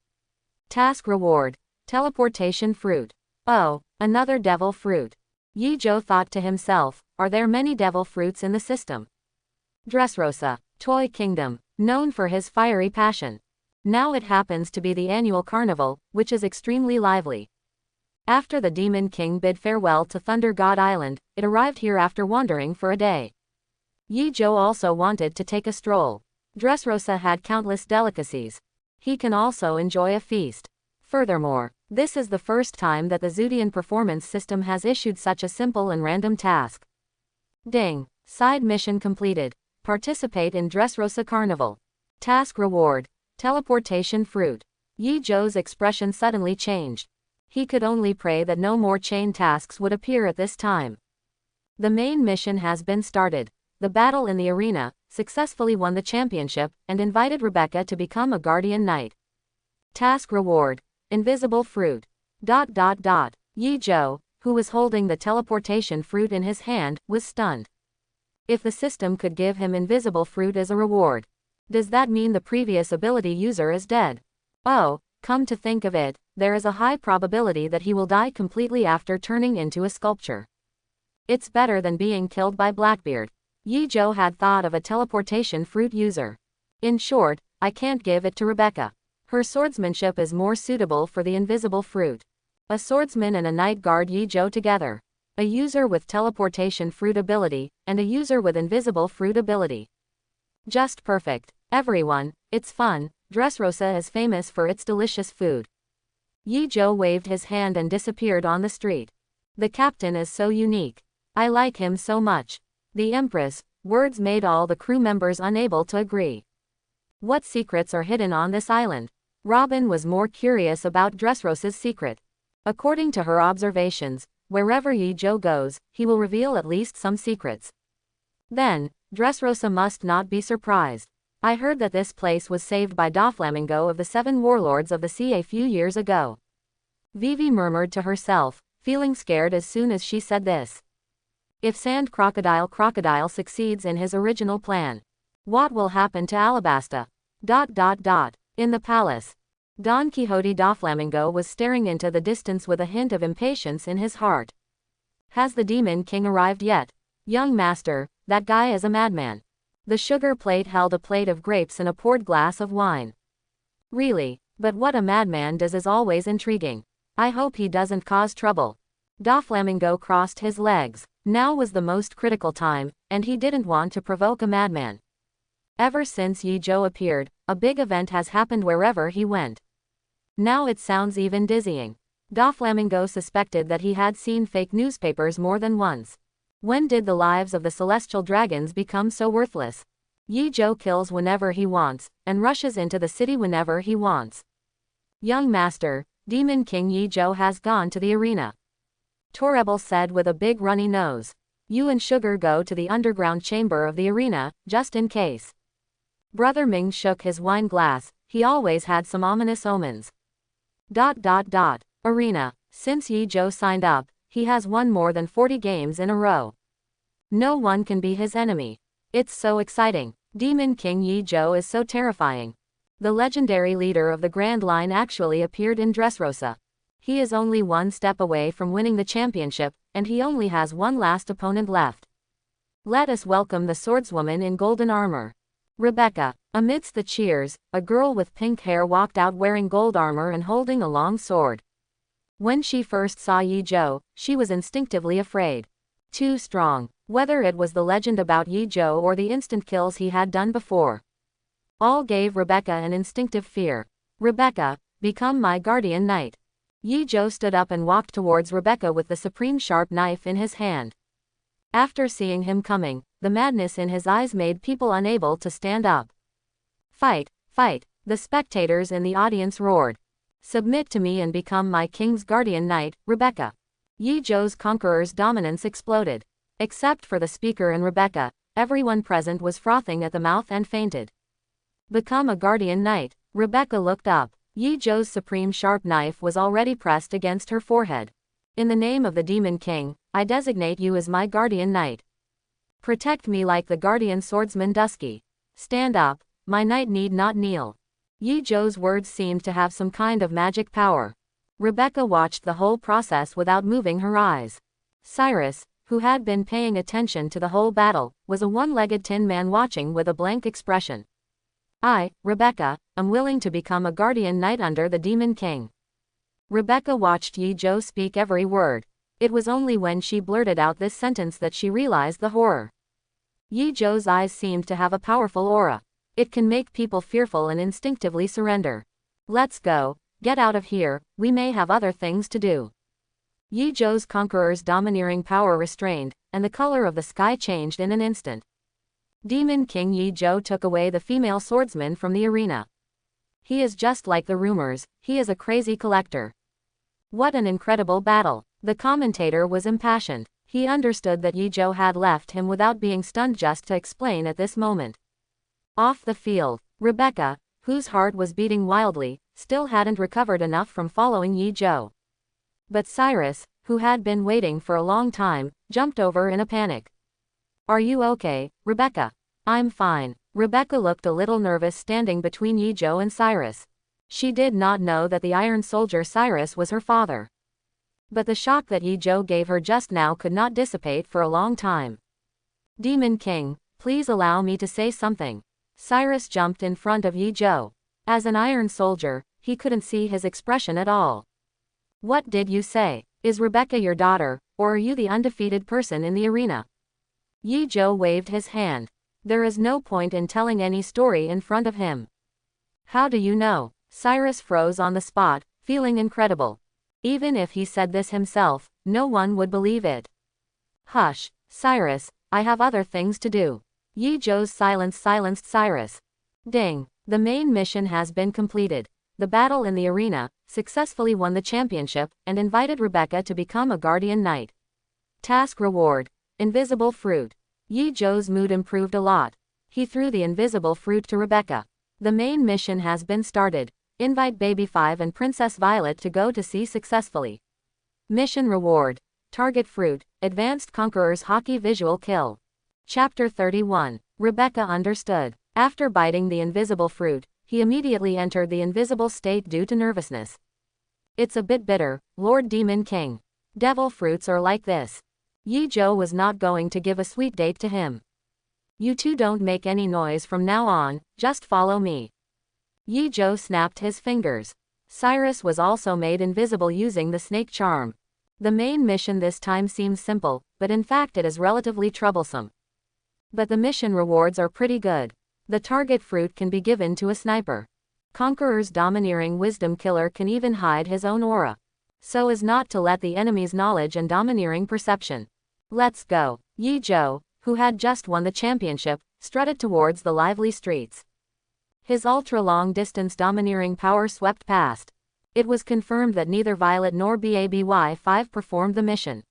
Task reward. Teleportation fruit. Oh, another devil fruit. Yi Zhou thought to himself, are there many devil fruits in the system? Dressrosa, Toy Kingdom, known for his fiery passion. Now it happens to be the annual carnival, which is extremely lively. After the Demon King bid farewell to Thunder God Island, it arrived here after wandering for a day. Yi Zhou also wanted to take a stroll. Dressrosa had countless delicacies. He can also enjoy a feast. Furthermore, this is the first time that the Zudian performance system has issued such a simple and random task. Ding! Side mission completed. Participate in Dressrosa Carnival. Task reward. Teleportation fruit. Yi Zhou's expression suddenly changed. He could only pray that no more chain tasks would appear at this time. The main mission has been started. The battle in the arena, successfully won the championship, and invited Rebecca to become a guardian knight. Task reward. Invisible fruit. Yi Zhou, who was holding the teleportation fruit in his hand, was stunned. If the system could give him invisible fruit as a reward, does that mean the previous ability user is dead? Oh, come to think of it, there is a high probability that he will die completely after turning into a sculpture. It's better than being killed by Blackbeard. Yi Zhou had thought of a teleportation fruit user. In short, I can't give it to Rebecca. Her swordsmanship is more suitable for the invisible fruit. A swordsman and a knight guard Yi Zhou together. A user with teleportation fruit ability, and a user with invisible fruit ability. Just perfect. Everyone, it's fun. Dressrosa is famous for its delicious food. Yi Zhou waved his hand and disappeared on the street. The captain is so unique. I like him so much. The Empress, words made all the crew members unable to agree. What secrets are hidden on this island? Robin was more curious about Dressrosa's secret. According to her observations, wherever Yi Zhou goes, he will reveal at least some secrets. Then, Dressrosa must not be surprised. I heard that this place was saved by Doflamingo of the 7 warlords of the sea a few years ago. Vivi murmured to herself, feeling scared as soon as she said this. If Sand Crocodile succeeds in his original plan, what will happen to Alabasta? In the palace. Don Quixote Doflamingo was staring into the distance with a hint of impatience in his heart. Has the Demon King arrived yet? Young master, that guy is a madman. The sugar plate held a plate of grapes and a poured glass of wine. Really, but what a madman does is always intriguing. I hope he doesn't cause trouble. Doflamingo crossed his legs. Now was the most critical time, and he didn't want to provoke a madman. Ever since Yi Zhou appeared, a big event has happened wherever he went. Now it sounds even dizzying. Doflamingo suspected that he had seen fake newspapers more than once. When did the lives of the celestial dragons become so worthless? Yi Zhou kills whenever he wants, and rushes into the city whenever he wants. Young master, Demon King Yi Zhou has gone to the arena. Torebel said with a big runny nose. You and Sugar go to the underground chamber of the arena, just in case. Brother Ming shook his wine glass, he always had some ominous omens. Arena. Since Yi Zhou signed up, he has won more than 40 games in a row. No one can be his enemy. It's so exciting. Demon King Yi Zhou is so terrifying. The legendary leader of the Grand Line actually appeared in Dressrosa. He is only one step away from winning the championship, and he only has one last opponent left. Let us welcome the swordswoman in golden armor. Rebecca. Amidst the cheers, a girl with pink hair walked out wearing gold armor and holding a long sword. When she first saw Yi Zhou, she was instinctively afraid. Too strong. Whether it was the legend about Yi Zhou or the instant kills he had done before, all gave Rebecca an instinctive fear. Rebecca, become my guardian knight. Yi Zhou stood up and walked towards Rebecca with the supreme sharp knife in his hand. After seeing him coming, the madness in his eyes made people unable to stand up. Fight, fight, the spectators in the audience roared. Submit to me and become my king's guardian knight, Rebecca. Yi Zhou's conqueror's dominance exploded. Except for the speaker and Rebecca, everyone present was frothing at the mouth and fainted. Become a guardian knight. Rebecca looked up. Yi Zhou's supreme sharp knife was already pressed against her forehead. In the name of the Demon King, I designate you as my guardian knight. Protect me like the guardian swordsman Dusky. Stand up, my knight need not kneel. Yi Zhou's words seemed to have some kind of magic power. Rebecca watched the whole process without moving her eyes. Cyrus, who had been paying attention to the whole battle, was a one-legged tin man watching with a blank expression. I, Rebecca, am willing to become a guardian knight under the Demon King. Rebecca watched Yi Zhou speak every word. It was only when she blurted out this sentence that she realized the horror. Yi Zhou's eyes seemed to have a powerful aura. It can make people fearful and instinctively surrender. Let's go, get out of here, we may have other things to do. Yi Zhou's conqueror's domineering power restrained, and the color of the sky changed in an instant. Demon King Yi Zhou took away the female swordsman from the arena. He is just like the rumors, he is a crazy collector. What an incredible battle. The commentator was impassioned. He understood that Yi Zhou had left him without being stunned just to explain at this moment. Off the field, Rebecca, whose heart was beating wildly, still hadn't recovered enough from following Yi Zhou. But Cyrus, who had been waiting for a long time, jumped over in a panic. Are you okay, Rebecca? I'm fine. Rebecca looked a little nervous standing between Yi Zhou and Cyrus. She did not know that the Iron Soldier Cyrus was her father. But the shock that Yi Zhou gave her just now could not dissipate for a long time. Demon King, please allow me to say something. Cyrus jumped in front of Yi Zhou. As an Iron Soldier, he couldn't see his expression at all. What did you say? Is Rebecca your daughter, or are you the undefeated person in the arena? Yi Zhou waved his hand. There is no point in telling any story in front of him. How do you know? Cyrus froze on the spot, feeling incredible. Even if he said this himself, no one would believe it. Hush, Cyrus, I have other things to do. Yi Zhou's silence silenced Cyrus. Ding, the main mission has been completed. The battle in the arena, successfully won the championship, and invited Rebecca to become a guardian knight. Task reward. Invisible fruit. Yi Zhou's mood improved a lot. He threw the invisible fruit to Rebecca. The main mission has been started. Invite Baby 5 and Princess Violet to go to sea successfully. Mission reward. Target fruit. Advanced Conqueror's Hockey Visual Kill. Chapter 31. Rebecca understood. After biting the invisible fruit, he immediately entered the invisible state due to nervousness. It's a bit bitter, Lord Demon King. Devil fruits are like this. Yi Zhou was not going to give a sweet date to him. You two don't make any noise from now on, just follow me. Yi Zhou snapped his fingers. Cyrus was also made invisible using the snake charm. The main mission this time seems simple, but in fact it is relatively troublesome. But the mission rewards are pretty good. The target fruit can be given to a sniper. Conqueror's domineering wisdom killer can even hide his own aura, so as not to let the enemy's knowledge and domineering perception. Let's go. Yi Zhou, who had just won the championship, strutted towards the lively streets. His ultra-long distance domineering power swept past. It was confirmed that neither Violet nor BABY5 performed the mission.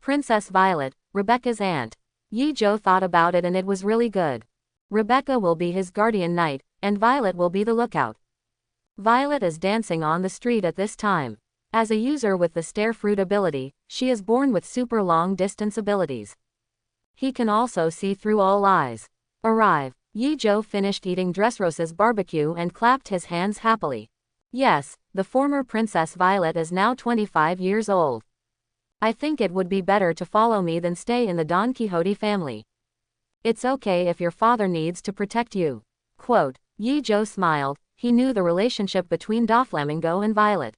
Princess Violet, Rebecca's aunt. Yi Zhou thought about it and it was really good. Rebecca will be his guardian knight, and Violet will be the lookout. Violet is dancing on the street at this time. As a user with the Stare Fruit ability, she is born with super long distance abilities. He can also see through all eyes. Arrive. Yi Zhou finished eating Dressrosa's barbecue and clapped his hands happily. Yes, the former Princess Violet is now 25 years old. I think it would be better to follow me than stay in the Don Quixote family. It's okay if your father needs to protect you. Quote, Yi Zhou smiled. He knew the relationship between Doflamingo and Violet.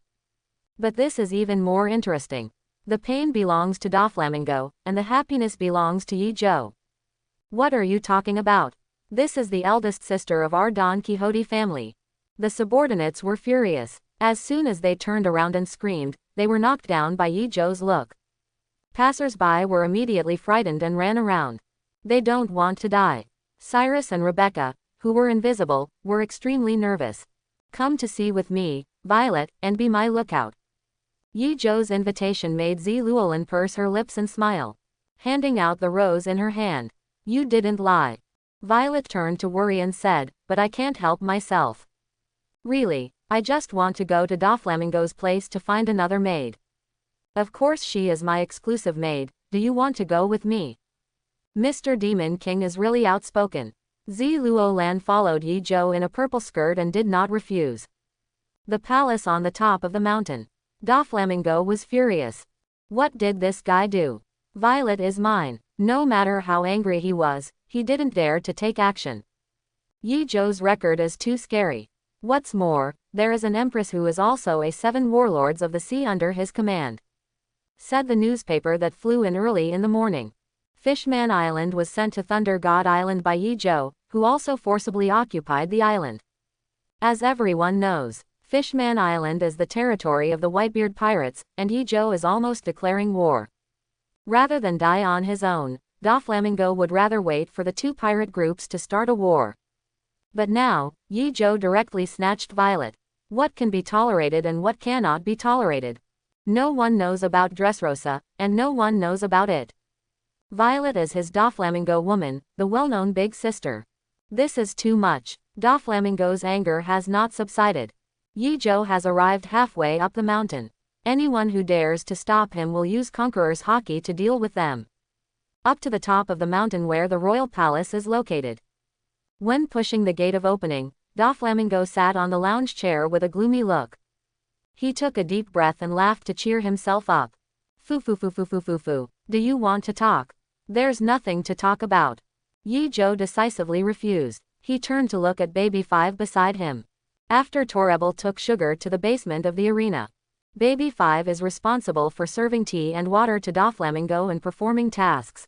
But this is even more interesting. The pain belongs to Doflamingo, and the happiness belongs to Yi Zhou. What are you talking about? This is the eldest sister of our Don Quixote family. The subordinates were furious. As soon as they turned around and screamed, they were knocked down by Yi Zhou's look. Passers-by were immediately frightened and ran around. They don't want to die. Cyrus and Rebecca, who were invisible, were extremely nervous. Come to sea with me, Violet, and be my lookout. Yi Zhou's invitation made Zi Luolin purse her lips and smile. Handing out the rose in her hand. You didn't lie. Violet turned to Worry and said, but I can't help myself. Really, I just want to go to Doflamingo's place to find another maid. Of course she is my exclusive maid, do you want to go with me? Mr. Demon King is really outspoken. Zi Luolan followed Yi Zhou in a purple skirt and did not refuse. The palace on the top of the mountain. Doflamingo was furious. What did this guy do? Violet is mine. No matter how angry he was, he didn't dare to take action. Yi Zhou's record is too scary. What's more, there is an empress who is also a 7 warlords of the sea under his command. Said the newspaper that flew in early in the morning. Fishman Island was sent to Thunder God Island by Yi Zhou, who also forcibly occupied the island. As everyone knows, Fishman Island is the territory of the Whitebeard pirates, and Yi Zhou is almost declaring war. Rather than die on his own, Doflamingo would rather wait for the 2 pirate groups to start a war. But now, Yi Zhou directly snatched Violet. What can be tolerated and what cannot be tolerated? No one knows about Dressrosa, and no one knows about it. Violet is his Doflamingo woman, the well-known big sister. This is too much. Doflamingo's anger has not subsided. Yi Zhou has arrived halfway up the mountain. Anyone who dares to stop him will use Conqueror's Hockey to deal with them. Up to the top of the mountain where the royal palace is located. When pushing the gate of opening, Doflamingo sat on the lounge chair with a gloomy look. He took a deep breath and laughed to cheer himself up. Foo. Do you want to talk? There's nothing to talk about. Yi Zhou decisively refused. He turned to look at Baby 5 beside him. After Torebel took Sugar to the basement of the arena. Baby 5 is responsible for serving tea and water to Doflamingo and performing tasks.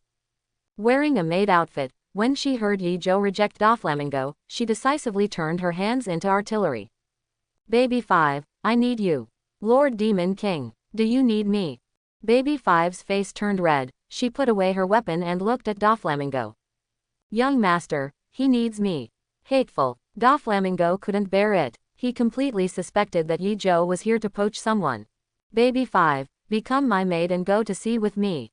Wearing a maid outfit, when she heard Yi Zhou reject Doflamingo, she decisively turned her hands into artillery. Baby 5, I need you. Lord Demon King, do you need me? Baby 5's face turned red, she put away her weapon and looked at Doflamingo. Young master, he needs me. Hateful. Doflamingo couldn't bear it. He completely suspected that Yi Zhou was here to poach someone. Baby 5, become my maid and go to sea with me.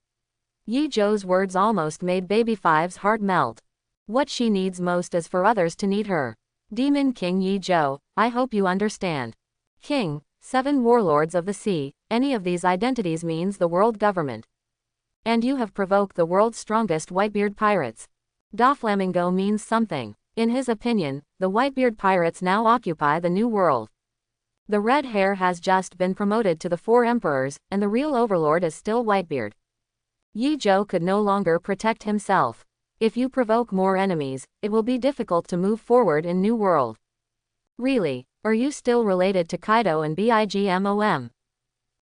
Yi Zhou's words almost made Baby 5's heart melt. What she needs most is for others to need her. Demon King Yi Zhou, I hope you understand. King, 7 warlords of the sea, any of these identities means the world government. And you have provoked the world's strongest Whitebeard pirates. Doflamingo means something. In his opinion, the Whitebeard pirates now occupy the new world. The red hair has just been promoted to the 4 emperors, and the real overlord is still Whitebeard. Yi Zhou could no longer protect himself. If you provoke more enemies, it will be difficult to move forward in New World. Really, are you still related to Kaido and Bigmom?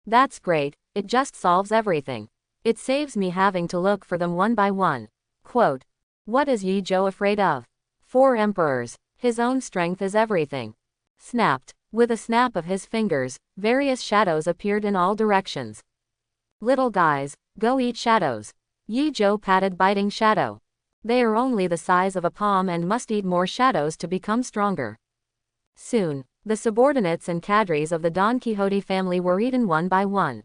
That's great, it just solves everything. It saves me having to look for them one by one. Quote, what is Yi Zhou afraid of? 4 emperors. His own strength is everything. Snapped. With a snap of his fingers, various shadows appeared in all directions. Little guys, go eat shadows. Yi Zhou patted biting shadow. They are only the size of a palm and must eat more shadows to become stronger. Soon, the subordinates and cadres of the Don Quixote family were eaten one by one.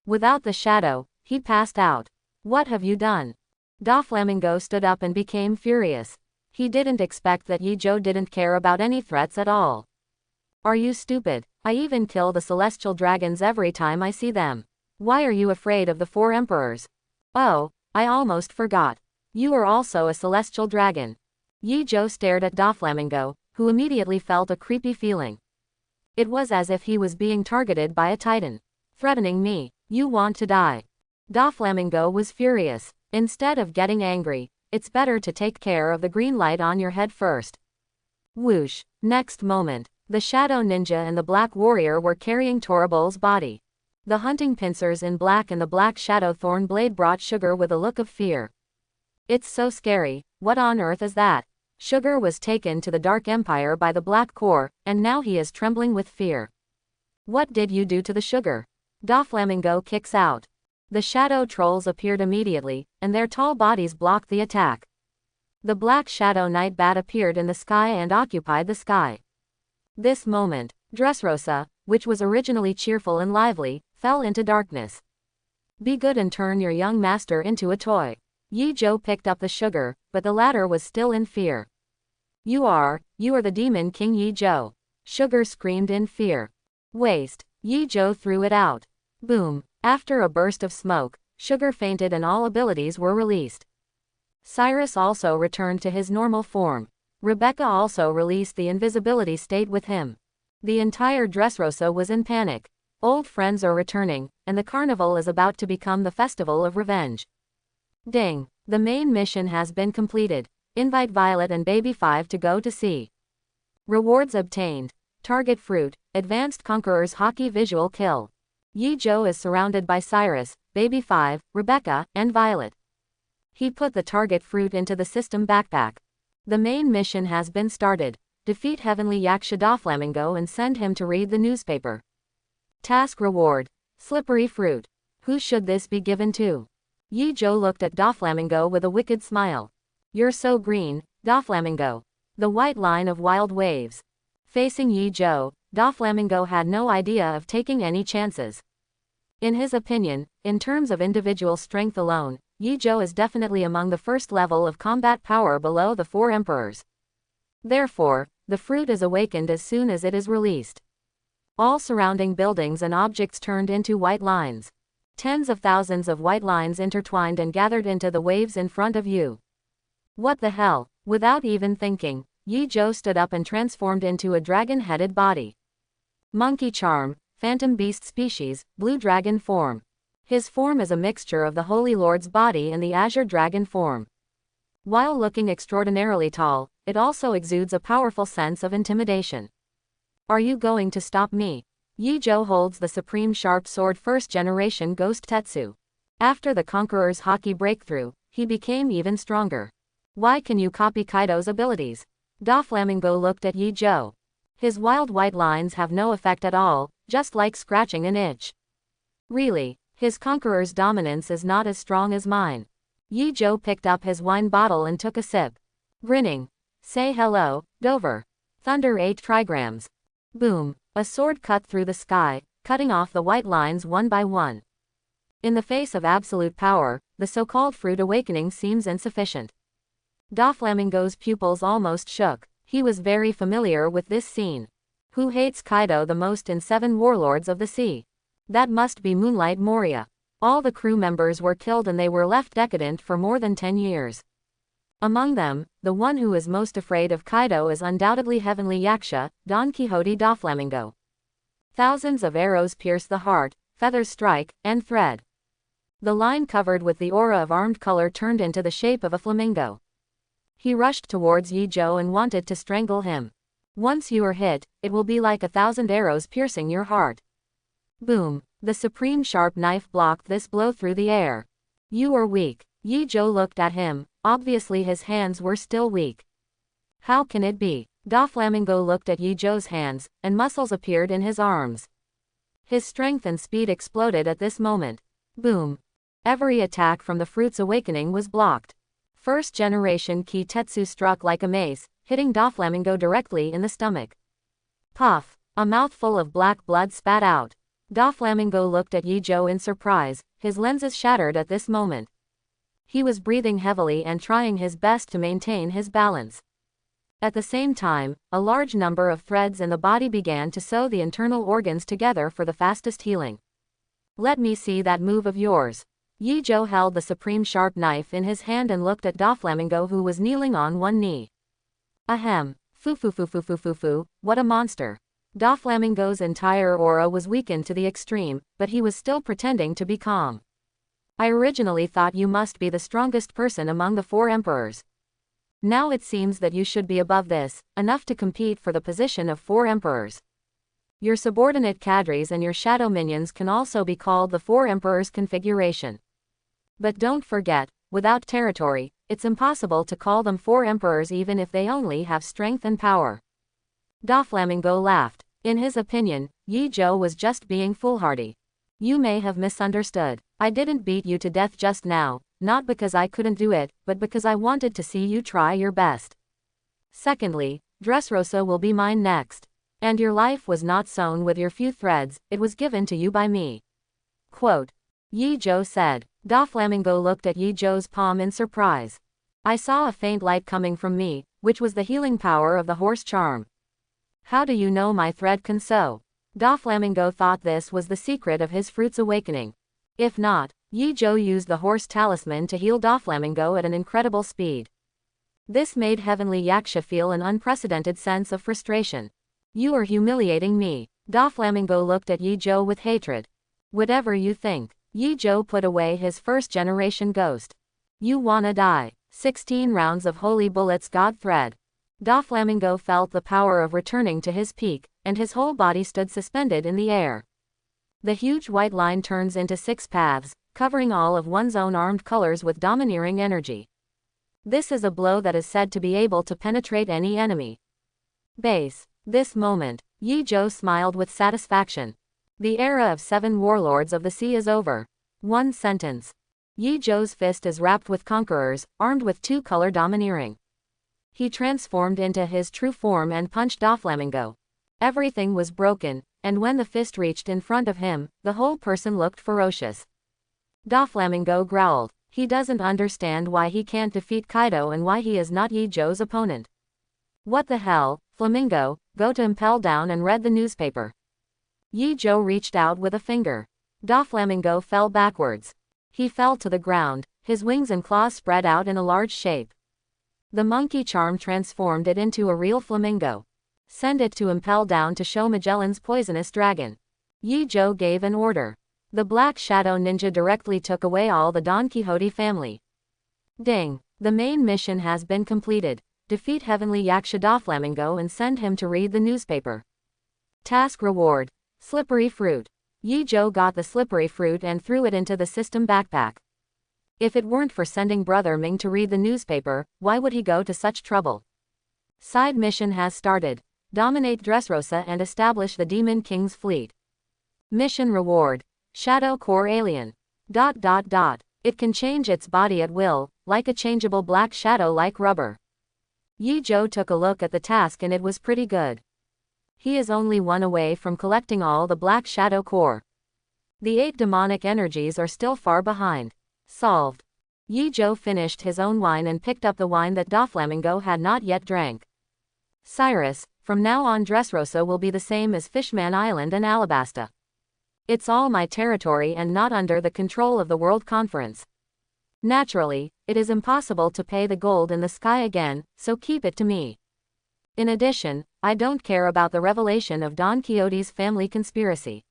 Without the shadow, he passed out. What have you done? Doflamingo stood up and became furious. He didn't expect that Yi Zhou didn't care about any threats at all. Are you stupid? I even kill the celestial dragons every time I see them. Why are you afraid of the 4 emperors? Oh, I almost forgot. You are also a celestial dragon. Yi Zhou stared at Doflamingo, who immediately felt a creepy feeling. It was as if he was being targeted by a titan. Threatening me, you want to die. Doflamingo was furious. Instead of getting angry, it's better to take care of the green light on your head first. Whoosh. Next moment, the Shadow Ninja and the Black Warrior were carrying Torabul's body. The hunting pincers in black and the black Shadow Thorn blade brought Sugar with a look of fear. It's so scary, what on earth is that? Sugar was taken to the Dark Empire by the Black Core, and now he is trembling with fear. What did you do to the Sugar? Doflamingo kicks out. The Shadow Trolls appeared immediately, and their tall bodies blocked the attack. The Black Shadow Night Bat appeared in the sky and occupied the sky. This moment, Dressrosa, which was originally cheerful and lively, fell into darkness. Be good and turn your young master into a toy. Yi Zhou picked up the Sugar, but the latter was still in fear. You are the Demon King Yi Zhou. Sugar screamed in fear. Waste. Yi Zhou threw it out. Boom. After a burst of smoke, Sugar fainted and all abilities were released. Cyrus also returned to his normal form. Rebecca also released the invisibility state with him. The entire Dressrosa was in panic. Old friends are returning, and the carnival is about to become the festival of revenge. Ding. The main mission has been completed. Invite Violet and Baby 5 to go to sea. Rewards obtained. Target fruit, Advanced Conqueror's Hockey Visual Kill. Yi Zhou is surrounded by Cyrus, Baby 5, Rebecca, and Violet. He put the target fruit into the system backpack. The main mission has been started. Defeat Heavenly Yaksha Doflamingo and send him to read the newspaper. Task reward. Slippery fruit. Who should this be given to? Yi Zhou looked at Doflamingo with a wicked smile. You're so green, Doflamingo. The white line of wild waves. Facing Yi Zhou, Doflamingo had no idea of taking any chances. In his opinion, in terms of individual strength alone, Yi Zhou is definitely among the first level of combat power below the 4 emperors. Therefore, the fruit is awakened as soon as it is released. All surrounding buildings and objects turned into white lines. Tens of thousands of white lines intertwined and gathered into the waves in front of you. What the hell? Without even thinking, Yi Zhou stood up and transformed into a dragon-headed body. Monkey charm, phantom beast species, blue dragon form. His form is a mixture of the Holy Lord's body and the azure dragon form. While looking extraordinarily tall, it also exudes a powerful sense of intimidation. Are you going to stop me? Yi Zhou holds the supreme sharp sword first generation Ghost Tetsu. After the Conqueror's Hockey breakthrough, he became even stronger. Why can you copy Kaido's abilities? Doflamingo looked at Yi Zhou. His wild white lines have no effect at all, just like scratching an itch. Really, his Conqueror's dominance is not as strong as mine. Yi Zhou picked up his wine bottle and took a sip. Grinning. Say hello, Dover. Thunder 8 trigrams. Boom. A sword cut through the sky, cutting off the white lines one by one. In the face of absolute power, the so-called fruit awakening seems insufficient. Doflamingo's pupils almost shook. He was very familiar with this scene. Who hates Kaido the most in 7 warlords of the sea? That must be Moonlight Moria. All the crew members were killed and they were left decadent for more than 10 years. Among them, the one who is most afraid of Kaido is undoubtedly Heavenly Yaksha, Don Quixote Doflamingo. Thousands of arrows pierce the heart, feathers strike, and thread. The line covered with the aura of armed color turned into the shape of a flamingo. He rushed towards Yi Zhou and wanted to strangle him. Once you are hit, it will be like 1,000 arrows piercing your heart. Boom. The supreme sharp knife blocked this blow through the air. You are weak. Yi Zhou looked at him. Obviously his hands were still weak. How can it be? Doflamingo looked at Yi Zhou's hands, and muscles appeared in his arms. His strength and speed exploded at this moment. Boom. Every attack from the fruit's awakening was blocked. First generation Ki Tetsu struck like a mace, hitting Doflamingo directly in the stomach. Puff. A mouthful of black blood spat out. Doflamingo looked at Yi Zhou in surprise, his lenses shattered at this moment. He was breathing heavily and trying his best to maintain his balance. At the same time, a large number of threads in the body began to sew the internal organs together for the fastest healing. Let me see that move of yours. Yi Zhou held the supreme sharp knife in his hand and looked at Doflamingo who was kneeling on one knee. Ahem. Foo foo foo foo foo foo foo, what a monster. Doflamingo's entire aura was weakened to the extreme, but he was still pretending to be calm. I originally thought you must be the strongest person among the 4 emperors. Now it seems that you should be above this, enough to compete for the position of 4 emperors. Your subordinate cadres and your shadow minions can also be called the 4 emperors configuration. But don't forget, without territory, it's impossible to call them 4 emperors even if they only have strength and power. Doflamingo laughed. In his opinion, Yi Zhou was just being foolhardy. You may have misunderstood. I didn't beat you to death just now, not because I couldn't do it, but because I wanted to see you try your best. Secondly, Dressrosa will be mine next. And your life was not sewn with your few threads, it was given to you by me. Quote. Yi Zhou said. Doflamingo looked at Yi Zhou's palm in surprise. I saw a faint light coming from me, which was the healing power of the horse charm. How do you know my thread can sew? Doflamingo thought this was the secret of his fruit's awakening. If not, Yi Zhou used the horse talisman to heal Doflamingo at an incredible speed. This made Heavenly Yaksha feel an unprecedented sense of frustration. You are humiliating me. Doflamingo looked at Yi Zhou with hatred. Whatever you think. Yi Zhou put away his first-generation ghost. You wanna die. 16 rounds of holy bullets God thread. Doflamingo felt the power of returning to his peak, and his whole body stood suspended in the air. The huge white line turns into 6 paths, covering all of one's own armed colors with domineering energy. This is a blow that is said to be able to penetrate any enemy. Base. This moment, Yi Zhou smiled with satisfaction. The era of 7 warlords of the sea is over. One sentence. Yi Zhou's fist is wrapped with conquerors, armed with 2-color domineering. He transformed into his true form and punched Doflamingo. Everything was broken, and when the fist reached in front of him, the whole person looked ferocious. Doflamingo growled. He doesn't understand why he can't defeat Kaido and why he is not Yi Zhou's opponent. What the hell, Flamingo, go to Impel Down and read the newspaper. Yi Zhou reached out with a finger. Doflamingo fell backwards. He fell to the ground, his wings and claws spread out in a large shape. The monkey charm transformed it into a real flamingo. Send it to Impel Down to show Magellan's poisonous dragon. Yi Zhou gave an order. The Black Shadow Ninja directly took away all the Don Quixote family. Ding! The main mission has been completed. Defeat Heavenly Yaksha Doflamingo and send him to read the newspaper. Task reward. Slippery fruit. Yi Zhou got the slippery fruit and threw it into the system backpack. If it weren't for sending Brother Ming to read the newspaper, why would he go to such trouble? Side mission has started. Dominate Dressrosa and establish the Demon King's fleet. Mission reward. Shadow Core Alien. ... It can change its body at will, like a changeable black shadow like rubber. Yi Zhou took a look at the task and it was pretty good. He is only 1 away from collecting all the Black Shadow Core. The 8 demonic energies are still far behind. Solved. Yi Zhou finished his own wine and picked up the wine that Doflamingo had not yet drank. Cyrus, from now on Dressrosa will be the same as Fishman Island and Alabasta. It's all my territory and not under the control of the World Conference. Naturally, it is impossible to pay the gold in the sky again, so keep it to me. In addition, I don't care about the revelation of Don Quixote's family conspiracy.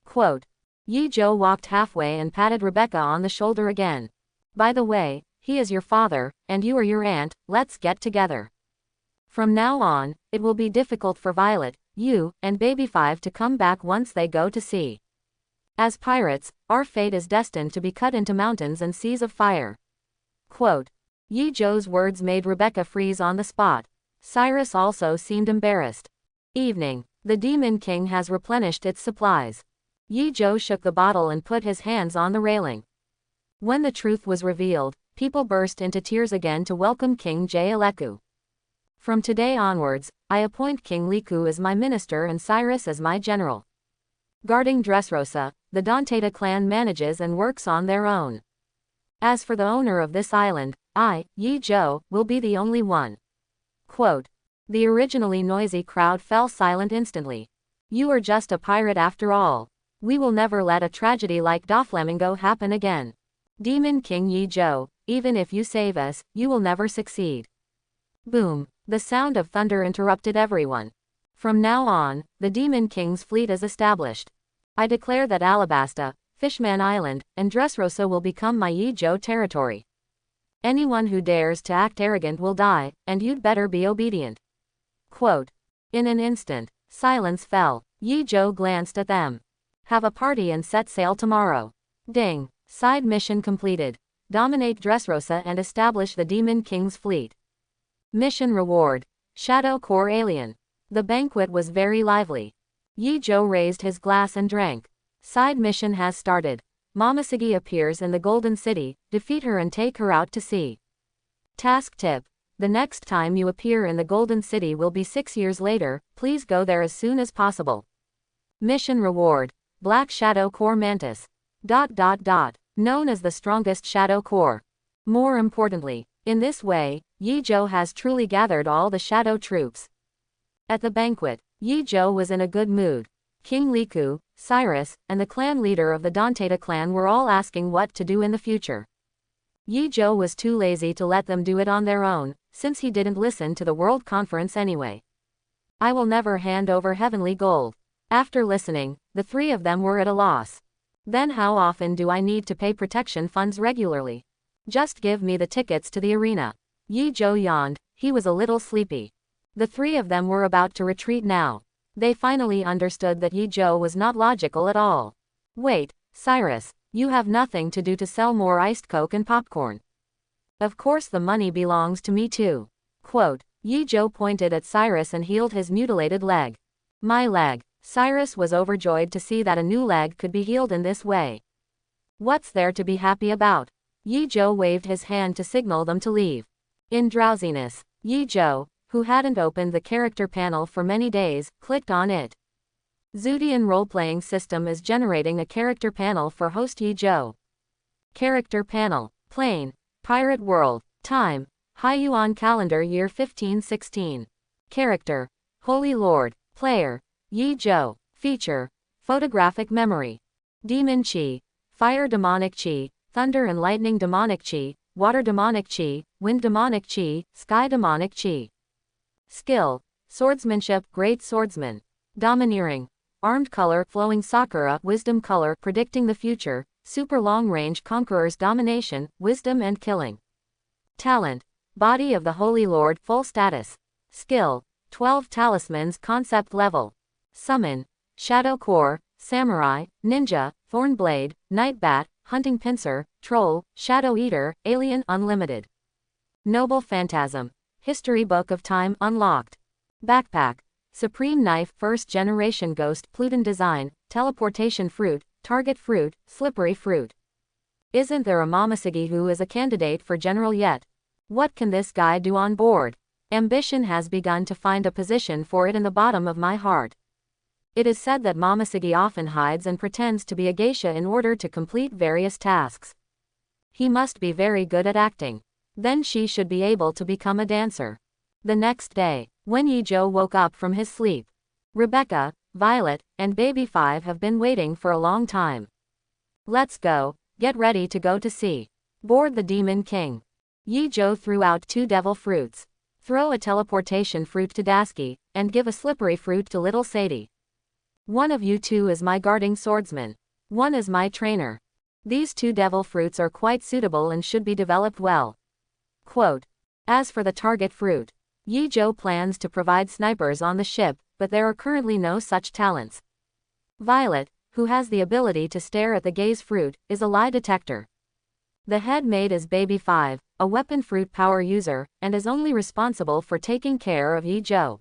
Quote. Yi Zhou walked halfway and patted Rebecca on the shoulder again. By the way, he is your father, and you are your aunt, let's get together. From now on, it will be difficult for Violet, you, and Baby 5 to come back once they go to sea. As pirates, our fate is destined to be cut into mountains and seas of fire. Quote. Yi Zhou's words made Rebecca freeze on the spot. Cyrus also seemed embarrassed. Evening. The Demon King has replenished its supplies. Yi Zhou shook the bottle and put his hands on the railing. When the truth was revealed, people burst into tears again to welcome King Jaleku. From today onwards, I appoint King Liku as my minister and Cyrus as my general. Guarding Dressrosa, the Dantata clan manages and works on their own. As for the owner of this island, I, Yi Zhou, will be the only one. Quote. The originally noisy crowd fell silent instantly. You are just a pirate after all. We will never let a tragedy like Doflamingo happen again. Demon King Yi Zhou, even if you save us, you will never succeed. Boom. The sound of thunder interrupted everyone. From now on, the Demon King's fleet is established. I declare that Alabasta, Fishman Island, and Dressrosa will become my Yi-Jo territory. Anyone who dares to act arrogant will die, and you'd better be obedient. Quote. In an instant, silence fell. Yi-Jo glanced at them. Have a party and set sail tomorrow. Ding. Side mission completed. Dominate Dressrosa and establish the Demon King's fleet. Mission reward. Shadow Core Alien. The banquet was very lively. Yi-Jo raised his glass and drank. Side mission has started. Momoshiki appears in the Golden City, defeat her and take her out to sea. Task tip. The next time you appear in the Golden City will be 6 years later, please go there as soon as possible. Mission reward. Black Shadow Core Mantis. Known as the strongest Shadow Core. More importantly, in this way, Yi-Jo has truly gathered all the Shadow troops. At the banquet, Yi-Jo was in a good mood. King Liku, Cyrus, and the clan leader of the Dantata clan were all asking what to do in the future. Yi-Jo was too lazy to let them do it on their own, since he didn't listen to the World Conference anyway. I will never hand over heavenly gold. After listening, the three of them were at a loss. Then how often do I need to pay protection funds regularly? Just give me the tickets to the arena. Yi-Jo yawned, he was a little sleepy. The three of them were about to retreat now. They finally understood that Yi-Jo was not logical at all. Wait, Cyrus, you have nothing to do to sell more iced Coke and popcorn. Of course the money belongs to me too. Quote, Yi-Jo pointed at Cyrus and healed his mutilated leg. My leg. Cyrus was overjoyed to see that a new leg could be healed in this way. What's there to be happy about? Yi-Jo waved his hand to signal them to leave. In drowsiness, Yi-Jo, who hadn't opened the character panel for many days, clicked on it. Zudian role-playing system is generating a character panel for host Yi-Jo. Character panel. Plane. Pirate World. Time. Haiyuan calendar year 1516. Character. Holy Lord. Player. Yi-Jo. Feature. Photographic memory. Demon Chi. Fire demonic Chi. Thunder and lightning demonic Chi. Water demonic Chi. Wind demonic Chi. Sky demonic Chi. Skill. Swordsmanship, Great Swordsman. Domineering. Armed color, Flowing Sakura, Wisdom color, Predicting the future. Super long range, Conqueror's domination, wisdom and killing. Talent. Body of the Holy Lord, full status. Skill. 12 talismans, concept level. Summon. Shadow Core, Samurai, Ninja, Thornblade, Nightbat, Hunting Pincer, Troll, Shadow Eater, Alien Unlimited. Noble Phantasm. History Book of Time unlocked. Backpack. Supreme Knife, First Generation Ghost, Pluton Design, Teleportation Fruit, Target Fruit, Slippery Fruit. Isn't there a Momoshiki who is a candidate for general yet? What can this guy do on board? Ambition has begun to find a position for it in the bottom of my heart. It is said that Momoshiki often hides and pretends to be a geisha in order to complete various tasks. He must be very good at acting. Then she should be able to become a dancer. The next day, when Yi-Jo woke up from his sleep, Rebecca, Violet, and Baby 5 have been waiting for a long time. Let's go, get ready to go to sea. Board the Demon King. Yi-Jo threw out 2 devil fruits. Throw a teleportation fruit to Dasky, and give a slippery fruit to little Sadie. One of you two is my guarding swordsman. One is my trainer. These 2 devil fruits are quite suitable and should be developed well. Quote. As for the target fruit, Yi-Jo plans to provide snipers on the ship, but there are currently no such talents. Violet, who has the ability to stare at the gaze fruit, is a lie detector. The head maid is Baby 5, a weapon fruit power user, and is only responsible for taking care of Yi-Jo.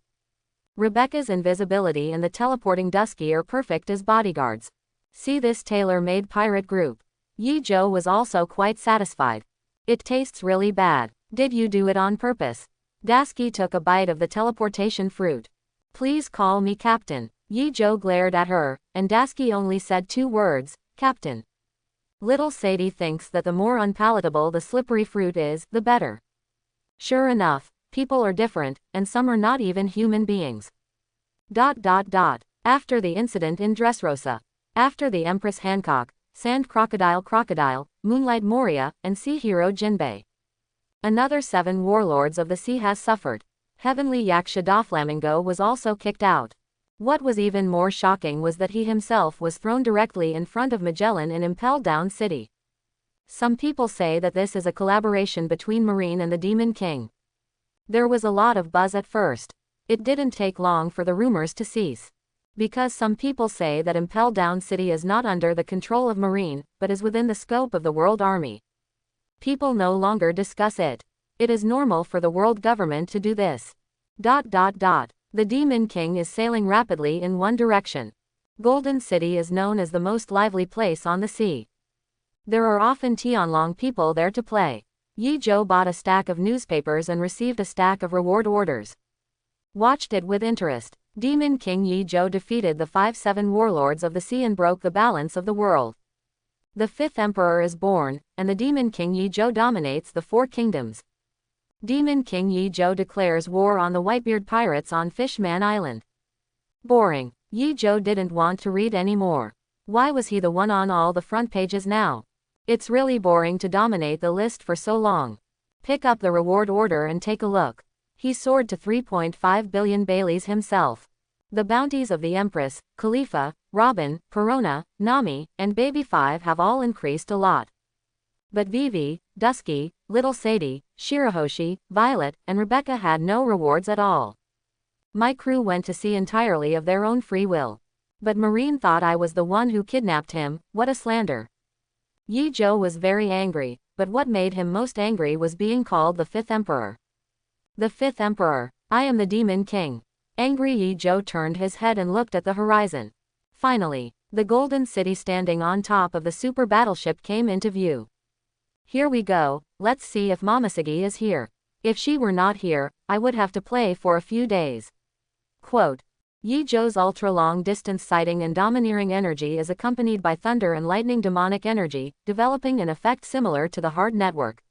Rebecca's invisibility and the teleporting Dusky are perfect as bodyguards. See this tailor-made pirate group. Yi-Jo was also quite satisfied. It tastes really bad. Did you do it on purpose? Dasky took a bite of the teleportation fruit. Please call me Captain. Yi-Jo glared at her, and Dasky only said 2 words, Captain. Little Sadie thinks that the more unpalatable the slippery fruit is, the better. Sure enough, people are different, and some are not even human beings. After the incident in Dressrosa. After the Empress Hancock, Sand Crocodile, Moonlight Moria, and Sea Hero Jinbei. Another 7 warlords of the sea has suffered. Heavenly Yaksha Doflamingo was also kicked out. What was even more shocking was that he himself was thrown directly in front of Magellan and impelled down city. Some people say that this is a collaboration between Marine and the Demon King. There was a lot of buzz at first. It didn't take long for the rumors to cease. Because some people say that Impel Down City is not under the control of Marine, but is within the scope of the World Army. People no longer discuss it. It is normal for the world government to do this. The Demon King is sailing rapidly in one direction. Golden City is known as the most lively place on the sea. There are often Tianlong people there to play. Yi Zhou bought a stack of newspapers and received a stack of reward orders. Watched it with interest. Demon King Yi Zhou defeated the 5-7 warlords of the sea and broke the balance of the world. The 5th emperor is born, and the Demon King Yi Zhou dominates the 4 kingdoms. Demon King Yi Zhou declares war on the Whitebeard pirates on Fishman Island. Boring. Yi Zhou didn't want to read anymore. Why was he the one on all the front pages now? It's really boring to dominate the list for so long. Pick up the reward order and take a look. He soared to 3.5 billion Baileys himself. The bounties of the Empress, Khalifa, Robin, Perona, Nami, and Baby 5 have all increased a lot. But Vivi, Dusky, Little Sadie, Shirahoshi, Violet, and Rebecca had no rewards at all. My crew went to sea entirely of their own free will. But Marine thought I was the one who kidnapped him. What a slander. Yi Zhou was very angry, but what made him most angry was being called the 5th Emperor. The 5th Emperor. I am the Demon King. Angry Yi Zhou turned his head and looked at the horizon. Finally, the Golden City standing on top of the super battleship came into view. Here we go, let's see if Momoshiki is here. If she were not here, I would have to play for a few days. Quote. Yi Zhou's ultra-long-distance sighting and domineering energy is accompanied by thunder and lightning demonic energy, developing an effect similar to the hard network.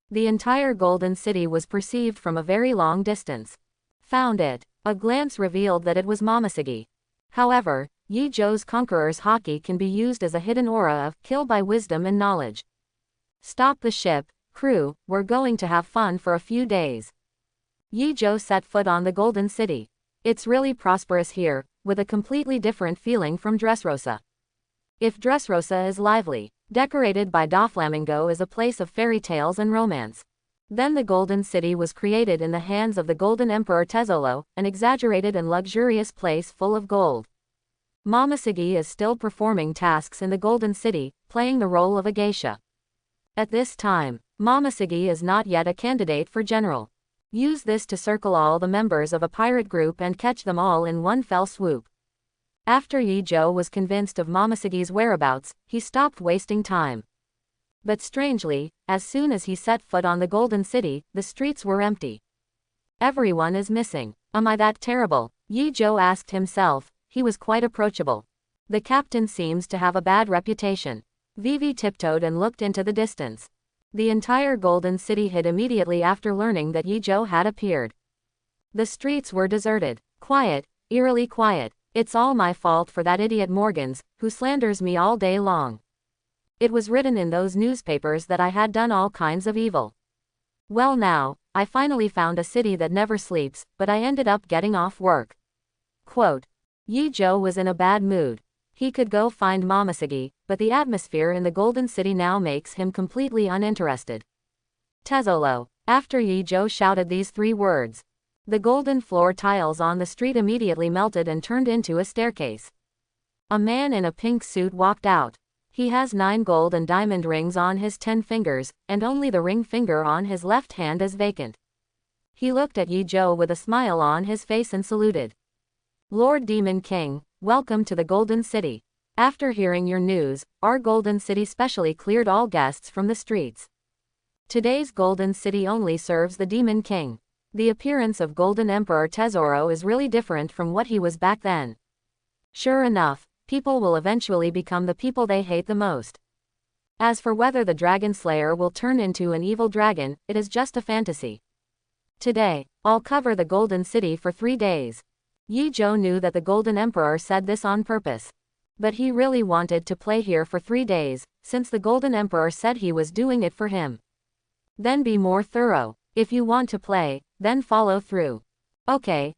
The entire Golden City was perceived from a very long distance. Found it. A glance revealed that it was Momoshiki. However, Yi Zhou's Conqueror's Haki can be used as a hidden aura of kill by wisdom and knowledge. Stop the ship, crew, we're going to have fun for a few days. Yi Zhou set foot on the Golden City. It's really prosperous here, with a completely different feeling from Dressrosa. If Dressrosa is lively, decorated by Doflamingo is a place of fairy tales and romance. Then the Golden City was created in the hands of the Golden Emperor Tezzolo, an exaggerated and luxurious place full of gold. Momoshiki is still performing tasks in the Golden City, playing the role of a geisha. At this time, Momoshiki is not yet a candidate for general. Use this to circle all the members of a pirate group and catch them all in one fell swoop. After Yi Zhou was convinced of Momoshiki's whereabouts, he stopped wasting time. But strangely, as soon as he set foot on the Golden City, the streets were empty. Everyone is missing. Am I that terrible? Yi Zhou asked himself. He was quite approachable. The captain seems to have a bad reputation. Vivi tiptoed and looked into the distance. The entire Golden City hid immediately after learning that Yi Zhou had appeared. The streets were deserted. Quiet, eerily quiet. It's all my fault for that idiot Morgans, who slanders me all day long. It was written in those newspapers that I had done all kinds of evil. Well now, I finally found a city that never sleeps, but I ended up getting off work. Quote. Yi Zhou was in a bad mood. He could go find Momoshiki, but the atmosphere in the Golden City now makes him completely uninterested. Tezzolo. After Yi Zhou shouted these 3 words, the golden floor tiles on the street immediately melted and turned into a staircase. A man in a pink suit walked out. He has 9 gold and diamond rings on his 10 fingers, and only the ring finger on his left hand is vacant. He looked at Yi Zhou with a smile on his face and saluted. Lord Demon King, welcome to the Golden City. After hearing your news, our Golden City specially cleared all guests from the streets. Today's Golden City only serves the Demon King. The appearance of Golden Emperor Tezzoro is really different from what he was back then. Sure enough, people will eventually become the people they hate the most. As for whether the Dragon Slayer will turn into an evil dragon, it is just a fantasy. Today, I'll cover the Golden City for 3 days. Yi Zhou knew that the Golden Emperor said this on purpose. But he really wanted to play here for 3 days, since the Golden Emperor said he was doing it for him. Then be more thorough. If you want to play, then follow through. Okay,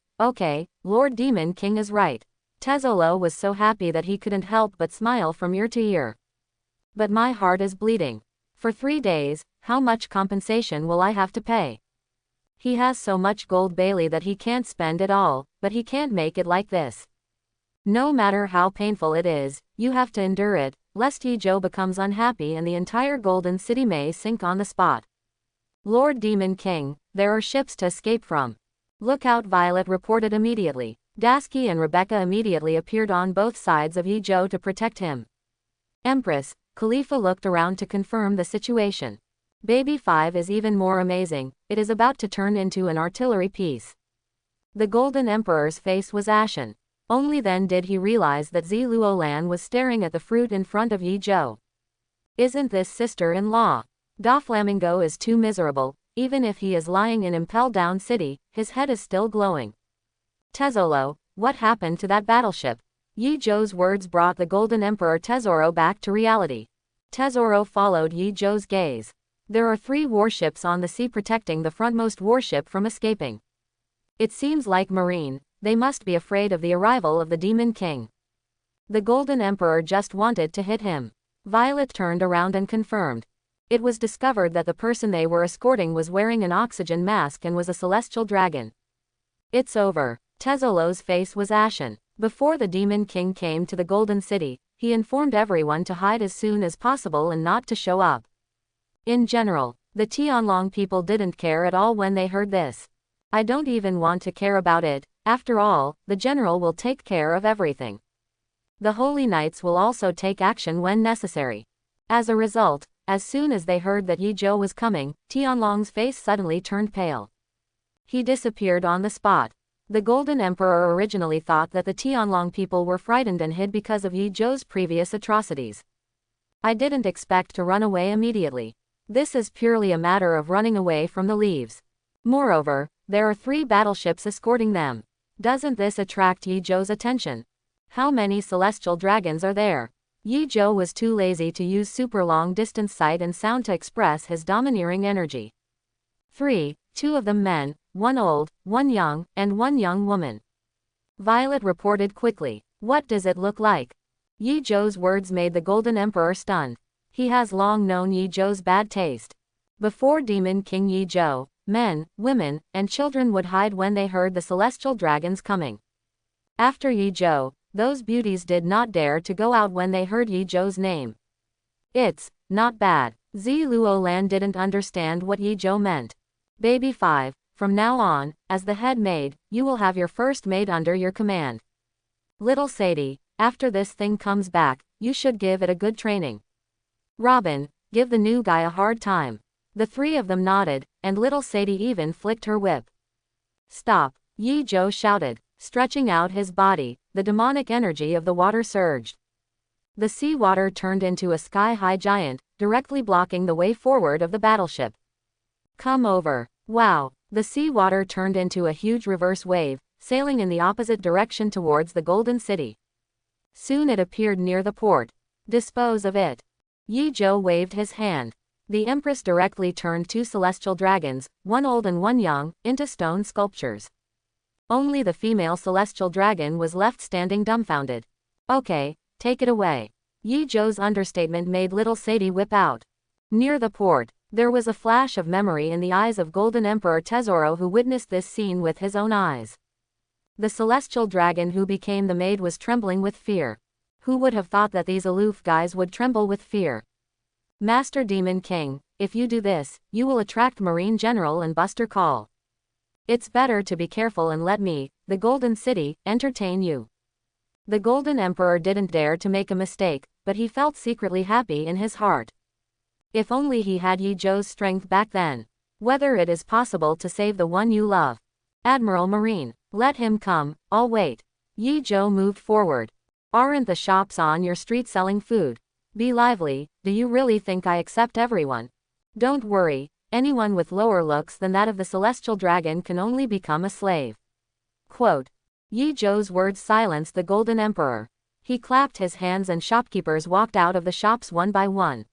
Lord Demon King is right. Tezzolo was so happy that he couldn't help but smile from ear to ear. But my heart is bleeding. For 3 days, how much compensation will I have to pay? He has so much gold Bailey that he can't spend it all, but he can't make it like this. No matter how painful it is, you have to endure it, lest Yi-Jo becomes unhappy and the entire Golden City may sink on the spot. Lord Demon King, there are ships to escape from. Look out, Violet reported immediately. Dasky and Rebecca immediately appeared on both sides of Yi-Jo to protect him. Empress, Khalifa looked around to confirm the situation. Baby 5 is even more amazing, it is about to turn into an artillery piece. The Golden Emperor's face was ashen. Only then did he realize that Ziluolan was staring at the fruit in front of Yi-Jo. Isn't this sister-in-law? Doflamingo is too miserable, even if he is lying in Impel Down City, his head is still glowing. Tezzolo, what happened to that battleship? Yi-Jo's words brought the Golden Emperor Tezzoro back to reality. Tezzoro followed Yi-Jo's gaze. There are 3 warships on the sea protecting the frontmost warship from escaping. It seems like Marine, they must be afraid of the arrival of the Demon King. The Golden Emperor just wanted to hit him. Violet turned around and confirmed. It was discovered that the person they were escorting was wearing an oxygen mask and was a celestial dragon. It's over. Tezzolo's face was ashen. Before the Demon King came to the Golden City, he informed everyone to hide as soon as possible and not to show up. In general, the Tianlong people didn't care at all when they heard this. I don't even want to care about it, after all, the general will take care of everything. The Holy Knights will also take action when necessary. As a result, as soon as they heard that Yi-Jo was coming, Tianlong's face suddenly turned pale. He disappeared on the spot. The Golden Emperor originally thought that the Tianlong people were frightened and hid because of Yi-Jo's previous atrocities. I didn't expect to run away immediately. This is purely a matter of running away from the leaves. Moreover, there are 3 battleships escorting them. Doesn't this attract Yi-Jo's attention? How many celestial dragons are there? Yi-Jo was too lazy to use super long distance sight and sound to express his domineering energy. 3, 2 of them men, 1 old, 1 young, and 1 young woman. Violet reported quickly. What does it look like? Yi-Jo's words made the Golden Emperor stunned. He has long known Yi-Jo's bad taste. Before Demon King Yi-Jo, men, women, and children would hide when they heard the celestial dragons coming. After Yi-Jo, those beauties did not dare to go out when they heard Yi-Jo's name. It's not bad. Ziluolan didn't understand what Yi-Jo meant. Baby 5, from now on, as the head maid, you will have your first maid under your command. Little Sadie, after this thing comes back, you should give it a good training. Robin, give the new guy a hard time. The 3 of them nodded, and little Sadie even flicked her whip. Stop, Yi-Jo shouted. Stretching out his body, the demonic energy of the water surged. The sea water turned into a sky-high giant, directly blocking the way forward of the battleship. Come over. Wow, the sea water turned into a huge reverse wave, sailing in the opposite direction towards the Golden City. Soon it appeared near the port. Dispose of it. Yi-Jo waved his hand. The Empress directly turned 2 celestial dragons, 1 old and 1 young, into stone sculptures. Only the female celestial dragon was left standing dumbfounded. Okay, take it away. Yi-Jo's understatement made little Sadie whip out. Near the port, there was a flash of memory in the eyes of Golden Emperor Tezzoro, who witnessed this scene with his own eyes. The celestial dragon who became the maid was trembling with fear. Who would have thought that these aloof guys would tremble with fear? Master Demon King, if you do this, you will attract Marine General and Buster Call. It's better to be careful and let me, the Golden City, entertain you. The Golden Emperor didn't dare to make a mistake, but he felt secretly happy in his heart. If only he had Yi-Jo's strength back then. Whether it is possible to save the one you love. Admiral Marine, let him come, I'll wait. Yi-Jo moved forward. Aren't the shops on your street selling food? Be lively, do you really think I accept everyone? Don't worry, anyone with lower looks than that of the celestial dragon can only become a slave. Quote. Yi-Jo's words silenced the Golden Emperor. He clapped his hands and shopkeepers walked out of the shops one by one.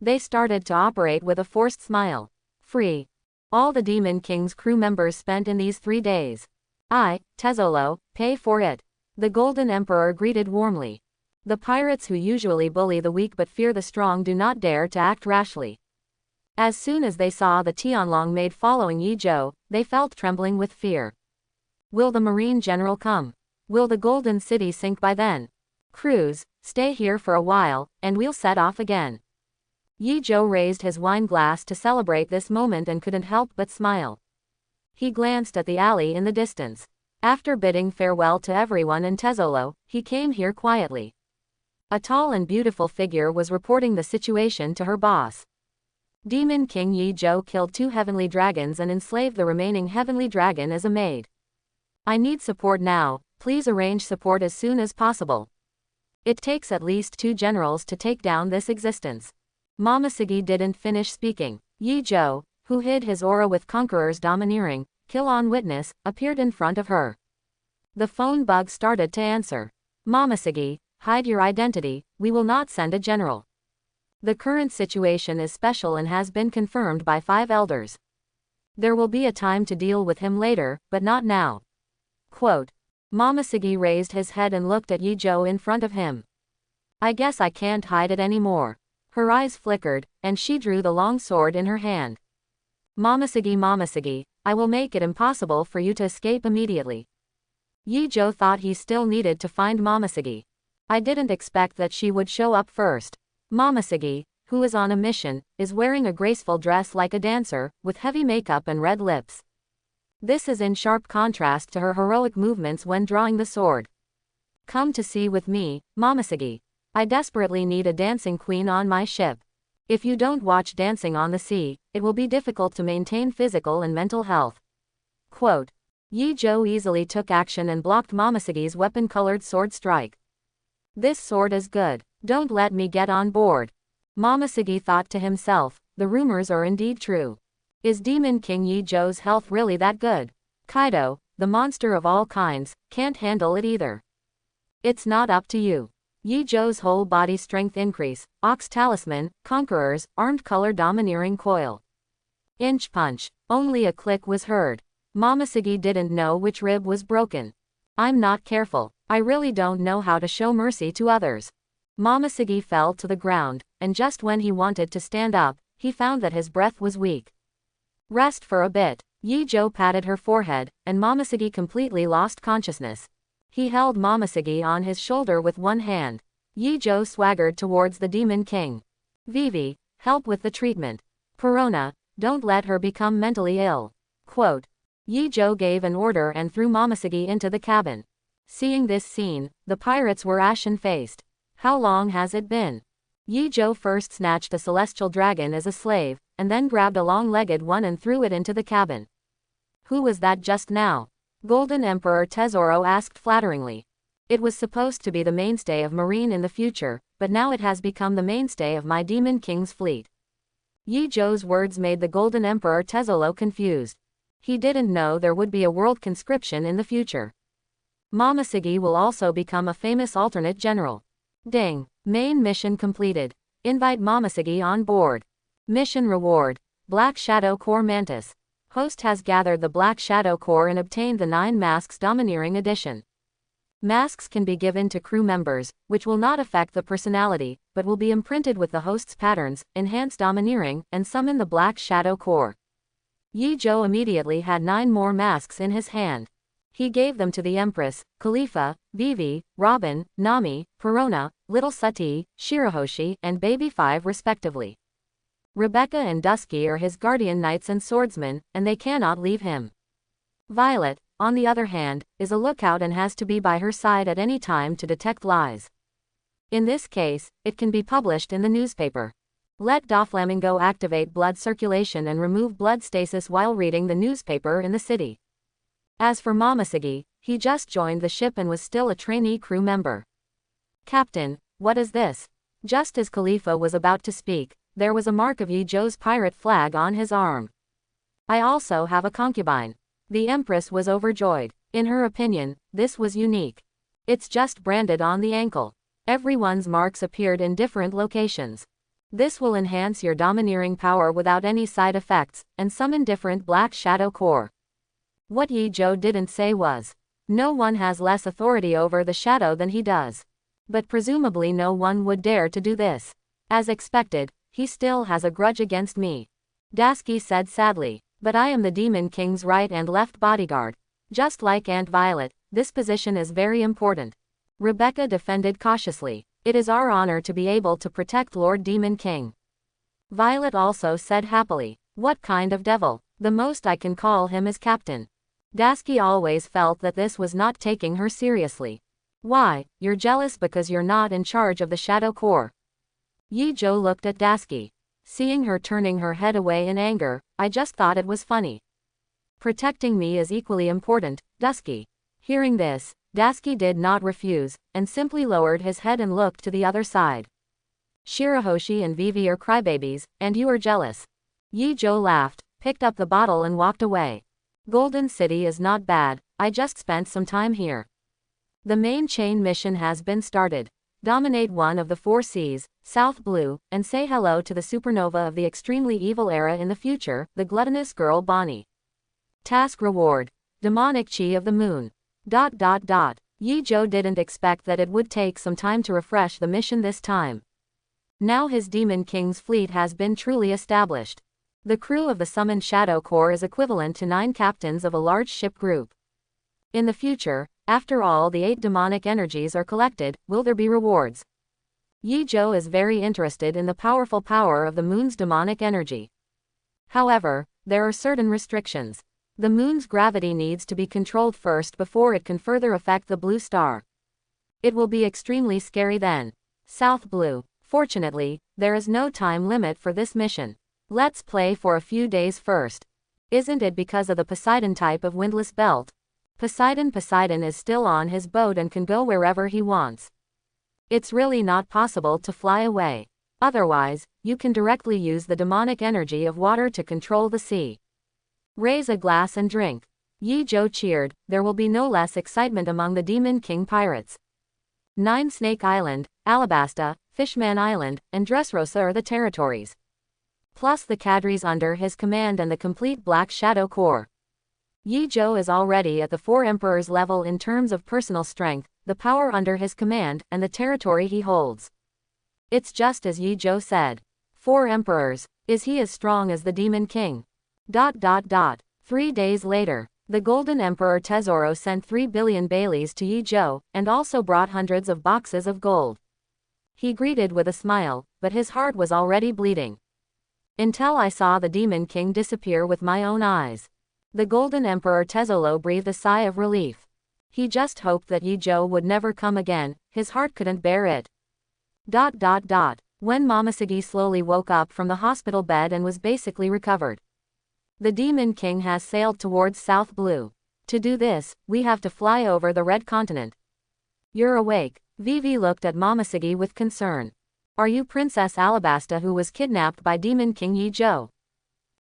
They started to operate with a forced smile. Free. All the Demon King's crew members spent in these 3 days. I, Tezzolo, pay for it. The Golden Emperor greeted warmly. The pirates who usually bully the weak but fear the strong do not dare to act rashly. As soon as they saw the Tianlong maid following Yi Zhou, they felt trembling with fear. Will the Marine General come? Will the Golden City sink by then? Crews, stay here for a while, and we'll set off again. Yi Zhou raised his wine glass to celebrate this moment and couldn't help but smile. He glanced at the alley in the distance. After bidding farewell to everyone in Tezzolo, he came here quietly. A tall and beautiful figure was reporting the situation to her boss. Demon King Yi Zhou killed 2 heavenly dragons and enslaved the remaining heavenly dragon as a maid. I need support now, please arrange support as soon as possible. It takes at least 2 generals to take down this existence. Momoshiki didn't finish speaking. Yi Zhou, who hid his aura with Conqueror's domineering, kill on witness, appeared in front of her. The phone bug started to answer. Momoshiki, hide your identity, we will not send a general. The current situation is special and has been confirmed by 5 elders. There will be a time to deal with him later, but not now. Quote. Momoshiki raised his head and looked at Yi Zhou in front of him. I guess I can't hide it anymore. Her eyes flickered, and she drew the long sword in her hand. Momoshiki, I will make it impossible for you to escape immediately. Yi Zhou thought he still needed to find Momoshiki. I didn't expect that she would show up first. Momoshiki, who is on a mission, is wearing a graceful dress like a dancer, with heavy makeup and red lips. This is in sharp contrast to her heroic movements when drawing the sword. Come to sea with me, Momoshiki. I desperately need a dancing queen on my ship. If you don't watch Dancing on the Sea, it will be difficult to maintain physical and mental health. Quote. Yi Zhou easily took action and blocked Momoshiki's weapon-colored sword strike. This sword is good. Don't let me get on board. Momoshiki thought to himself, the rumors are indeed true. Is Demon King Yi Zhou's health really that good? Kaido, the monster of all kinds, can't handle it either. It's not up to you. Yi Zhou's whole body strength increase, Ox Talisman, Conquerors, Armed Color Domineering Coil. Inch punch. Only a click was heard. Momoshiki didn't know which rib was broken. I'm not careful. I really don't know how to show mercy to others. Momoshiki fell to the ground, and just when he wanted to stand up, he found that his breath was weak. Rest for a bit. Yi Zhou patted her forehead, and Momoshiki completely lost consciousness. He held Momoshiki on his shoulder with one hand. Yi Zhou swaggered towards the Demon King. Vivi, help with the treatment. Perona, don't let her become mentally ill. Quote. Yi Zhou gave an order and threw Momoshiki into the cabin. Seeing this scene, the pirates were ashen-faced. How long has it been? Yi Zhou first snatched a celestial dragon as a slave, and then grabbed a long-legged one and threw it into the cabin. Who was that just now? Golden Emperor Tezzoro asked flatteringly. It was supposed to be the mainstay of Marine in the future, but now it has become the mainstay of my Demon King's fleet. Yi Zhou's words made the Golden Emperor Tezzolo confused. He didn't know there would be a world conscription in the future. Momoshiki will also become a famous alternate general. Ding. Main mission completed. Invite Momoshiki on board. Mission reward. Black Shadow Core Mantis. Host has gathered the Black Shadow Core and obtained the 9 Masks Domineering Edition. Masks can be given to crew members, which will not affect the personality, but will be imprinted with the host's patterns, enhance domineering, and summon the Black Shadow Core. Yi Zhou immediately had 9 more masks in his hand. He gave them to the Empress, Khalifa, Vivi, Robin, Nami, Perona, Little Sati, Shirahoshi, and Baby 5 respectively. Rebecca and Dusky are his guardian knights and swordsmen, and they cannot leave him. Violet, on the other hand, is a lookout and has to be by her side at any time to detect lies. In this case, it can be published in the newspaper. Let Doflamingo activate blood circulation and remove blood stasis while reading the newspaper in the city. As for Momoshiki, he just joined the ship and was still a trainee crew member. Captain, what is this? Just as Khalifa was about to speak, there was a mark of Yi Zhou's pirate flag on his arm. I also have a concubine. The Empress was overjoyed. In her opinion, this was unique. It's just branded on the ankle. Everyone's marks appeared in different locations. This will enhance your domineering power without any side effects, and summon different black shadow core. What Yi Zhou didn't say was, no one has less authority over the shadow than he does. But presumably no one would dare to do this. As expected, he still has a grudge against me. Dasky said sadly. But I am the Demon King's right and left bodyguard. Just like Aunt Violet, this position is very important. Rebecca defended cautiously. It is our honor to be able to protect Lord Demon King. Violet also said happily. What kind of devil? The most I can call him is Captain. Dasky always felt that this was not taking her seriously. Why, you're jealous because you're not in charge of the Shadow Corps. Yi Zhou looked at Dasky. Seeing her turning her head away in anger, I just thought it was funny. Protecting me is equally important, Dusky. Hearing this, Dasky did not refuse, and simply lowered his head and looked to the other side. Shirahoshi and Vivi are crybabies, and you are jealous. Yi Zhou laughed, picked up the bottle and walked away. Golden City is not bad, I just spent some time here. The main chain mission has been started. Dominate one of the 4 seas, South Blue, and say hello to the supernova of the extremely evil era in the future, the gluttonous girl Bonnie. Task reward. Demonic chi of the moon. ... Yi Zhou didn't expect that it would take some time to refresh the mission this time. Now his Demon King's fleet has been truly established. The crew of the summoned Shadow Corps is equivalent to 9 captains of a large ship group. In the future, after all the 8 demonic energies are collected, will there be rewards? Yi Zhou is very interested in the powerful power of the moon's demonic energy. However, there are certain restrictions. The moon's gravity needs to be controlled first before it can further affect the blue star. It will be extremely scary then. South Blue. Fortunately, there is no time limit for this mission. Let's play for a few days first. Isn't it because of the Poseidon type of windless belt? Poseidon is still on his boat and can go wherever he wants. It's really not possible to fly away. Otherwise, you can directly use the demonic energy of water to control the sea. Raise a glass and drink. Yi Zhou cheered. There will be no less excitement among the Demon King pirates. 9 Snake Island, Alabasta, Fishman Island, and Dressrosa are the territories. Plus the cadres under his command and the complete Black Shadow Corps. Yi Zhou is already at the 4 emperors level in terms of personal strength, the power under his command, and the territory he holds. It's just as Yi Zhou said. 4 emperors. Is he as strong as the Demon King? ... 3 days later, the Golden Emperor Tesoro sent 3 billion Baileys to Yi Zhou, and also brought hundreds of boxes of gold. He greeted with a smile, but his heart was already bleeding. Until I saw the Demon King disappear with my own eyes. The Golden Emperor Tesoro breathed a sigh of relief. He just hoped that Yi Zhou would never come again, his heart couldn't bear it. ... When Momoshiki slowly woke up from the hospital bed and was basically recovered. The Demon King has sailed towards South Blue. To do this, we have to fly over the Red Continent. You're awake. Vivi looked at Momoshiki with concern. Are you Princess Alabasta who was kidnapped by Demon King Yi Zhou?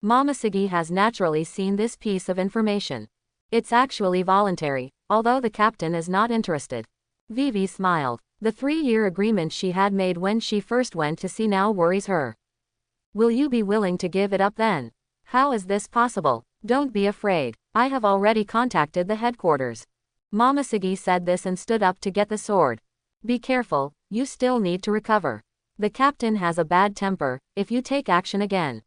Momoshiki has naturally seen this piece of information. It's actually voluntary, although the captain is not interested. Vivi smiled. The 3-year agreement she had made when she first went to sea now worries her. Will you be willing to give it up then? How is this possible? Don't be afraid. I have already contacted the headquarters. Momoshiki said this and stood up to get the sword. Be careful, you still need to recover. The captain has a bad temper. If you take action again,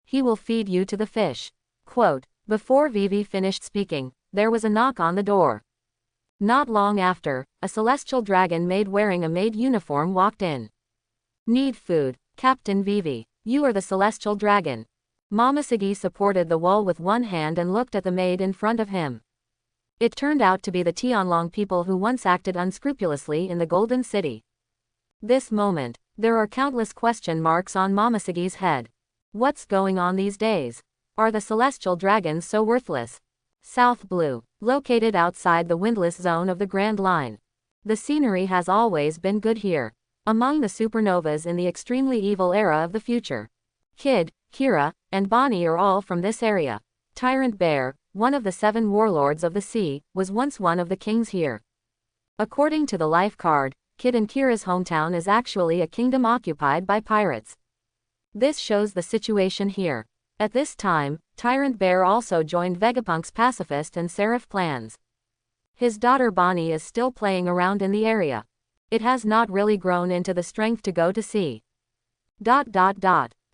he will feed you to the fish. Quote. Before Vivi finished speaking, there was a knock on the door. Not long after, a celestial dragon maid wearing a maid uniform walked in. Need food, Captain Vivi. You are the celestial dragon. Momoshiki supported the wall with one hand and looked at the maid in front of him. It turned out to be the Tianlong people who once acted unscrupulously in the Golden City. This moment, there are countless question marks on Momoshiki's head. What's going on these days? Are the celestial dragons so worthless? South Blue, located outside the windless zone of the Grand Line. The scenery has always been good here. Among the supernovas in the extremely evil era of the future. Kid, Kira, and Bonnie are all from this area. Tyrant Bear, one of the 7 warlords of the sea, was once one of the kings here. According to the life card, Kid and Kira's hometown is actually a kingdom occupied by pirates. This shows the situation here. At this time, Tyrant Bear also joined Vegapunk's pacifist and Seraph plans. His daughter Bonnie is still playing around in the area. It has not really grown into the strength to go to sea.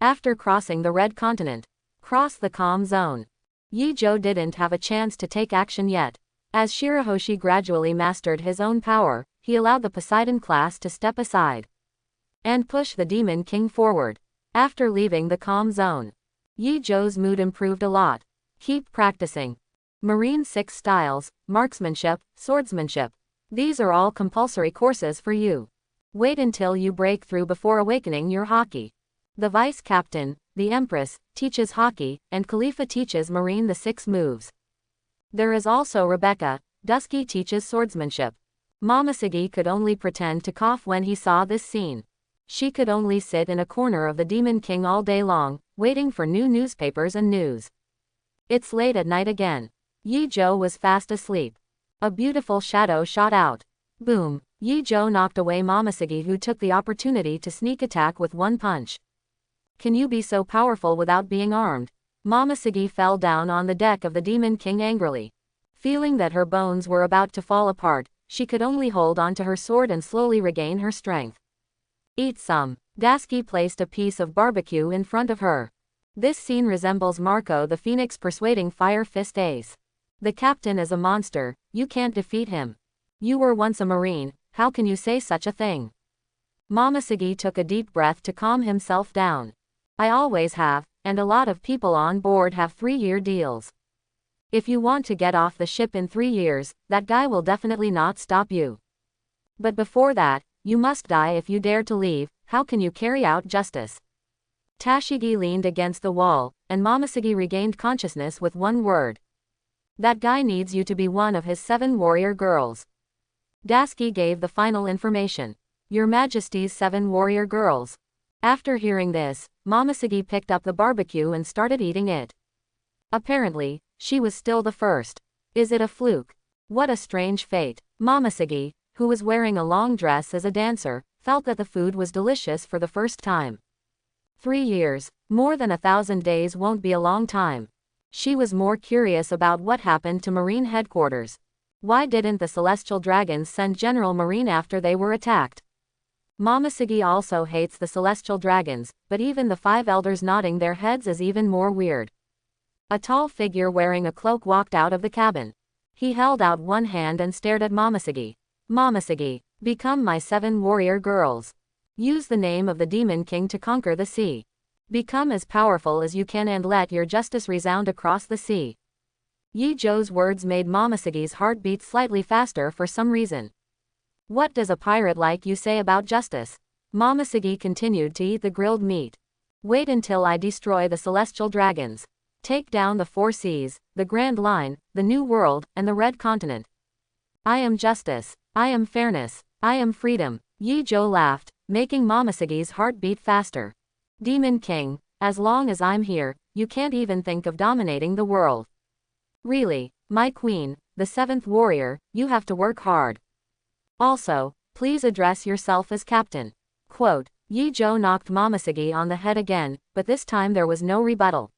After crossing the Red Continent, cross the calm zone. Yi-Jo didn't have a chance to take action yet. As Shirahoshi gradually mastered his own power, he allowed the Poseidon class to step aside and push the Demon King forward. After leaving the calm zone, Yi-Jo's mood improved a lot. Keep practicing. Marine 6 styles, marksmanship, swordsmanship. These are all compulsory courses for you. Wait until you break through before awakening your Haki. The vice captain, the Empress, teaches Haki, and Khalifa teaches Marine the 6 moves. There is also Rebecca. Dusky teaches swordsmanship. Momoshiki could only pretend to cough when he saw this scene. She could only sit in a corner of the Demon King all day long, waiting for new newspapers and news. It's late at night again. Yi-Jo was fast asleep. A beautiful shadow shot out. Boom! Yi-Jo knocked away Momoshiki, who took the opportunity to sneak attack with one punch. Can you be so powerful without being armed? Momoshiki fell down on the deck of the Demon King angrily. Feeling that her bones were about to fall apart, she could only hold onto her sword and slowly regain her strength. Eat some. Dusky placed a piece of barbecue in front of her. This scene resembles Marco the Phoenix persuading Fire Fist Ace. The captain is a monster, you can't defeat him. You were once a Marine, how can you say such a thing? Momoshiki took a deep breath to calm himself down. I always have, and a lot of people on board have 3-year deals. If you want to get off the ship in 3 years, that guy will definitely not stop you. But before that, you must die if you dare to leave. How can you carry out justice? Tashigi leaned against the wall, and Momoshiki regained consciousness with one word. That guy needs you to be one of his 7 warrior girls. Dusky gave the final information. Your Majesty's 7 warrior girls. After hearing this, Momoshiki picked up the barbecue and started eating it. Apparently, she was still the first. Is it a fluke? What a strange fate. Momoshiki, who was wearing a long dress as a dancer, felt that the food was delicious for the first time. 3 years, more than 1,000 days won't be a long time. She was more curious about what happened to Marine headquarters. Why didn't the Celestial Dragons send General Marine after they were attacked? Momoshiki also hates the Celestial Dragons, but even the 5 elders nodding their heads is even more weird. A tall figure wearing a cloak walked out of the cabin. He held out one hand and stared at Momoshiki. Momoshiki, become my 7 warrior girls. Use the name of the Demon King to conquer the sea. Become as powerful as you can and let your justice resound across the sea. Yi-Jo's words made Momoshiki's heart beat slightly faster for some reason. What does a pirate like you say about justice? Momoshiki continued to eat the grilled meat. Wait until I destroy the Celestial Dragons. Take down the 4 seas, the Grand Line, the New World, and the Red Continent. I am justice. I am fairness. I am freedom. Yi-Jo laughed, making Momoshiki's heart beat faster. Demon King, as long as I'm here, you can't even think of dominating the world. Really, my queen, the 7th warrior, you have to work hard. Also, please address yourself as captain. Quote, Yi-Jo knocked Momoshiki on the head again, but this time there was no rebuttal.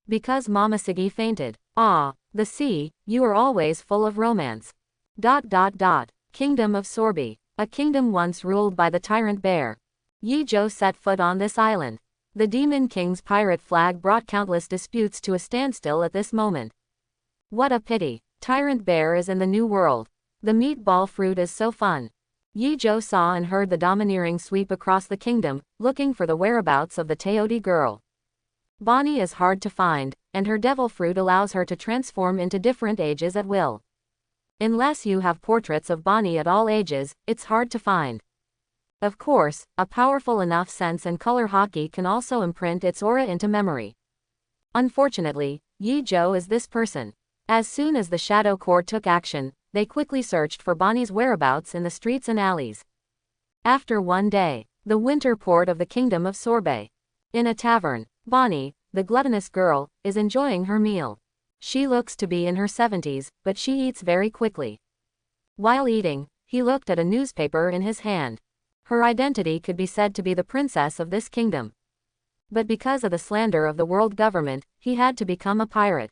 Because Momoshiki fainted. Ah, the sea, you are always full of romance. Kingdom of Sorby. A kingdom once ruled by the Tyrant Bear. Yi-Jo set foot on this island. The Demon King's pirate flag brought countless disputes to a standstill at this moment. What a pity. Tyrant Bear is in the New World. The meatball fruit is so fun. Yi-Jo saw and heard the domineering sweep across the kingdom, looking for the whereabouts of the Teoti girl. Bonnie is hard to find, and her devil fruit allows her to transform into different ages at will. Unless you have portraits of Bonnie at all ages, it's hard to find. Of course, a powerful enough sense and color Haki can also imprint its aura into memory. Unfortunately, Yi-Jo is this person. As soon as the Shadow Corps took action, they quickly searched for Bonnie's whereabouts in the streets and alleys. After one day, the winter port of the Kingdom of Sorbet. In a tavern, Bonnie, the gluttonous girl, is enjoying her meal. She looks to be in her 70s, but she eats very quickly. While eating, He looked at a newspaper in his hand. Her identity could be said to be the princess of this kingdom. But because of the slander of the world government, he had to become a pirate.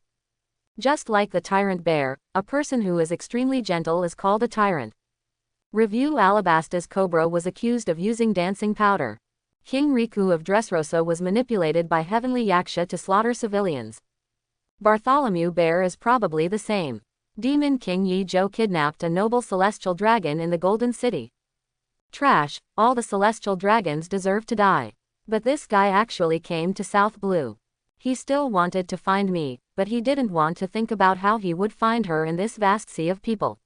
Just like the tyrant bear, a person who is extremely gentle is called a tyrant. Review Alabasta's Cobra was accused of using dancing powder. King Riku of Dressrosa was manipulated by Heavenly Yaksha to slaughter civilians. Bartholomew Bear is probably the same. Demon King Yi Zhou kidnapped a noble celestial dragon in the Golden City. Trash, all the celestial dragons deserve to die. But this guy actually came to South Blue. He still wanted to find me, but he didn't want to think about how he would find her in this vast sea of people.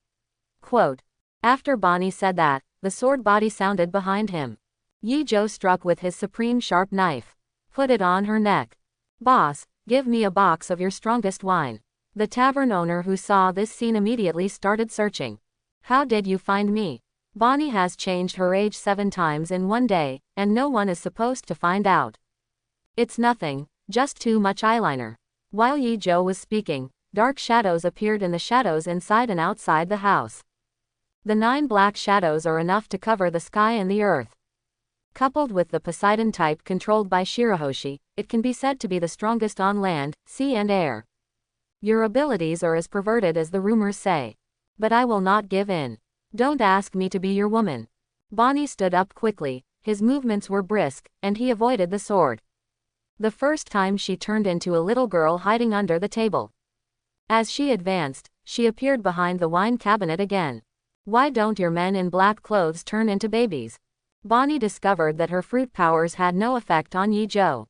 Quote. After Bonnie said that, the sword body sounded behind him. Yi Zhou struck with his supreme sharp knife. Put it on her neck. Boss, give me a box of your strongest wine. The tavern owner who saw this scene immediately started searching. How did you find me? Bonnie has changed her age 7 times in one day, and no one is supposed to find out. It's nothing, just too much eyeliner. While Yi Zhou was speaking, dark shadows appeared in the shadows inside and outside the house. The 9 black shadows are enough to cover the sky and the earth. Coupled with the Poseidon type controlled by Shirahoshi, it can be said to be the strongest on land, sea and air. Your abilities are as perverted as the rumors say. But I will not give in. Don't ask me to be your woman. Bonnie stood up quickly, his movements were brisk, and he avoided the sword. The first time she turned into a little girl hiding under the table. As she advanced, she appeared behind the wine cabinet again. Why don't your men in black clothes turn into babies? Bonnie discovered that her fruit powers had no effect on Yi Zhou.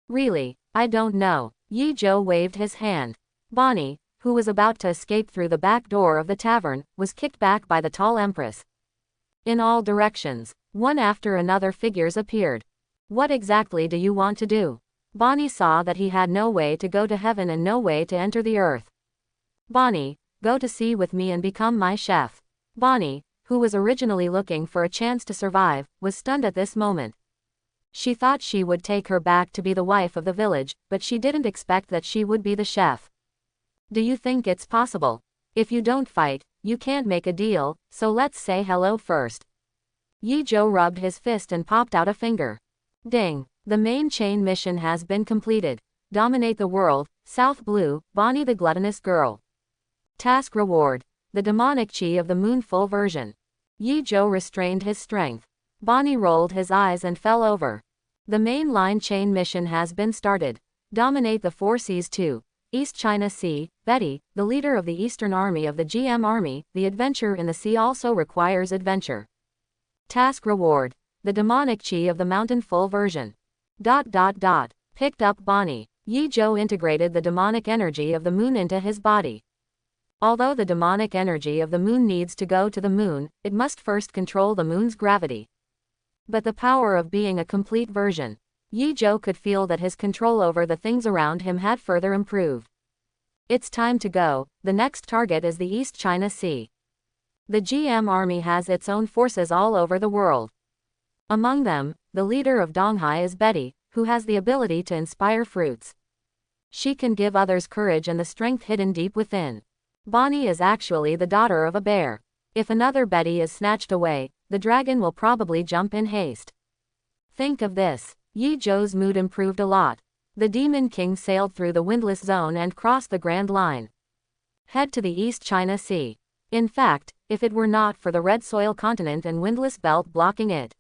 Really, I don't know. Yi Zhou waved his hand. Bonnie, who was about to escape through the back door of the tavern, was kicked back by the tall empress. In all directions, one after another figures appeared. What exactly do you want to do? Bonnie saw that he had no way to go to heaven and no way to enter the earth. Bonnie, go to sea with me and become my chef. Bonnie, who was originally looking for a chance to survive, was stunned at this moment. She thought she would take her back to be the wife of the village, but she didn't expect that she would be the chef. Do you think it's possible? If you don't fight, you can't make a deal, so let's say hello first. Yi Zhou rubbed his fist and popped out a finger. Ding! The main chain mission has been completed. Dominate the world, South Blue, Bonnie the gluttonous girl. Task reward. The demonic chi of the moon full version. Yi Zhou restrained his strength. Bonnie rolled his eyes and fell over. The main line chain mission has been started. Dominate the 4 seas too. East China Sea, Betty, the leader of the Eastern Army of the GM Army, the adventure in the sea also requires adventure. Task reward. The demonic chi of the mountain full version. ... Picked up Bonnie. Yi Zhou integrated the demonic energy of the moon into his body. Although the demonic energy of the moon needs to go to the moon, it must first control the moon's gravity. But the power of being a complete version. Yi Zhou could feel that his control over the things around him had further improved. It's time to go. The next target is the East China Sea. The GM Army has its own forces all over the world. Among them, the leader of Donghai is Betty, who has the ability to inspire fruits. She can give others courage and the strength hidden deep within. Bonnie is actually the daughter of a bear. If another Betty is snatched away, the dragon will probably jump in haste. Think of this. Yi Zhou's mood improved a lot. The Demon King sailed through the windless zone and crossed the Grand Line. Head to the East China Sea. In fact, if it were not for the red soil continent and windless belt blocking it,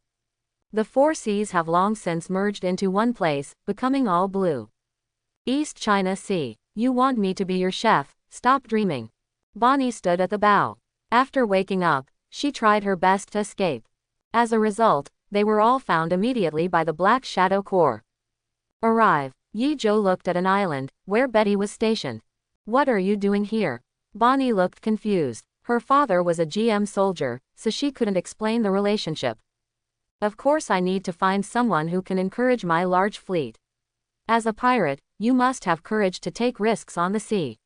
the 4 seas have long since merged into one place, becoming all blue. East China Sea. You want me to be your chef? Stop dreaming. Bonnie stood at the bow. After waking up, she tried her best to escape. As a result, they were all found immediately by the Black Shadow Corps. Arrive. Yi Zhou looked at an island, where Betty was stationed. What are you doing here? Bonnie looked confused. Her father was a GM soldier, so she couldn't explain the relationship. Of course I need to find someone who can encourage my large fleet. As a pirate, you must have courage to take risks on the sea.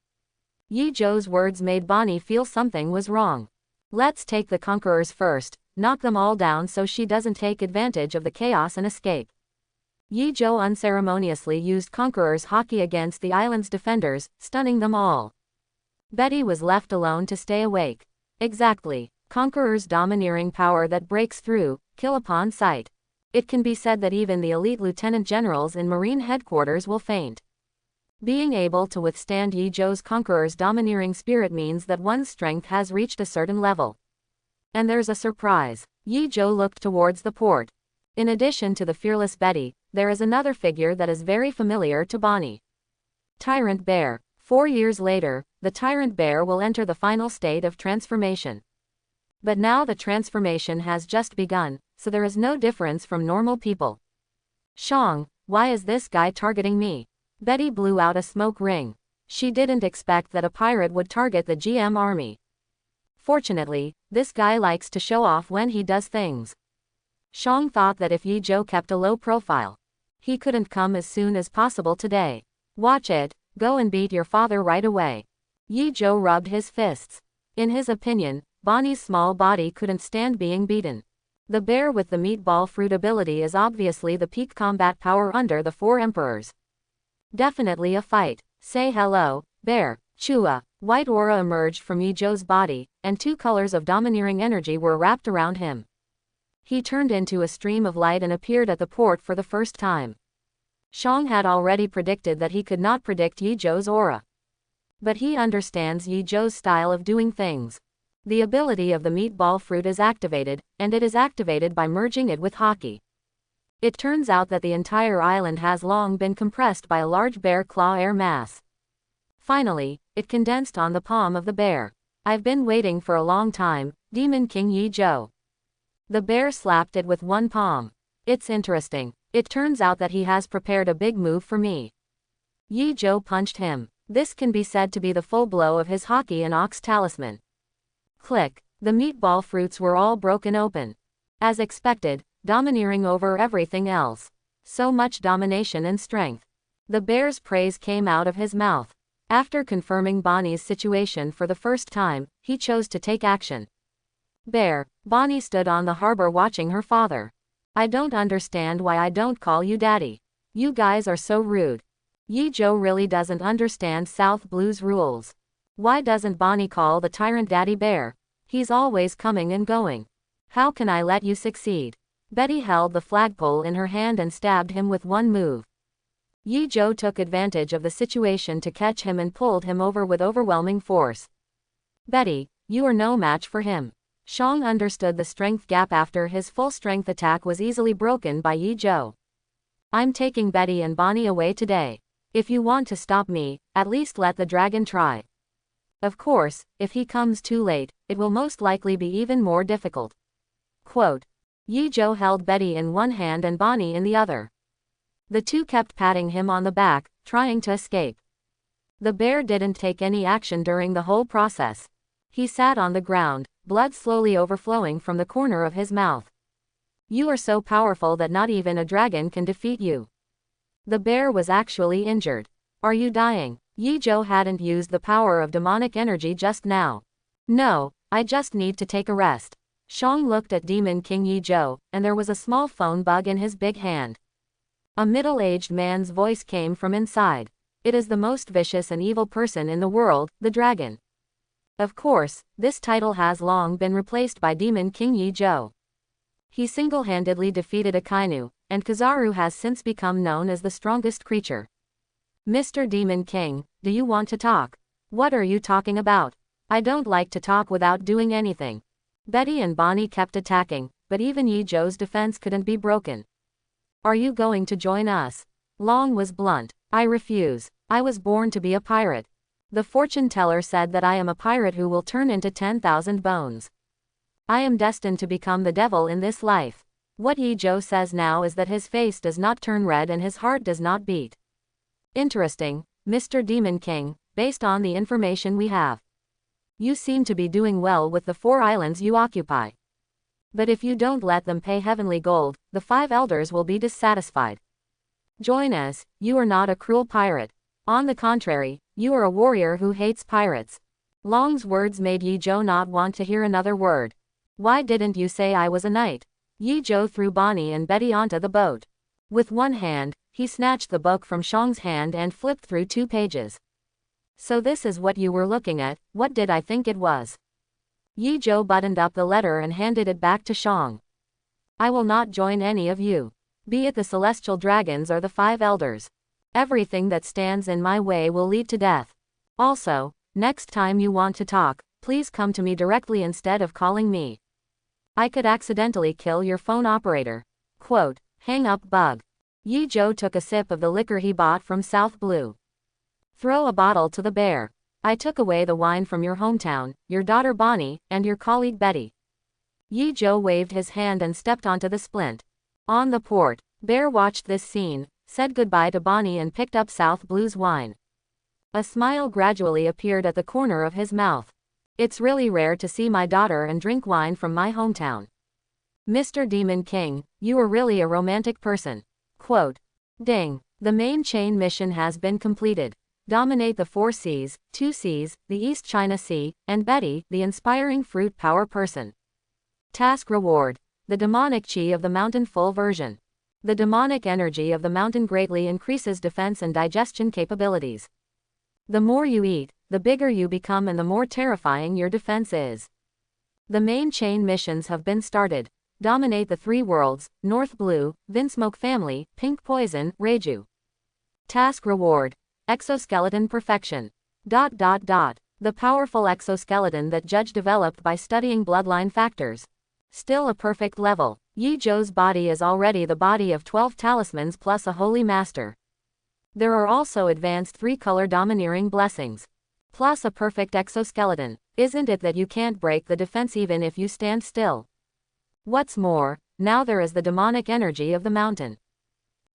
Yi Zhou's words made Bonnie feel something was wrong. Let's take the conquerors first, knock them all down so she doesn't take advantage of the chaos and escape. Yi Zhou unceremoniously used Conqueror's Haki against the island's defenders, stunning them all. Betty was left alone to stay awake. Exactly. Conqueror's domineering power that breaks through, kill upon sight. It can be said that even the elite lieutenant generals in Marine headquarters will faint. Being able to withstand Yi Zhou's Conqueror's domineering spirit means that one's strength has reached a certain level. And there's a surprise. Yi Zhou looked towards the port. In addition to the fearless Betty, there is another figure that is very familiar to Bonnie. Tyrant Bear. 4 years later, the Tyrant Bear will enter the final state of transformation. But now the transformation has just begun, so there is no difference from normal people. Shang, why is this guy targeting me? Betty blew out a smoke ring. She didn't expect that a pirate would target the GM army. Fortunately, this guy likes to show off when he does things. Shang thought that if Yi Zhou kept a low profile, he couldn't come as soon as possible today. Watch it, go and beat your father right away. Yi Zhou rubbed his fists. In his opinion, Bonnie's small body couldn't stand being beaten. The bear with the meatball fruit ability is obviously the peak combat power under the 4 emperors. Definitely a fight. Say hello, bear. Chua. White aura emerged from Yi Zhou's body, and 2 colors of domineering energy were wrapped around him. He turned into a stream of light and appeared at the port for the first time. Shang had already predicted that he could not predict Yi Zhou's aura. But he understands Yi Zhou's style of doing things. The ability of the meatball fruit is activated, and it is activated by merging it with hockey. It turns out that the entire island has long been compressed by a large bear claw air mass. Finally, it condensed on the palm of the bear. I've been waiting for a long time, Demon King Yi Zhou. The bear slapped it with one palm. It's interesting. It turns out that he has prepared a big move for me. Yi Zhou punched him. This can be said to be the full blow of his hockey and ox talisman. Click. The meatball fruits were all broken open. As expected, domineering over everything else. So much domination and strength. The bear's praise came out of his mouth. After confirming Bonnie's situation for the first time, he chose to take action. Bear. Bonnie stood on the harbor watching her father. I don't understand why I don't call you daddy. You guys are so rude. Yi Zhou really doesn't understand South Blue's rules. Why doesn't Bonnie call the tyrant Daddy Bear? He's always coming and going. How can I let you succeed? Betty held the flagpole in her hand and stabbed him with one move. Yi Zhou took advantage of the situation to catch him and pulled him over with overwhelming force. Betty, you are no match for him. Shang understood the strength gap after his full strength attack was easily broken by Yi Zhou. I'm taking Betty and Bonnie away today. If you want to stop me, at least let the dragon try. Of course, if he comes too late, it will most likely be even more difficult. Quote. Yi Zhou held Betty in one hand and Bonnie in the other. The two kept patting him on the back, trying to escape. The bear didn't take any action during the whole process. He sat on the ground, blood slowly overflowing from the corner of his mouth. You are so powerful that not even a dragon can defeat you. The bear was actually injured. Are you dying? Yi Zhou hadn't used the power of demonic energy just now. No, I just need to take a rest. Shang looked at Demon King Yi Zhou, and there was a small phone bug in his big hand. A middle-aged man's voice came from inside. It is the most vicious and evil person in the world, the dragon. Of course, this title has long been replaced by Demon King Yi Zhou. He single-handedly defeated Akainu, and Kizaru has since become known as the strongest creature. Mr. Demon King, do you want to talk? What are you talking about? I don't like to talk without doing anything. Betty and Bonnie kept attacking, but even Yi Zhou's defense couldn't be broken. Are you going to join us? Long was blunt. I refuse. I was born to be a pirate. The fortune teller said that I am a pirate who will turn into 10,000 bones. I am destined to become the devil in this life. What Yi Zhou says now is that his face does not turn red and his heart does not beat. Interesting, Mr. Demon King, based on the information we have. You seem to be doing well with the 4 islands you occupy. But if you don't let them pay heavenly gold, the 5 elders will be dissatisfied. Join us, you are not a cruel pirate. On the contrary, you are a warrior who hates pirates. Long's words made Yi Zhou not want to hear another word. Why didn't you say I was a knight? Yi Zhou threw Bonnie and Betty onto the boat. With one hand, he snatched the book from Shang's hand and flipped through 2 pages. So this is what you were looking at, what did I think it was? Yi Zhou buttoned up the letter and handed it back to Shang. I will not join any of you. Be it the celestial dragons or the 5 elders. Everything that stands in my way will lead to death. Also, next time you want to talk, please come to me directly instead of calling me. I could accidentally kill your phone operator. Quote, hang up bug. Yi Zhou took a sip of the liquor he bought from South Blue. Throw a bottle to the bear. I took away the wine from your hometown, your daughter Bonnie, and your colleague Betty. Yi Zhou waved his hand and stepped onto the splint. On the port, Bear watched this scene, said goodbye to Bonnie and picked up South Blue's wine. A smile gradually appeared at the corner of his mouth. It's really rare to see my daughter and drink wine from my hometown. Mr. Demon King, you are really a romantic person. Quote. Ding. The main chain mission has been completed. Dominate the 4 seas, 2 seas, the East China Sea, and Betty, the inspiring fruit power person. Task reward. The demonic chi of the mountain full version. The demonic energy of the mountain greatly increases defense and digestion capabilities. The more you eat, the bigger you become and the more terrifying your defense is. The main chain missions have been started. Dominate the 3 worlds, North Blue, Vinsmoke Family, Pink Poison, Reiju. Task reward. Exoskeleton perfection. The powerful exoskeleton that Judge developed by studying bloodline factors. Still a perfect level. Yi Zhou's body is already the body of 12 talismans plus a holy master. There are also advanced 3-color domineering blessings. Plus a perfect exoskeleton. Isn't it that you can't break the defense even if you stand still? What's more, now there is the demonic energy of the mountain.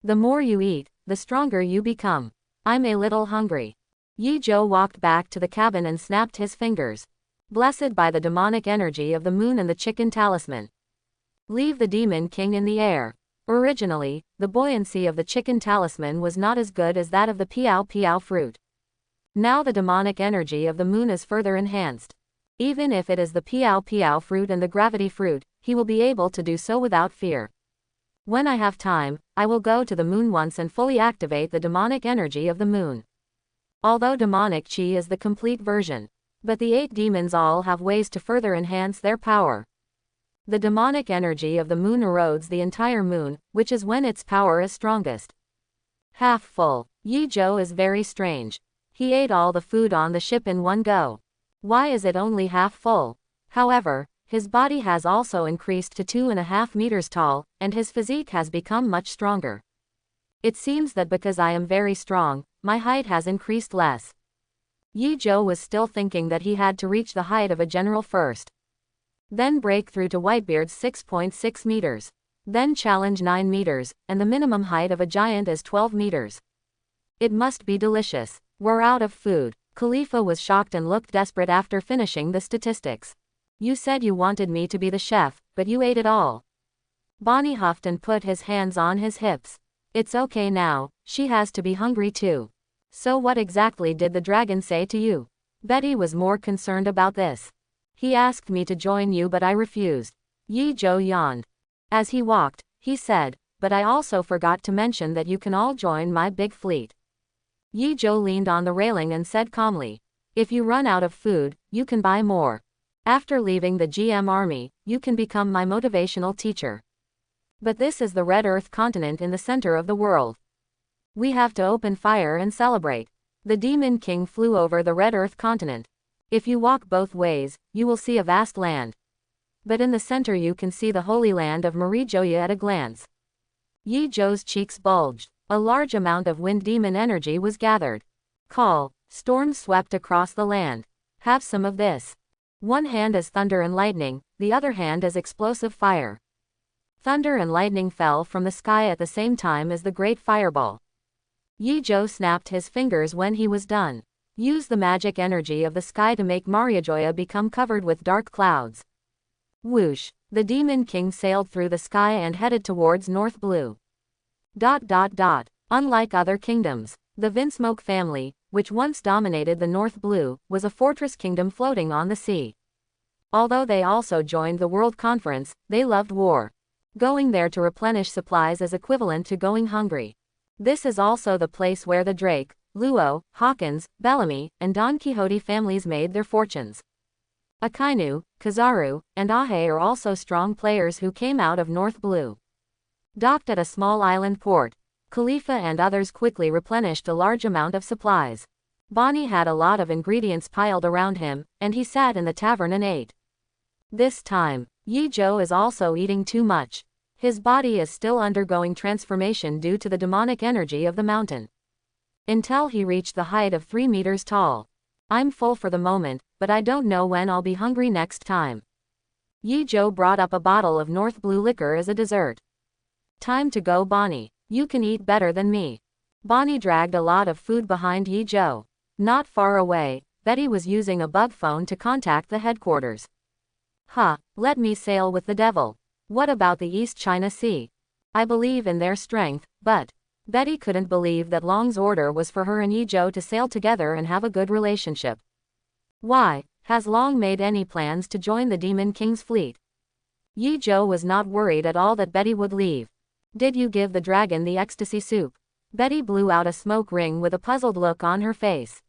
The more you eat, the stronger you become. I'm a little hungry. Yi Zhou walked back to the cabin and snapped his fingers. Blessed by the demonic energy of the moon and the chicken talisman. Leave the Demon King in the air. Originally, the buoyancy of the chicken talisman was not as good as that of the piao piao fruit. Now the demonic energy of the moon is further enhanced. Even if it is the piao piao fruit and the gravity fruit, he will be able to do so without fear. When I have time, I will go to the moon once and fully activate the demonic energy of the moon. Although demonic chi is the complete version. But the 8 demons all have ways to further enhance their power. The demonic energy of the moon erodes the entire moon, which is when its power is strongest. Half full. Yi Zhou is very strange. He ate all the food on the ship in one go. Why is it only half full? However, his body has also increased to 2.5 meters tall, and his physique has become much stronger. It seems that because I am very strong, my height has increased less. Yi Zhou was still thinking that he had to reach the height of a general first. Then break through to Whitebeard's 6.6 meters. Then challenge 9 meters, and the minimum height of a giant is 12 meters. It must be delicious. We're out of food. Khalifa was shocked and looked desperate after finishing the statistics. You said you wanted me to be the chef, but you ate it all. Bonnie huffed and put his hands on his hips. It's okay now, she has to be hungry too. So what exactly did the dragon say to you? Betty was more concerned about this. He asked me to join you but I refused. Yi Zhou yawned. As he walked, he said, but I also forgot to mention that you can all join my big fleet. Yi Zhou leaned on the railing and said calmly, if you run out of food, you can buy more. After leaving the GM army, you can become my motivational teacher. But this is the Red Earth continent in the center of the world. We have to open fire and celebrate. The Demon King flew over the Red Earth continent. If you walk both ways, you will see a vast land. But in the center you can see the holy land of Marijoya at a glance. Yi Zhou's cheeks bulged. A large amount of wind demon energy was gathered. Call. Storms swept across the land. Have some of this. One hand is thunder and lightning, the other hand is explosive fire. Thunder and lightning fell from the sky at the same time as the great fireball. Yi Zhou snapped his fingers when he was done. Use the magic energy of the sky to make Marijoya become covered with dark clouds. Whoosh! The Demon King sailed through the sky and headed towards North Blue. Unlike other kingdoms, the Vinsmoke family, which once dominated the North Blue, was a fortress kingdom floating on the sea. Although they also joined the World Conference, they loved war. Going there to replenish supplies is equivalent to going hungry. This is also the place where the Drake, Luo, Hawkins, Bellamy, and Don Quixote families made their fortunes. Akainu, Kizaru, and Ahe are also strong players who came out of North Blue. Docked at a small island port, Khalifa and others quickly replenished a large amount of supplies. Bonnie had a lot of ingredients piled around him, and he sat in the tavern and ate. This time, Yi Zhou is also eating too much. His body is still undergoing transformation due to the demonic energy of the mountain. Until he reached the height of 3 meters tall. I'm full for the moment, but I don't know when I'll be hungry next time. Yi Zhou brought up a bottle of North Blue liquor as a dessert. Time to go, Bonnie. You can eat better than me. Bonnie dragged a lot of food behind Yi Zhou. Not far away, Betty was using a bug phone to contact the headquarters. Let me sail with the devil. What about the East China Sea? I believe in their strength, but Betty couldn't believe that Long's order was for her and Yi Zhou to sail together and have a good relationship. Why, has Long made any plans to join the Demon King's fleet? Yi Zhou was not worried at all that Betty would leave. Did you give the dragon the ecstasy soup? Betty blew out a smoke ring with a puzzled look on her face.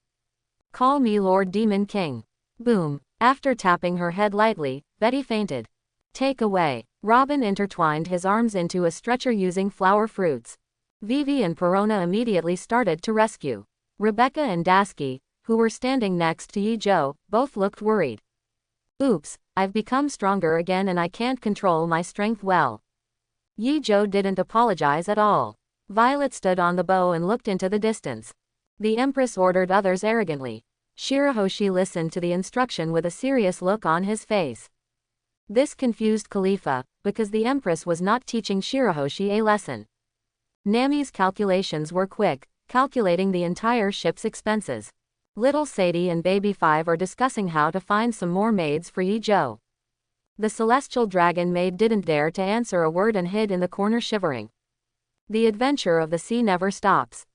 Call me Lord Demon King. Boom. After tapping her head lightly, Betty fainted. Take away. Robin intertwined his arms into a stretcher using flower fruits. Vivi and Perona immediately started to rescue. Rebecca and Dasky, who were standing next to Yi Zhou, both looked worried. Oops, I've become stronger again and I can't control my strength well. Yi Zhou didn't apologize at all. Violet stood on the bow and looked into the distance. The Empress ordered others arrogantly. Shirahoshi listened to the instruction with a serious look on his face. This confused Khalifa, because the Empress was not teaching Shirahoshi a lesson. Nami's calculations were quick, calculating the entire ship's expenses. Little Sadie and Baby 5 are discussing how to find some more maids for Yi Zhou. The celestial dragon maid didn't dare to answer a word and hid in the corner shivering. The adventure of the sea never stops.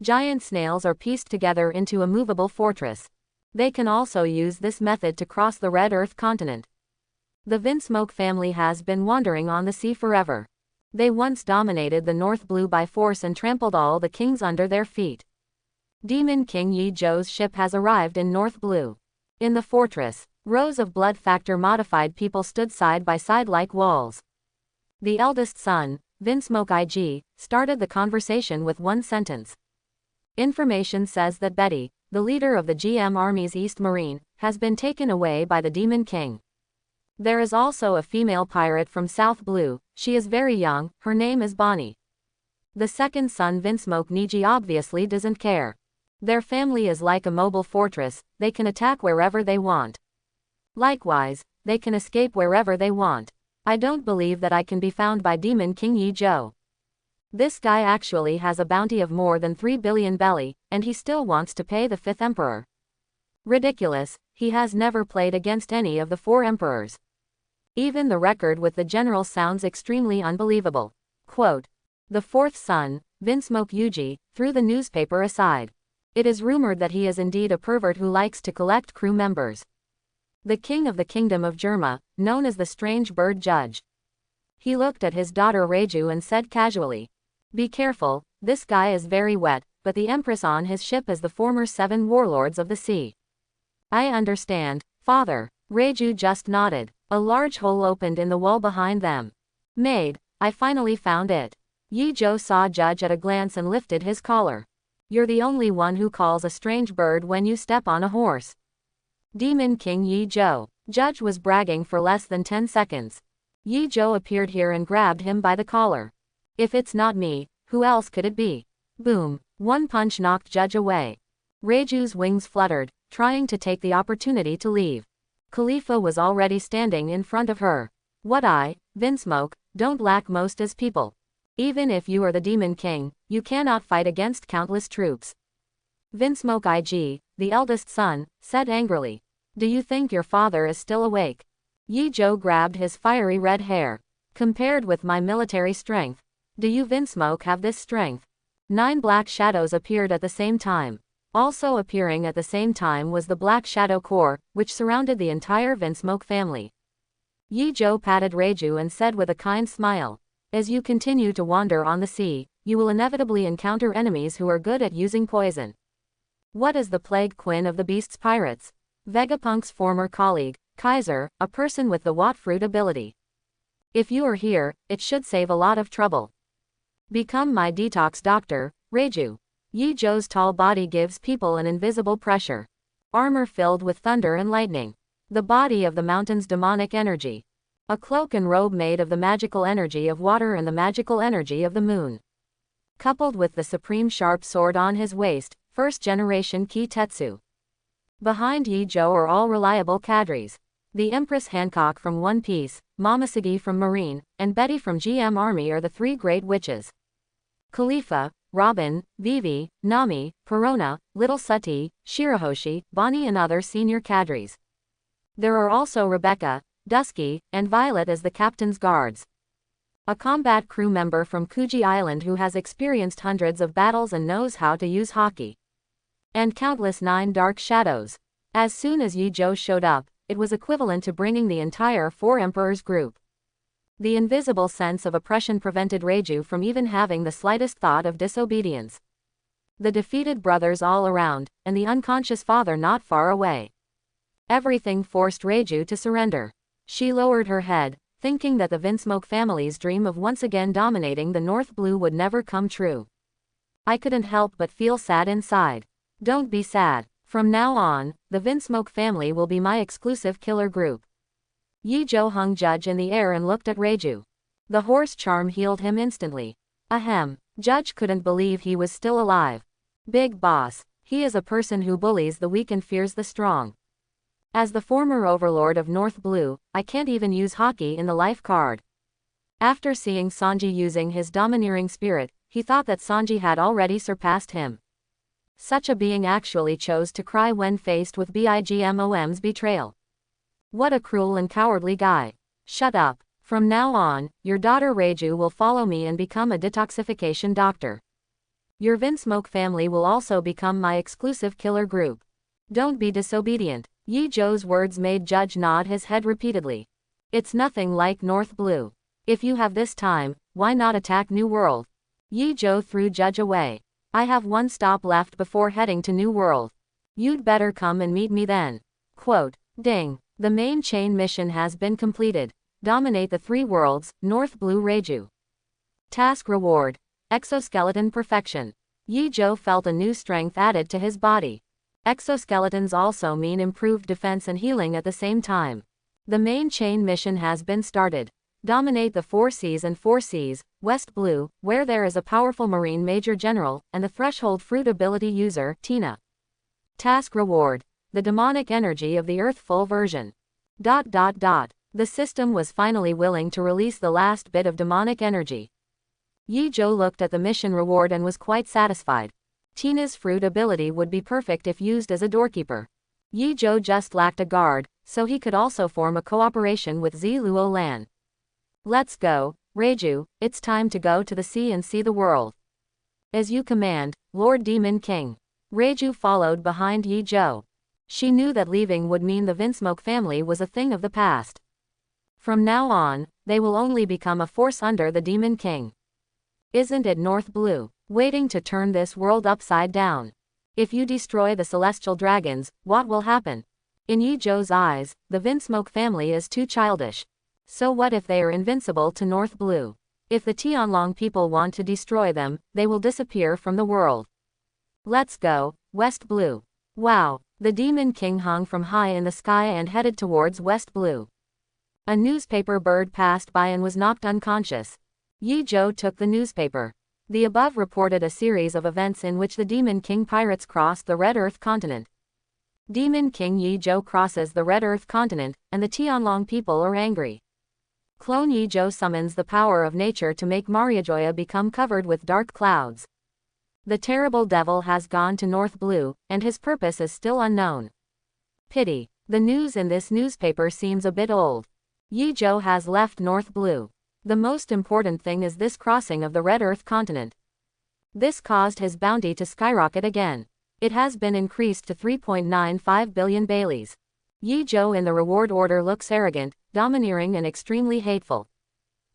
Giant snails are pieced together into a movable fortress. They can also use this method to cross the Red Earth continent. The Vinsmoke family has been wandering on the sea forever. They once dominated the North Blue by force and trampled all the kings under their feet. Demon King Yi Zhou's ship has arrived in North Blue. In the fortress, rows of blood factor modified people stood side by side like walls. The eldest son, Vinsmoke IG, started the conversation with one sentence. Information says that Betty, the leader of the GM Army's East Marine, has been taken away by the Demon King. There is also a female pirate from South Blue. She is very young, her name is Bonnie. The second son Vinsmoke Niji obviously doesn't care. Their family is like a mobile fortress, they can attack wherever they want. Likewise, they can escape wherever they want. I don't believe that I can be found by Demon King Yi Zhou. This guy actually has a bounty of more than 3 billion belly, and he still wants to pay the 5th emperor. Ridiculous, he has never played against any of the 4 emperors. Even the record with the general sounds extremely unbelievable. Quote, the 4th son, Vinsmoke Yuji, threw the newspaper aside. It is rumored that he is indeed a pervert who likes to collect crew members. The king of the kingdom of Germa, known as the strange bird judge. He looked at his daughter Reiju and said casually, be careful, this guy is very wet, but the empress on his ship is the former 7 warlords of the sea. I understand, father. Reiju just nodded. A large hole opened in the wall behind them. Maid, I finally found it. Yi Zhou saw Judge at a glance and lifted his collar. You're the only one who calls a strange bird when you step on a horse. Demon King Yi Zhou. Judge was bragging for less than 10 seconds. Yi Zhou appeared here and grabbed him by the collar. If it's not me, who else could it be? Boom. One punch knocked Judge away. Reiju's wings fluttered, trying to take the opportunity to leave. Khalifa was already standing in front of her. What Vinsmoke, don't lack most as people. Even if you are the Demon King, you cannot fight against countless troops. Vinsmoke IG, the eldest son, said angrily. Do you think your father is still awake? Yi Zhou grabbed his fiery red hair. Compared with my military strength. Do you Vinsmoke have this strength? 9 black shadows appeared at the same time. Also appearing at the same time was the Black Shadow Corps, which surrounded the entire Vinsmoke family. Yi Zhou patted Reiju and said with a kind smile, as you continue to wander on the sea, you will inevitably encounter enemies who are good at using poison. What is the Plague Queen of the Beast's pirates? Vegapunk's former colleague, Kaiser, a person with the Watt fruit ability. If you are here, it should save a lot of trouble. Become my detox doctor, Reiju. Yi Zhou's tall body gives people an invisible pressure. Armor filled with thunder and lightning. The body of the mountain's demonic energy. A cloak and robe made of the magical energy of water and the magical energy of the moon. Coupled with the supreme sharp sword on his waist, first-generation Ki Tetsu. Behind Yi Zhou are all reliable cadres. The Empress Hancock from One Piece, Momoshiki from Marine, and Betty from GM Army are the three great witches. Khalifa, Robin, Vivi, Nami, Perona, Little Sati, Shirahoshi, Bonnie and other senior cadres. There are also Rebecca, Dusky, and Violet as the captain's guards. A combat crew member from Kuji Island who has experienced hundreds of battles and knows how to use hockey. And countless 9 dark shadows. As soon as Yi Zhou showed up, it was equivalent to bringing the entire 4 Emperors group. The invisible sense of oppression prevented Reiju from even having the slightest thought of disobedience. The defeated brothers all around, and the unconscious father not far away. Everything forced Reiju to surrender. She lowered her head, thinking that the Vinsmoke family's dream of once again dominating the North Blue would never come true. I couldn't help but feel sad inside. Don't be sad. From now on, the Vinsmoke family will be my exclusive killer group. Yi Zhou hung Judge in the air and looked at Reiju. The horse charm healed him instantly. Ahem. Judge couldn't believe he was still alive. Big boss. He is a person who bullies the weak and fears the strong. As the former overlord of North Blue, I can't even use hockey in the life card. After seeing Sanji using his domineering spirit, he thought that Sanji had already surpassed him. Such a being actually chose to cry when faced with Bigmom's betrayal. What a cruel and cowardly guy. Shut up. From now on, your daughter Reiju will follow me and become a detoxification doctor. Your Vinsmoke family will also become my exclusive killer group. Don't be disobedient. Yi Zhou's words made Judge nod his head repeatedly. It's nothing like North Blue. If you have this time, why not attack New World? Yi Zhou threw Judge away. I have one stop left before heading to New World. You'd better come and meet me then. Quote, ding. The main chain mission has been completed. Dominate the 3 worlds, North Blue Reiju. Task reward. Exoskeleton perfection. Yi Zhou felt a new strength added to his body. Exoskeletons also mean improved defense and healing at the same time. The main chain mission has been started. Dominate the 4 seas and 4 seas, West Blue, where there is a powerful Marine Major General, and the Threshold Fruit ability user, Tina. Task reward. The demonic energy of the Earth full version. The system was finally willing to release the last bit of demonic energy. Yi Zhou looked at the mission reward and was quite satisfied. Tina's fruit ability would be perfect if used as a doorkeeper. Yi Zhou just lacked a guard, so he could also form a cooperation with Ziluo Lan. Let's go, Reiju, it's time to go to the sea and see the world. As you command, Lord Demon King. Reiju followed behind Yi Zhou. She knew that leaving would mean the Vinsmoke family was a thing of the past. From now on, they will only become a force under the Demon King. Isn't it North Blue, waiting to turn this world upside down? If you destroy the celestial dragons, what will happen? In Yi Zhou's eyes, the Vinsmoke family is too childish. So what if they are invincible to North Blue? If the Tianlong people want to destroy them, they will disappear from the world. Let's go, West Blue. Wow. The Demon King hung from high in the sky and headed towards West Blue. A newspaper bird passed by and was knocked unconscious. Yi Zhou took the newspaper. The above reported a series of events in which the Demon King pirates crossed the Red Earth continent. Demon King Yi Zhou crosses the Red Earth continent, and the Tianlong people are angry. Clone Yi Zhou summons the power of nature to make Mariajoya become covered with dark clouds. The terrible devil has gone to North Blue, and his purpose is still unknown. Pity. The news in this newspaper seems a bit old. Yi Zhou has left North Blue. The most important thing is this crossing of the Red Earth continent. This caused his bounty to skyrocket again. It has been increased to 3.95 billion Baileys. Yi Zhou in the reward order looks arrogant, domineering and extremely hateful.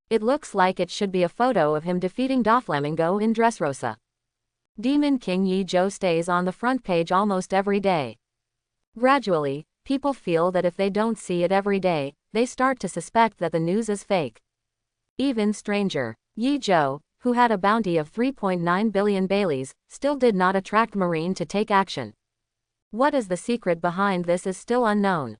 It looks like it should be a photo of him defeating Doflamingo in Dressrosa. Demon King Yi Zhou stays on the front page almost every day. Gradually, People feel that if they don't see it every day, they start to suspect that the news is fake. Even stranger, Yi Zhou, who had a bounty of 3.9 billion Baileys, still did not attract Marine to take action. What is the secret behind this is still unknown.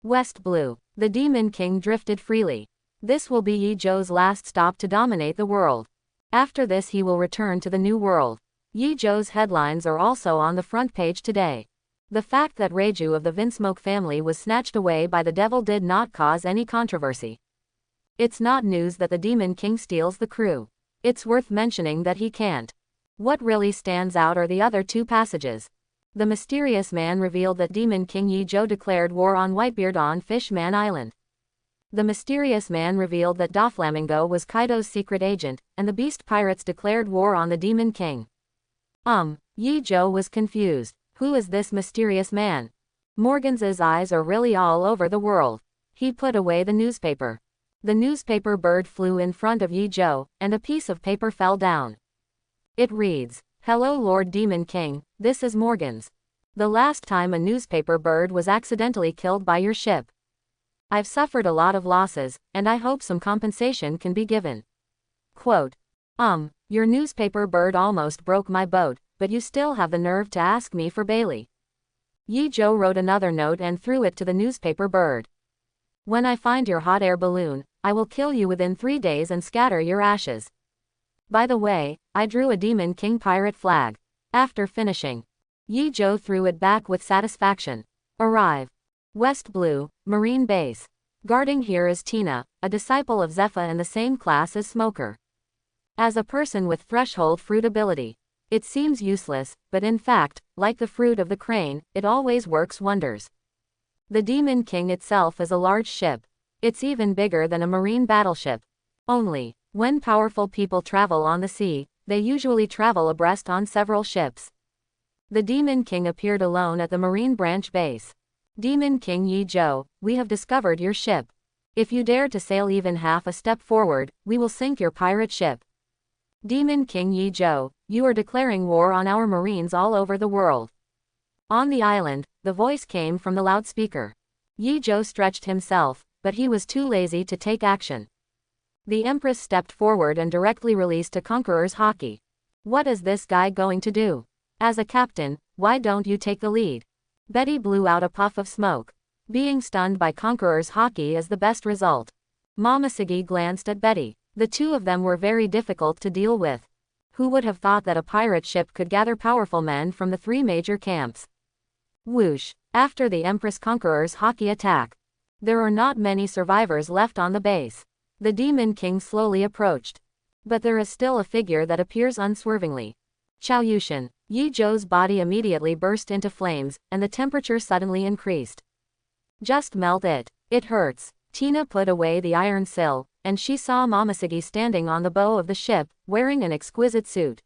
West Blue. The Demon King drifted freely. This will be Yi Zhou's last stop to dominate the world. After this he will return to the New World. Yi Zhou's headlines are also on the front page today. The fact that Reiju of the Vinsmoke family was snatched away by the devil did not cause any controversy. It's not news that the Demon King steals the crew. It's worth mentioning that he can't. What really stands out are the other two passages. The mysterious man revealed that Demon King Yi Zhou declared war on Whitebeard on Fishman Island. The mysterious man revealed that Doflamingo was Kaido's secret agent, and the beast pirates declared war on the Demon King. Yi Zhou was confused. Who is this mysterious man? Morgan's eyes are really all over the world. He put away the newspaper. The newspaper bird flew in front of Yi Zhou, and a piece of paper fell down. It reads, "Hello Lord Demon King, this is Morgan's. The last time a newspaper bird was accidentally killed by your ship. I've suffered a lot of losses, and I hope some compensation can be given." Quote, your newspaper bird almost broke my boat, but you still have the nerve to ask me for Bailey. Yi Zhou wrote another note and threw it to the newspaper bird. "When I find your hot air balloon, I will kill you within 3 days and scatter your ashes. By the way, I drew a Demon King pirate flag." After finishing, Yi Zhou threw it back with satisfaction. Arrive. West Blue, Marine Base. Guarding here is Tina, a disciple of Zepha in the same class as Smoker. As a person with threshold fruit ability, it seems useless, but in fact, like the fruit of the crane, it always works wonders. The Demon King itself is a large ship. It's even bigger than a marine battleship. Only, when powerful people travel on the sea, they usually travel abreast on several ships. The Demon King appeared alone at the Marine Branch base. "Demon King Yi Zhou, we have discovered your ship. If you dare to sail even half a step forward, we will sink your pirate ship. Demon King Yi Zhou, you are declaring war on our marines all over the world." On the island, the voice came from the loudspeaker. Yi Zhou stretched himself, but he was too lazy to take action. The Empress stepped forward and directly released a Conqueror's Haki. "What is this guy going to do? As a captain, why don't you take the lead?" Betty blew out a puff of smoke. Being stunned by Conqueror's Haki is the best result. Momoshiki glanced at Betty. The two of them were very difficult to deal with. Who would have thought that a pirate ship could gather powerful men from the 3 major camps? Whoosh! After the Empress Conqueror's Haki attack, there are not many survivors left on the base. The Demon King slowly approached. But there is still a figure that appears unswervingly. Chao Yushin. Yi Zhou's body immediately burst into flames, and the temperature suddenly increased. "Just melt it. It hurts." Tina put away the iron sill, and she saw Momoshiki standing on the bow of the ship, wearing an exquisite suit.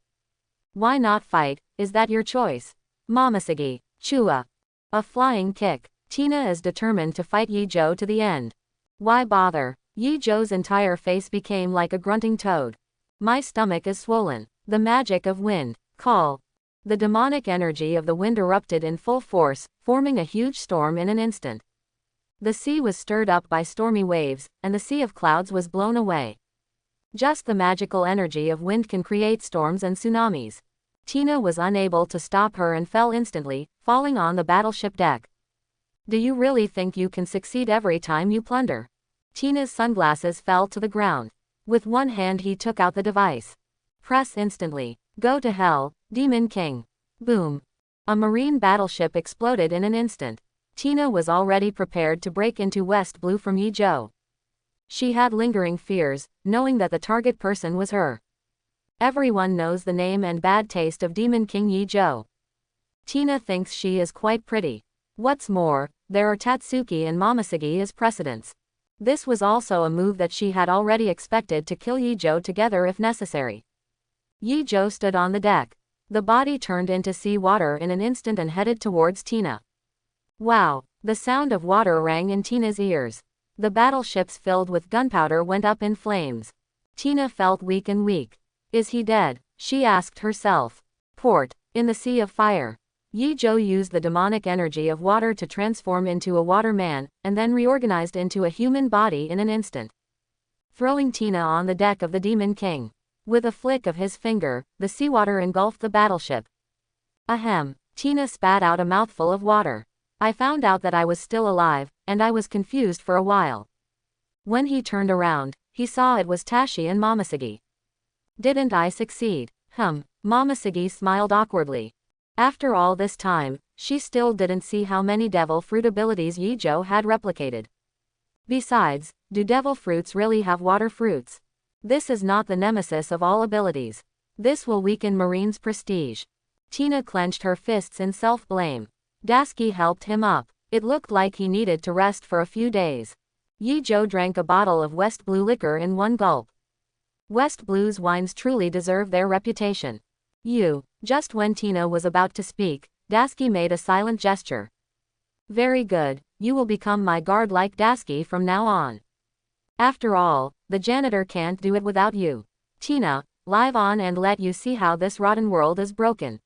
"Why not fight? Is that your choice?" Momoshiki. Chua. A flying kick. Tina is determined to fight Yi Zhou to the end. "Why bother?" Yi Zhou's entire face became like a grunting toad. "My stomach is swollen." The magic of wind. Call. The demonic energy of the wind erupted in full force, forming a huge storm in an instant. The sea was stirred up by stormy waves, and the sea of clouds was blown away. Just the magical energy of wind can create storms and tsunamis. Tina was unable to stop her and fell instantly, falling on the battleship deck. "Do you really think you can succeed every time you plunder?" Tina's sunglasses fell to the ground. With one hand he took out the device. "Press instantly. Go to hell, Demon King." Boom. A marine battleship exploded in an instant. Tina was already prepared to break into West Blue from Yi Zhou. She had lingering fears, knowing that the target person was her. Everyone knows the name and bad taste of Demon King Yi Zhou. Tina thinks she is quite pretty. What's more, there are Tatsuki and Momoshiki as precedents. This was also a move that she had already expected to kill Yi Zhou together if necessary. Yi Zhou stood on the deck. The body turned into sea water in an instant and headed towards Tina. Wow! The sound of water rang in Tina's ears. The battleships filled with gunpowder went up in flames. Tina felt weak and weak. "Is he dead?" she asked herself. Port. In the sea of fire. Yi Zhou used the demonic energy of water to transform into a water man, and then reorganized into a human body in an instant, throwing Tina on the deck of the Demon King. With a flick of his finger, the seawater engulfed the battleship. Ahem. Tina spat out a mouthful of water. I found out that I was still alive, and I was confused for a while. When he turned around, he saw it was Tashi and Momoshiki. Didn't I succeed? Momoshiki smiled awkwardly. After all this time, she still didn't see how many devil fruit abilities Yi Zhou had replicated. Besides, do devil fruits really have water fruits? This is not the nemesis of all abilities. This will weaken Marine's prestige. Tina clenched her fists in self-blame. Dasky helped him up. It looked like he needed to rest for a few days. Yi Zhou drank a bottle of West Blue liquor in one gulp. West Blue's wines truly deserve their reputation. Just when Tina was about to speak, Dasky made a silent gesture. Very good, you will become my guard like Dasky from now on. After all, the janitor can't do it without you. Tina, live on and let you see how this rotten world is broken.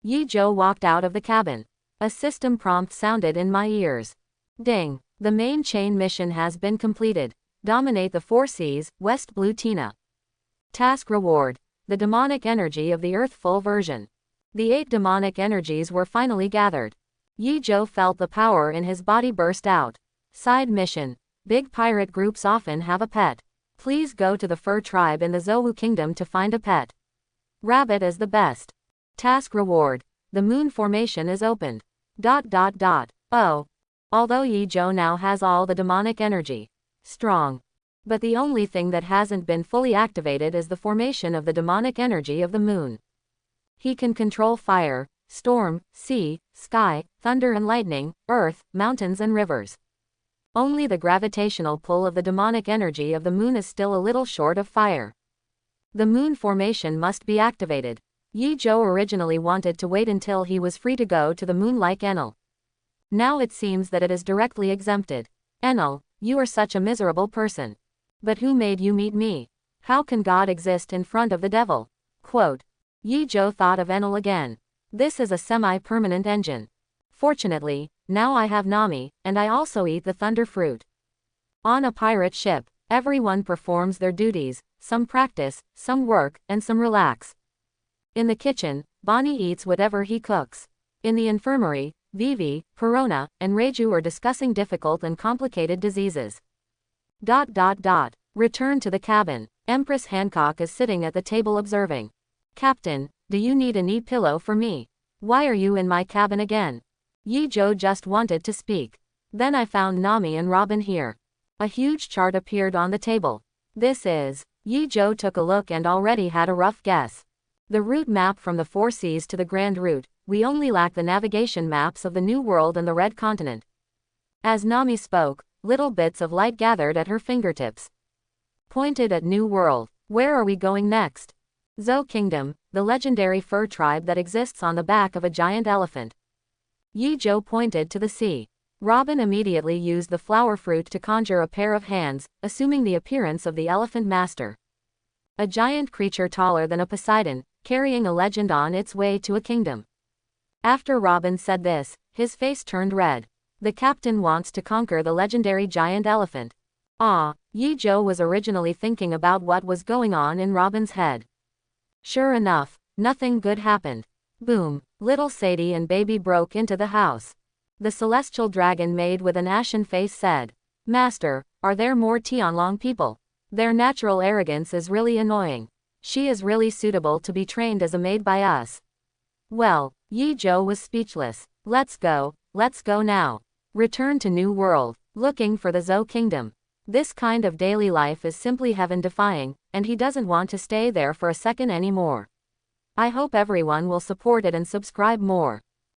Yi Zhou walked out of the cabin. A system prompt sounded in my ears. Ding. The main chain mission has been completed. Dominate the 4 seas, West Blue Tina. Task reward. The demonic energy of the Earth full version. The 8 demonic energies were finally gathered. Yi Zhou felt the power in his body burst out. Side mission. Big pirate groups often have a pet. Please go to the fur tribe in the Zhou Kingdom to find a pet. Rabbit is the best. Task reward. The moon formation is opened. Oh. Although Yi Zhou now has all the demonic energy. Strong. But the only thing that hasn't been fully activated is the formation of the demonic energy of the moon. He can control fire, storm, sea, sky, thunder and lightning, earth, mountains and rivers. Only the gravitational pull of the demonic energy of the moon is still a little short of fire. The moon formation must be activated. Yi Zhou originally wanted to wait until he was free to go to the moon like Enel. Now it seems that it is directly exempted. Enel, you are such a miserable person. But who made you meet me? How can God exist in front of the devil? Quote. Yi Zhou thought of Enel again. This is a semi-permanent engine. Fortunately, now I have Nami, and I also eat the thunder fruit. On a pirate ship, everyone performs their duties, some practice, some work, and some relax. In the kitchen, Bonnie eats whatever he cooks. In the infirmary, Vivi, Perona, and Reiju are discussing difficult and complicated diseases. Return to the cabin. Empress Hancock is sitting at the table observing. Captain, do you need a knee pillow for me? Why are you in my cabin again? Yi Zhou just wanted to speak. Then I found Nami and Robin here. A huge chart appeared on the table. This is. Yi Zhou took a look and already had a rough guess. The route map from the 4 seas to the Grand Route. We only lack the navigation maps of the New World and the Red Continent. As Nami spoke, little bits of light gathered at her fingertips. Pointed at New World. Where are we going next? Zhou Kingdom, the legendary fur tribe that exists on the back of a giant elephant. Yi Zhou pointed to the sea. Robin immediately used the flower fruit to conjure a pair of hands, assuming the appearance of the elephant master. A giant creature taller than a Poseidon, carrying a legend on its way to a kingdom. After Robin said this, his face turned red. The captain wants to conquer the legendary giant elephant. Yi Zhou was originally thinking about what was going on in Robin's head. Sure enough, nothing good happened. Boom, little Sadie and baby broke into the house. The celestial dragon maid with an ashen face said, Master, are there more Tianlong people? Their natural arrogance is really annoying. She is really suitable to be trained as a maid by us. Well, Yi Zhou was speechless. Let's go now. Return to New World, looking for the Zhou Kingdom. This kind of daily life is simply heaven-defying, and he doesn't want to stay there for a second anymore. I hope everyone will support it and subscribe more.